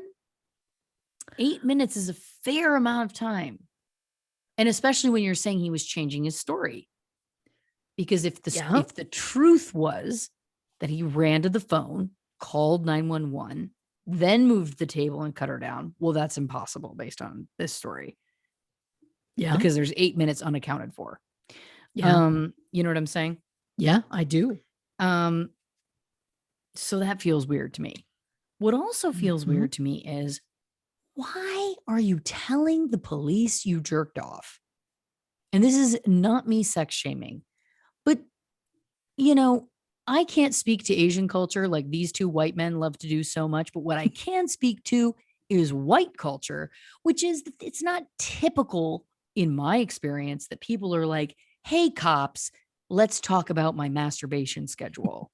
8 minutes is a fair amount of time. And especially when you're saying he was changing his story. Because if the truth was that he ran to the phone, called 911, then moved the table and cut her down, well, that's impossible based on this story. Yeah. Because there's 8 minutes unaccounted for. Yeah. You know what I'm saying? Yeah, I do. So that feels weird to me. What also feels weird to me is, why are you telling the police you jerked off? And this is not me sex shaming, but I can't speak to Asian culture like these two white men love to do so much, but what I can speak to is white culture, which is, it's not typical in my experience that people are like, hey, cops, let's talk about my masturbation schedule.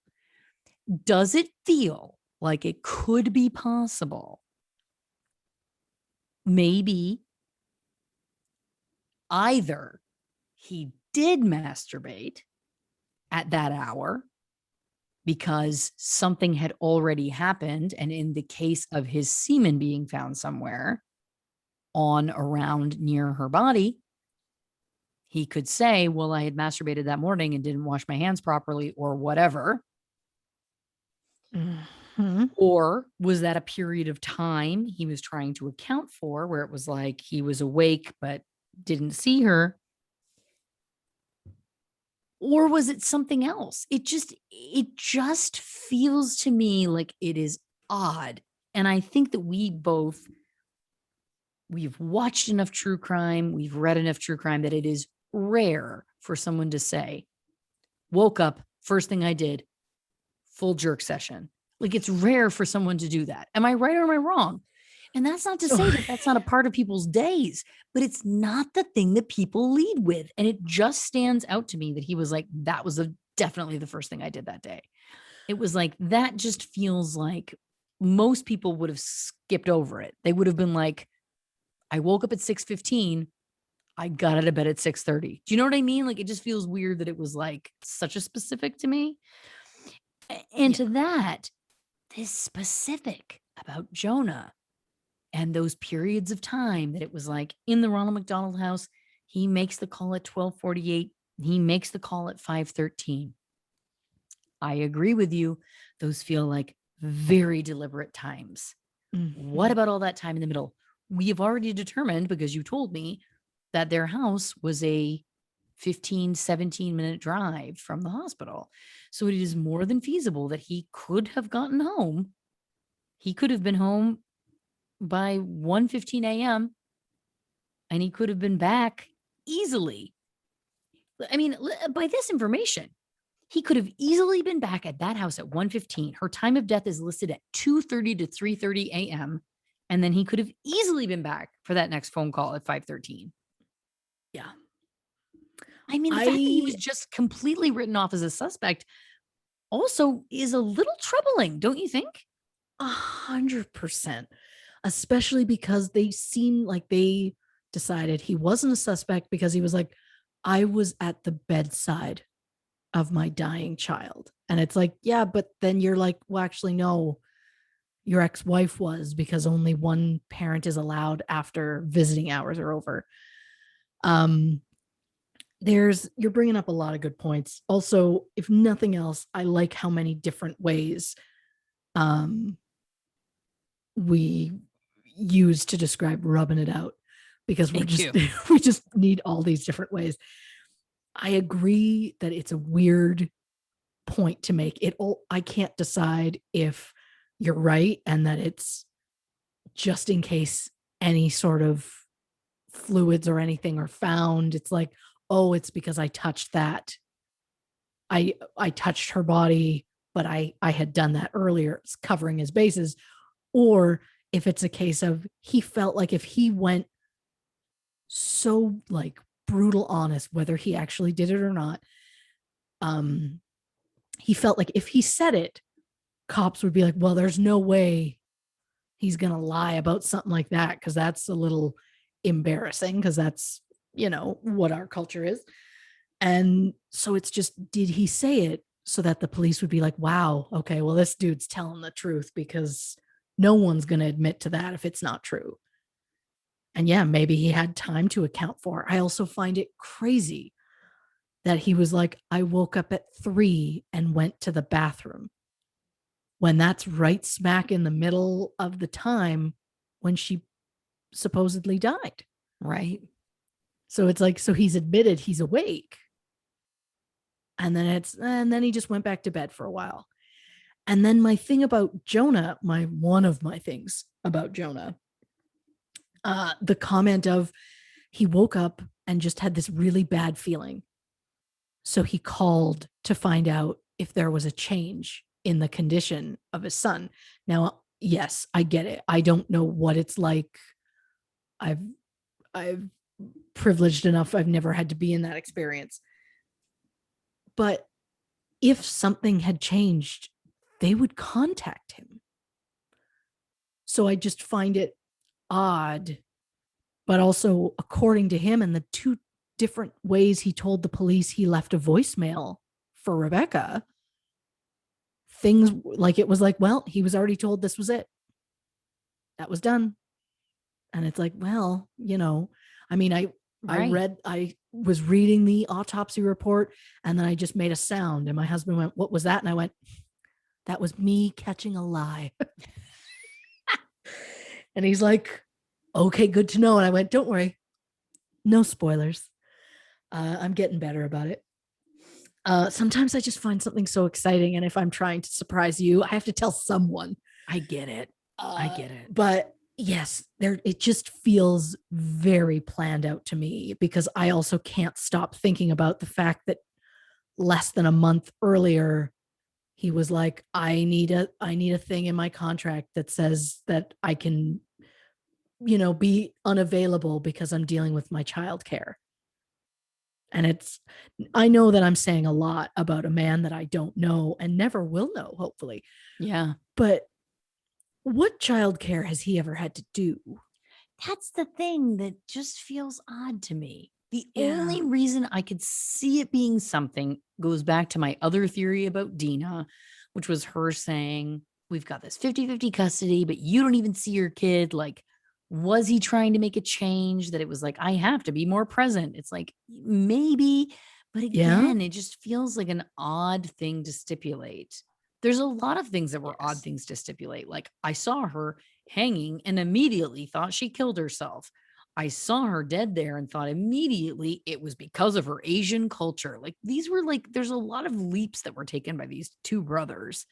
Does it feel like it could be possible? Maybe either he did masturbate at that hour because something had already happened, and in the case of his semen being found somewhere on, around, near her body, he could say, well, I had masturbated that morning and didn't wash my hands properly, or whatever. Or was that a period of time he was trying to account for where it was like he was awake but didn't see her? Or was it something else? It just feels to me like it is odd. And I think that we've watched enough true crime, we've read enough true crime, that it is rare for someone to say, woke up, first thing I did, full jerk session. Like, it's rare for someone to do that. Am I right or am I wrong? And that's not to say that that's not a part of people's days, but it's not the thing that people lead with. And it just stands out to me that he was like, that was definitely the first thing I did that day. It was like, that just feels like most people would have skipped over it. They would have been like, I woke up at 6:15. I got out of bed at 6:30. Do you know what I mean? Like, it just feels weird that it was like such a specific to me. And to that, this specific about Jonah and those periods of time that it was like in the Ronald McDonald house, he makes the call at 12:48. He makes the call at 5:13. I agree with you. Those feel like very deliberate times. What about all that time in the middle? We have already determined, because you told me, that their house was a 15, 17-minute drive from the hospital. So it is more than feasible that he could have gotten home. He could have been home by 1:15 a.m. and he could have been back easily. I mean, by this information, he could have easily been back at that house at 1:15. Her time of death is listed at 2:30 to 3:30 a.m. And then he could have easily been back for that next phone call at 5:13. Yeah. I mean, the fact that he was just completely written off as a suspect also is a little troubling, don't you think? 100%. Especially because they seem like they decided he wasn't a suspect because he was like, I was at the bedside of my dying child. And it's like, yeah, but then you're like, well, actually, no, your ex-wife was, because only one parent is allowed after visiting hours are over. Um, you're bringing up a lot of good points. Also, if nothing else, I like how many different ways um we use to describe rubbing it out, because we're Thank just you. we just need all these different ways. I agree that it's a weird point to make. I can't decide if you're right and that it's just in case any sort of fluids or anything are found. It's like, oh, it's because I touched that. I touched her body, but I had done that earlier. It's covering his bases. Or if it's a case of he felt like if he went so like brutal honest, whether he actually did it or not, um, he felt like if he said it, cops would be like, well, there's no way he's going to lie about something like that, because that's a little embarrassing, because that's, what our culture is. And so it's just, did he say it so that the police would be like, wow, okay, well, this dude's telling the truth, because no one's going to admit to that if it's not true. And yeah, maybe he had time to account for. I also find it crazy that he was like, I woke up at 3 and went to the bathroom, when that's right smack in the middle of the time when she supposedly died. Right. So it's like, so he's admitted he's awake. And then he just went back to bed for a while. And then my thing about Jonah, one of my things about Jonah, the comment of he woke up and just had this really bad feeling. So he called to find out if there was a change in the condition of his son. Now, yes, I get it. I don't know what it's like. I've privileged enough. I've never had to be in that experience. But if something had changed, they would contact him. So I just find it odd. But also, according to him, and the two different ways he told the police he left a voicemail for Rebecca, things like it was like, well, he was already told this was it. That was done. And it's like, well, I mean, I was reading the autopsy report, and then I just made a sound, and my husband went, what was that? And I went, that was me catching a lie. And he's like, okay, good to know. And I went, don't worry, no spoilers. I'm getting better about it. Sometimes I just find something so exciting, and if I'm trying to surprise you, I have to tell someone. I get it. I get it. But yes, it just feels very planned out to me, because I also can't stop thinking about the fact that less than a month earlier, he was like, I need a thing in my contract that says that I can, be unavailable because I'm dealing with my childcare. And I know that I'm saying a lot about a man that I don't know and never will know, hopefully. Yeah. But what childcare has he ever had to do? That's the thing that just feels odd to me. The Yeah. only reason I could see it being something goes back to my other theory about Dina, which was her saying, we've got this 50-50 custody, but you don't even see your kid. Like, was he trying to make a change that it was like, I have to be more present? It's like, maybe, but again, it just feels like an odd thing to stipulate. There's a lot of things that were odd things to stipulate. Like, I saw her hanging and immediately thought she killed herself. I saw her dead there and thought immediately it was because of her Asian culture. Like, these were like, there's a lot of leaps that were taken by these two brothers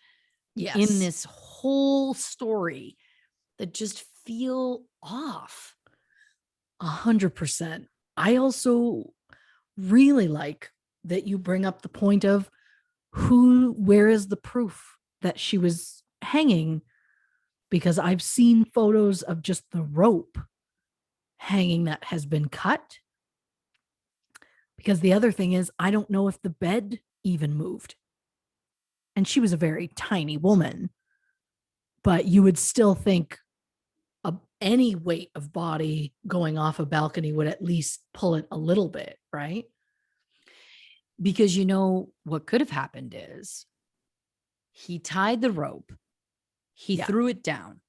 in this whole story that just feel off. 100%. I also really like that you bring up the point of where is the proof that she was hanging? Because I've seen photos of just the rope hanging that has been cut. Because the other thing is, I don't know if the bed even moved. And she was a very tiny woman, but you would still think any weight of body going off a balcony would at least pull it a little bit, right? Because what could have happened is He tied the rope. He Yeah. threw it down.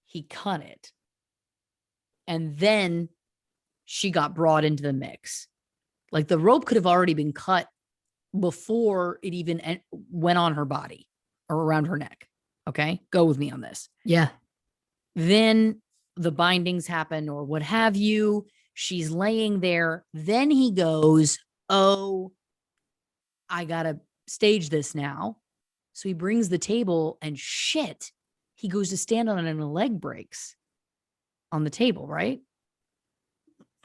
He cut it. And then she got brought into the mix. Like the rope could have already been cut before it even went on her body or around her neck. Okay. Go with me on this. Yeah. Then the bindings happen or what have you. She's laying there. Then he goes, oh, I got to stage this now. So he brings the table and shit. He goes to stand on it and a leg breaks on the table, right?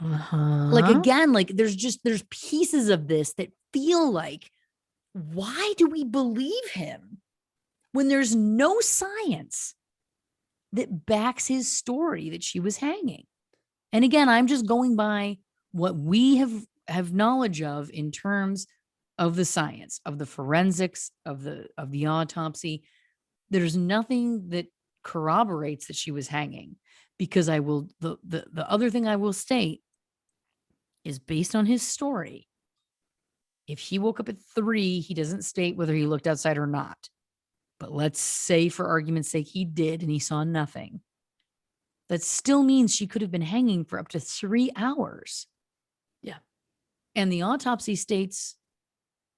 Like again, like there's pieces of this that feel like, why do we believe him when there's no science that backs his story that she was hanging? And again, I'm just going by what we have knowledge of in terms of the science, of the forensics, of the autopsy. There's nothing that corroborates that she was hanging, because the other thing I will state is based on his story. If he woke up at 3, he doesn't state whether he looked outside or not. But let's say for argument's sake, he did and he saw nothing. That still means she could have been hanging for up to 3 hours. Yeah. And the autopsy states,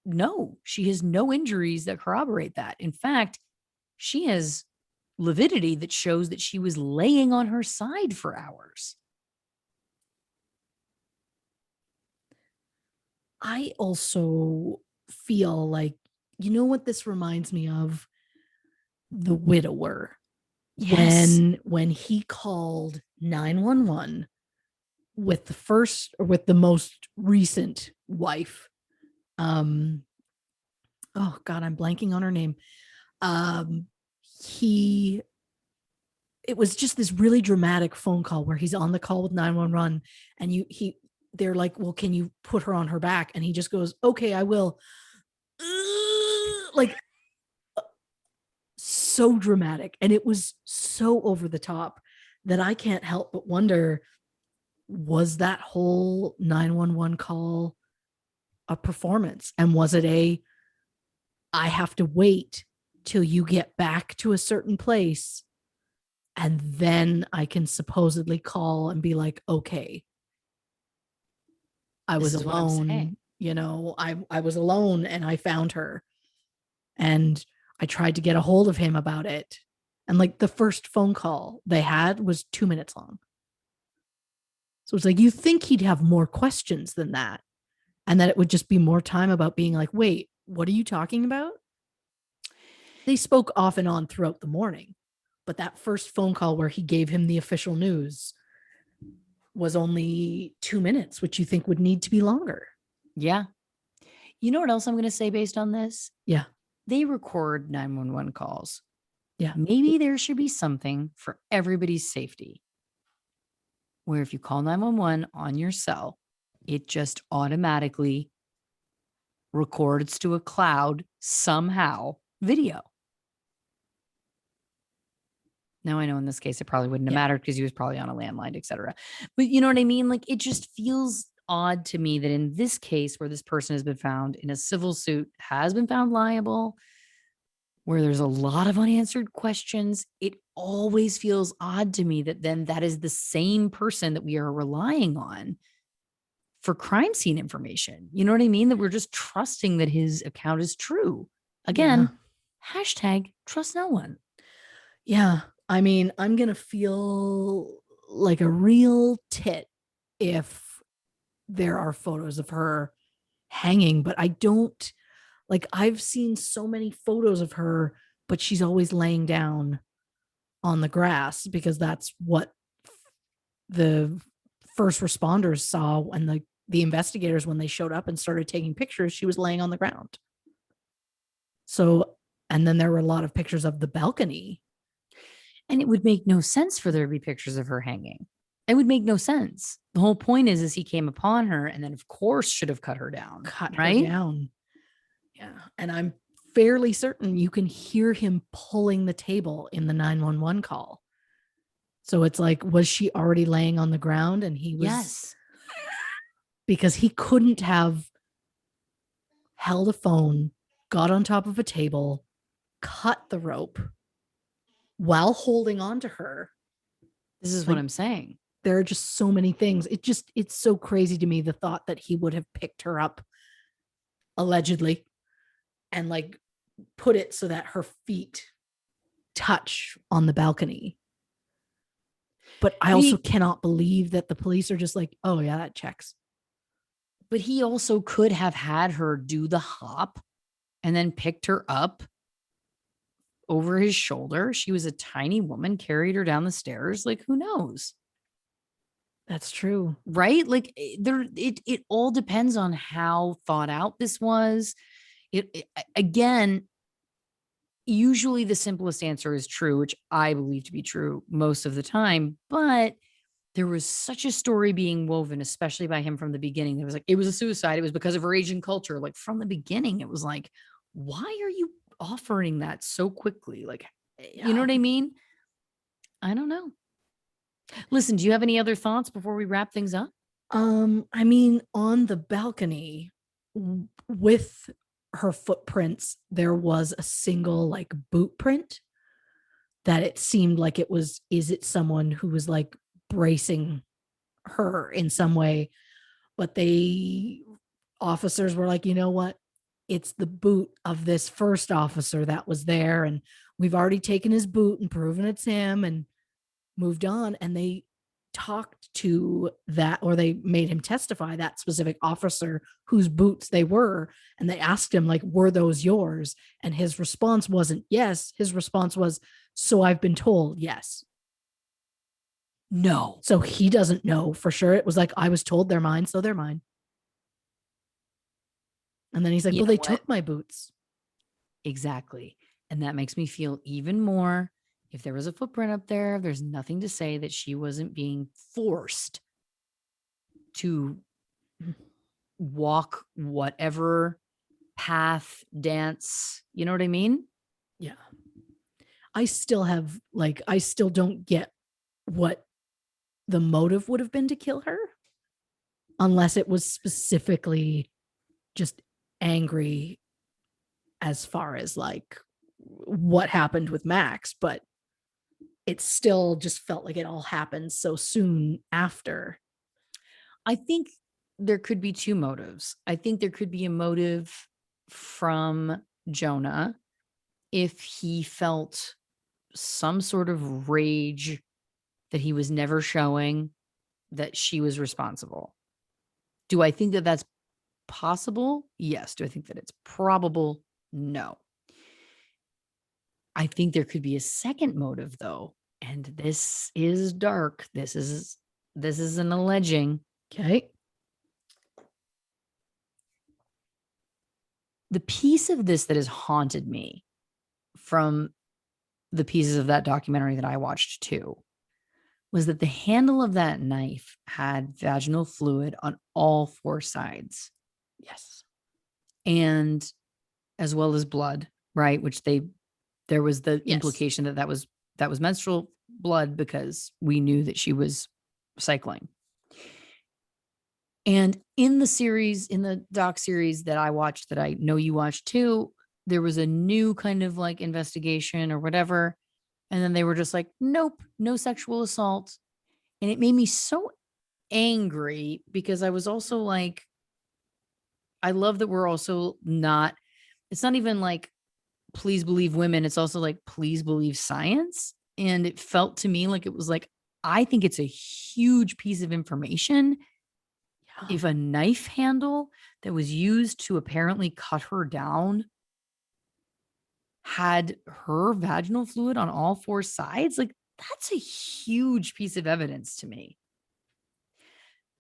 no, she has no injuries that corroborate that. In fact, she has lividity that shows that she was laying on her side for hours. I also feel like, you know what this reminds me of? The widower. Yes. When he called 911 with the first or with the most recent wife. Oh God, I'm blanking on her name. It was just this really dramatic phone call where he's on the call with 911 and they're like, well, can you put her on her back? And he just goes, okay, I will. Like, so dramatic. And it was so over the top that I can't help but wonder, was that whole 911 call a performance? And was it I have to wait till you get back to a certain place and then I can supposedly call and be like, okay, I was alone, I was alone and I found her and I tried to get a hold of him about it. And like the first phone call they had was 2 minutes long. So it's like, you think he'd have more questions than that. And that it would just be more time about being like, wait, what are you talking about? They spoke off and on throughout the morning. But that first phone call where he gave him the official news was only 2 minutes, which you think would need to be longer. Yeah. You know what else I'm going to say based on this? Yeah. They record 911 calls. Yeah. Maybe there should be something for everybody's safety, where if you call 911 on your cell, it just automatically records to a cloud somehow video. Now, I know in this case, it probably wouldn't have mattered because he was probably on a landline, et cetera. But you know what I mean? Like, it just feels odd to me that in this case, where this person has been found in a civil suit, has been found liable, where there's a lot of unanswered questions, it always feels odd to me that then that is the same person that we are relying on for crime scene information. You know what I mean? That we're just trusting that his account is true. Again, hashtag trust no one. Yeah. I mean, I'm going to feel like a real tit if there are photos of her hanging, but I don't, like, I've seen so many photos of her, but she's always laying down on the grass because that's what the first responders saw when the investigators, when they showed up and started taking pictures, she was laying on the ground. So, and then there were a lot of pictures of the balcony. And it would make no sense for there to be pictures of her hanging. It would make no sense. The whole point is he came upon her and then, of course, should have cut her down. Her down. Yeah. And I'm fairly certain you can hear him pulling the table in the 911 call. So it's like, was she already laying on the ground and he was? Yes. Because he couldn't have held a phone, got on top of a table, cut the rope while holding on to her. This is Like, what I'm saying. there are just so many things. It's so crazy to me, the thought that he would have picked her up allegedly and like put it so that her feet touch on the balcony. But I also cannot believe that the police are just like, oh yeah, that checks. But he also could have had her do the hop and then picked her up over his shoulder. She was a tiny woman, carried her down the stairs. Like, who knows? That's true. Right? Like it all depends on how thought out this was. Again, usually the simplest answer is true, which I believe to be true most of the time, but there was such a story being woven, especially by him from the beginning. There was like, it was a suicide. It was because of her Asian culture. Like from the beginning, it was like, why are you offering that so quickly? Like, you know what I mean? I don't know. Listen, do you have any other thoughts before we wrap things up? I mean, on the balcony with her footprints, there was a single like boot print that it seemed like it was, is it someone who was like bracing her in some way? But officers were like, you know what? It's the boot of this first officer that was there. And we've already taken his boot and proven it's him and moved on. And they talked to that, or they made him testify, that specific officer whose boots they were. And they asked him, like, were those yours? And his response wasn't yes. His response was, so I've been told, yes. No. So he doesn't know for sure. It was like, I was told they're mine, so they're mine. And then he's like, well, they took my boots. Exactly. And that makes me feel even more, if there was a footprint up there, there's nothing to say that she wasn't being forced to walk whatever path, dance. You know what I mean? Yeah. I still don't get what the motive would have been to kill her, unless it was specifically just angry as far as like what happened with Max, but it still just felt like it all happened so soon after. I think there could be two motives. I think there could be a motive from Jonah if he felt some sort of rage that he was never showing, that she was responsible. Do I think that that's possible? Yes. Do I think that it's probable? No. I think there could be a second motive though, and this is dark. This is an alleging. Okay. The piece of this that has haunted me from the pieces of that documentary that I watched too was that the handle of that knife had vaginal fluid on all four sides. Yes. And as well as blood, right? Which there was the implication that was menstrual blood, because we knew that she was cycling. And in the doc series that I watched, that I know you watched too, there was a new kind of like investigation or whatever. And then they were just like, nope, no sexual assault. And it made me so angry, because I was also like, I love that we're also not, it's not even like, please believe women. It's also like, please believe science. And it felt to me like it was like, I think it's a huge piece of information. If a knife handle that was used to apparently cut her down had her vaginal fluid on all four sides, like that's a huge piece of evidence to me.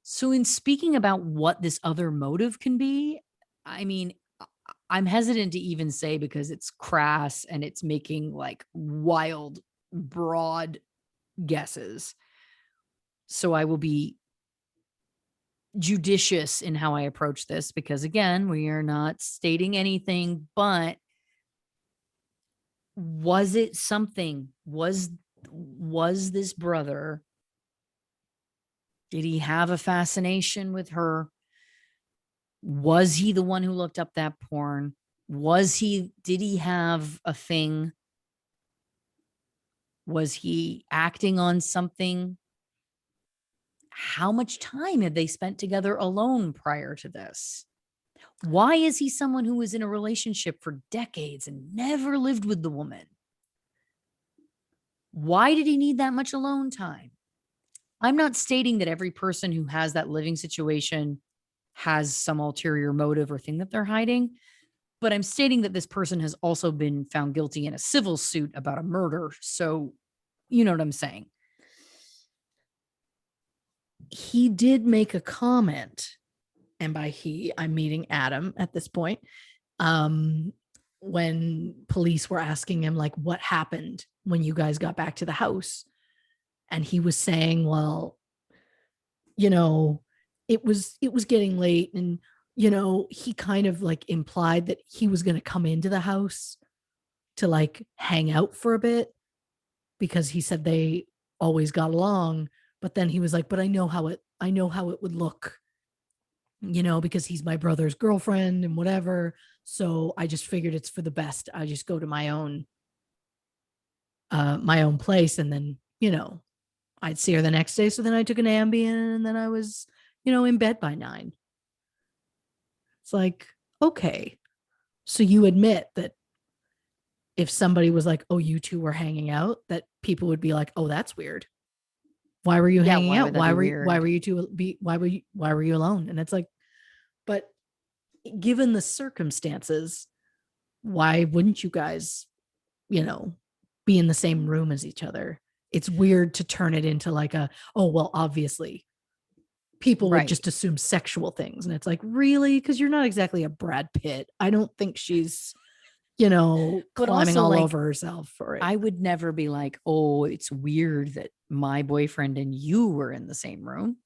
So in speaking about what this other motive can be, I mean, I'm hesitant to even say, because it's crass and it's making like wild, broad guesses. So I will be judicious in how I approach this, because again, we are not stating anything, but was it something? Was this brother, did he have a fascination with her? Was he the one who looked up that porn? did he have a thing? Was he acting on something? How much time had they spent together alone prior to this? Why is he someone who was in a relationship for decades and never lived with the woman? Why did he need that much alone time? I'm not stating that every person who has that living situation has some ulterior motive or thing that they're hiding, but I'm stating that this person has also been found guilty in a civil suit about a murder. So, you know what I'm saying? He did make a comment, and by he, I'm meeting Adam at this point. When police were asking him, like, what happened when you guys got back to the house? And he was saying, well, it was getting late, and he kind of like implied that he was going to come into the house to like hang out for a bit, because he said they always got along. But then he was like, but I know how it would look, because he's my brother's girlfriend and whatever. So I just figured it's for the best. I just go to my own place, and then, I'd see her the next day. So then I took an Ambien, and then I was, in bed by 9. It's like, okay. So you admit that if somebody was like, oh, you two were hanging out, that people would be like, oh, that's weird. Why were you hanging out? Why were you alone? And it's like, but given the circumstances, why wouldn't you guys, be in the same room as each other? It's weird to turn it into like oh, well, obviously people would just assume sexual things. And it's like, really? Because you're not exactly a Brad Pitt. I don't think she's, climbing all over herself for it. I would never be like, oh, it's weird that my boyfriend and you were in the same room.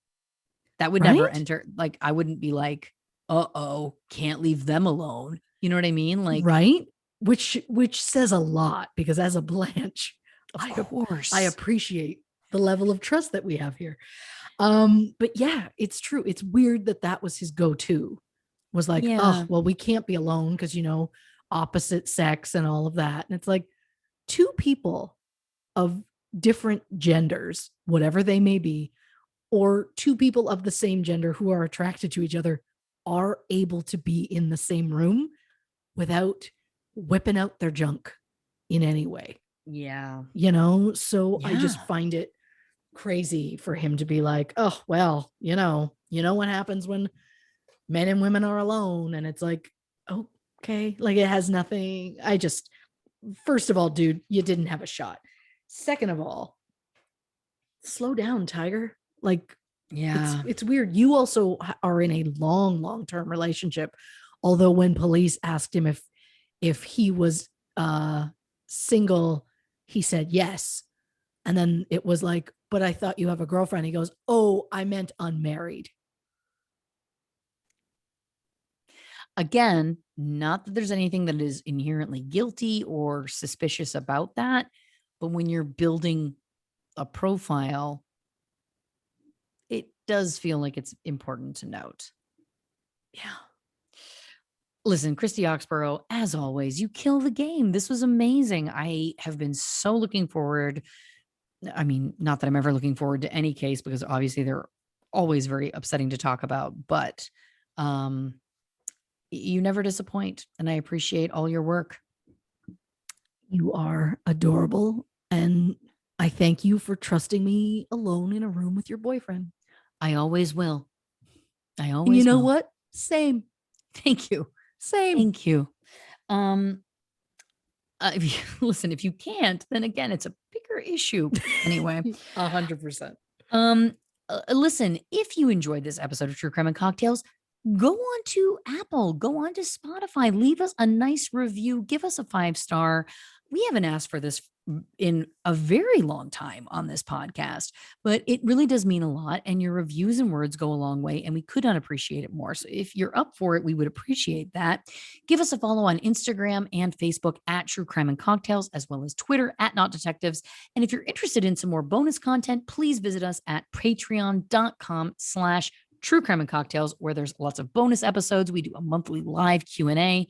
That would never enter. Like, I wouldn't be like, uh-oh, can't leave them alone. You know what I mean? Like, right. Which says a lot, because as a Blanche, of course, I appreciate the level of trust that we have here. But yeah, it's true. It's weird that was his go-to, was like, oh, well, we can't be alone because, opposite sex and all of that. And it's like, two people of different genders, whatever they may be, or two people of the same gender who are attracted to each other, are able to be in the same room without whipping out their junk in any way. Yeah. So I just find it crazy for him to be like, oh, well, what happens when men and women are alone. And it's like, okay, like it has nothing. First of all, dude, you didn't have a shot. Second of all, slow down, Tiger. Like, it's weird. You also are in a long-term relationship. Although when police asked him if he was single, he said yes. And then it was like, but I thought you have a girlfriend. He goes, oh, I meant unmarried. Again, not that there's anything that is inherently guilty or suspicious about that, but when you're building a profile, it does feel like it's important to note. Yeah. Listen, Christy Oxborough, as always, you kill the game. This was amazing. I have been so looking forward. I mean, not that I'm ever looking forward to any case, because obviously they're always very upsetting to talk about, but you never disappoint, and I appreciate all your work. You are adorable, and I thank you for trusting me alone in a room with your boyfriend. I always will. And you know what? Same. Thank you. Same. Thank you. If you can't, then again, it's a bigger issue. Anyway, 100%. Listen, if you enjoyed this episode of True Crime and Cocktails, go on to Apple, go on to Spotify, leave us a nice review, give us a 5-star. We haven't asked for this in a very long time on this podcast, but it really does mean a lot. And your reviews and words go a long way, and we could not appreciate it more. So if you're up for it, we would appreciate that. Give us a follow on Instagram and Facebook at True Crime and Cocktails, as well as Twitter at Not Detectives. And if you're interested in some more bonus content, please visit us at patreon.com/True Crime and Cocktails, where there's lots of bonus episodes. We do a monthly live Q&A.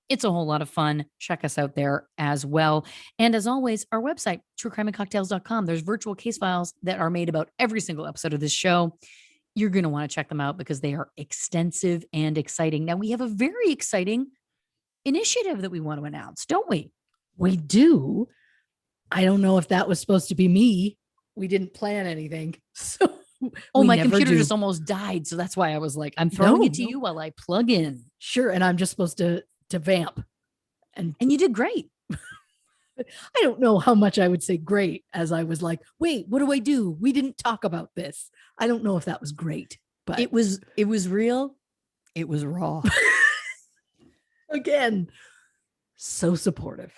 It's a whole lot of fun. Check us out there as well. And as always, our website, truecrimeandcocktails.com. There's virtual case files that are made about every single episode of this show. You're going to want to check them out because they are extensive and exciting. Now, we have a very exciting initiative that we want to announce, don't we? We do. I don't know if that was supposed to be me. We didn't plan anything. So oh, my computer just almost died. So that's why I was like, I'm throwing it to you while I plug in. Sure. And I'm just supposed to vamp. And you did great. I don't know how much I would say great, as I was like, wait, what do I do? We didn't talk about this. I don't know if that was great, but it was real. It was raw. Again, so supportive.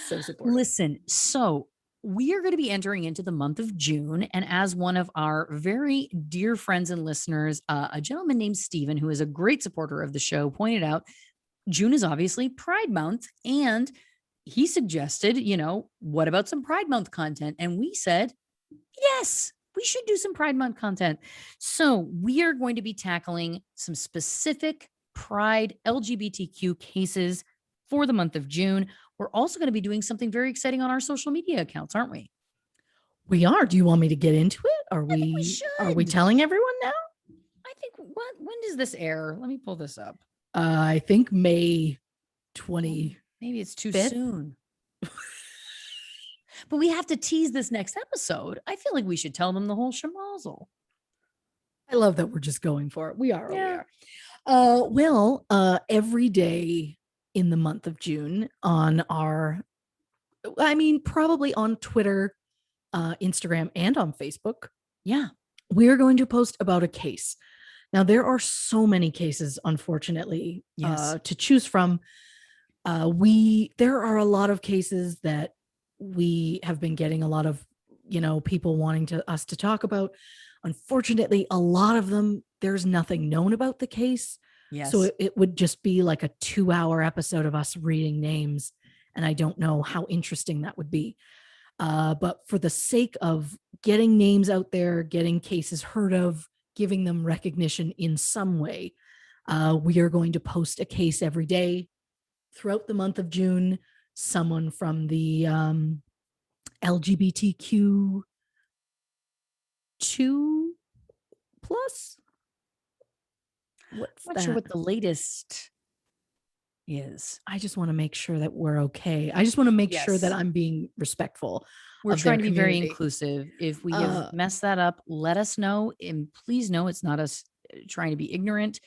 So supportive. Listen, so we are going to be entering into the month of June. And as one of our very dear friends and listeners, a gentleman named Steven, who is a great supporter of the show, pointed out, June is obviously Pride Month. And he suggested, what about some Pride Month content? And we said, yes, we should do some Pride Month content. So we are going to be tackling some specific Pride LGBTQ cases for the month of June. We're also going to be doing something very exciting on our social media accounts, aren't we? We are. Do you want me to get into it? Are we telling everyone now? I think when does this air? Let me pull this up. I think May 20. Maybe it's too soon. But we have to tease this next episode. I feel like we should tell them the whole schmozzle. I love that we're just going for it. We are. Yeah. We are. Every day in the month of June on probably on Twitter, Instagram, and on Facebook. Yeah. We're going to post about a case. Now, there are so many cases, unfortunately, to choose from. There are a lot of cases that we have been getting a lot of, people wanting us to talk about. Unfortunately, a lot of them, there's nothing known about the case. Yes. So it would just be like a 2-hour episode of us reading names. And I don't know how interesting that would be. But for the sake of getting names out there, getting cases heard of, giving them recognition in some way, we are going to post a case every day throughout the month of June. Someone from the LGBTQ 2+. What's I'm not sure what the latest is. I just want to make sure that we're okay. I just want to make sure that I'm being respectful. We're trying to be very inclusive. If we have messed that up, let us know. And please know it's not us trying to be ignorant.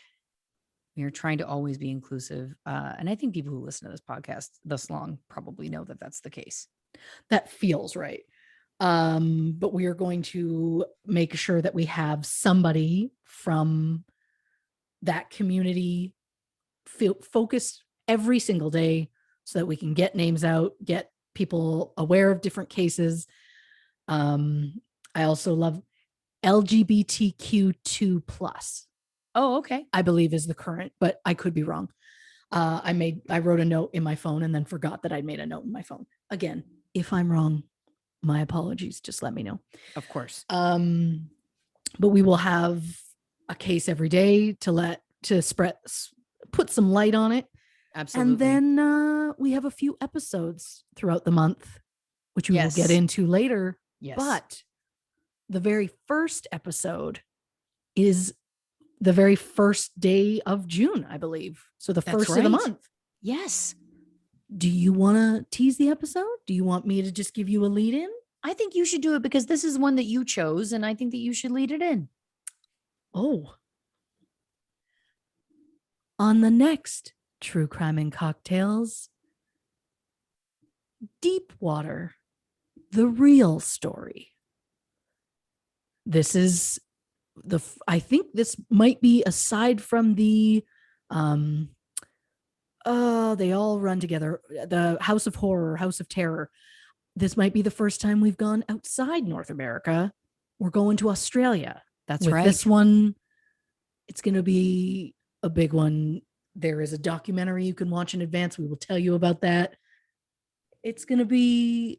We are trying to always be inclusive. And I think people who listen to this podcast thus long probably know that that's the case. That feels right. But we are going to make sure that we have somebody from that community focused every single day so that we can get names out, get people aware of different cases. I also love LGBTQ2+. Oh, okay. I believe is the current, but I could be wrong. I wrote a note in my phone and then forgot that I'd made a note in my phone. Again, if I'm wrong, my apologies. Just let me know. Of course. But we will have a case every day to put some light on it. Absolutely. And then we have a few episodes throughout the month, which we will get into later. Yes. But the very first episode is the very first day of June, I believe. So the first of the month. Yes. Do you want to tease the episode? Do you want me to just give you a lead in? I think you should do it because this is one that you chose, and I think that you should lead it in. Oh. On the next True Crime and Cocktails, Deepwater, the real story. This is I think this might be, aside from the they all run together, the House of Horror, House of Terror. This might be the first time we've gone outside North America. We're going to Australia. That's right. This one, it's going to be a big one. There is a documentary you can watch in advance. We will tell you about that. It's going to be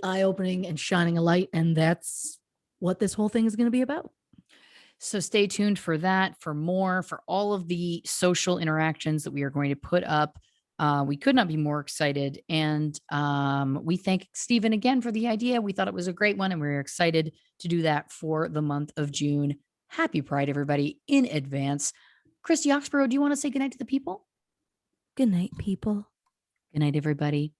eye-opening and shining a light, and that's what this whole thing is going to be about. So stay tuned for that, for more, for all of the social interactions that we are going to put up We could not be more excited. And we thank Stephen again for the idea. We thought it was a great one, and we're excited to do that for the month of June. Happy Pride, everybody, in advance. Christy Oxborough, do you want to say goodnight to the people? Good night, people. Good night, everybody.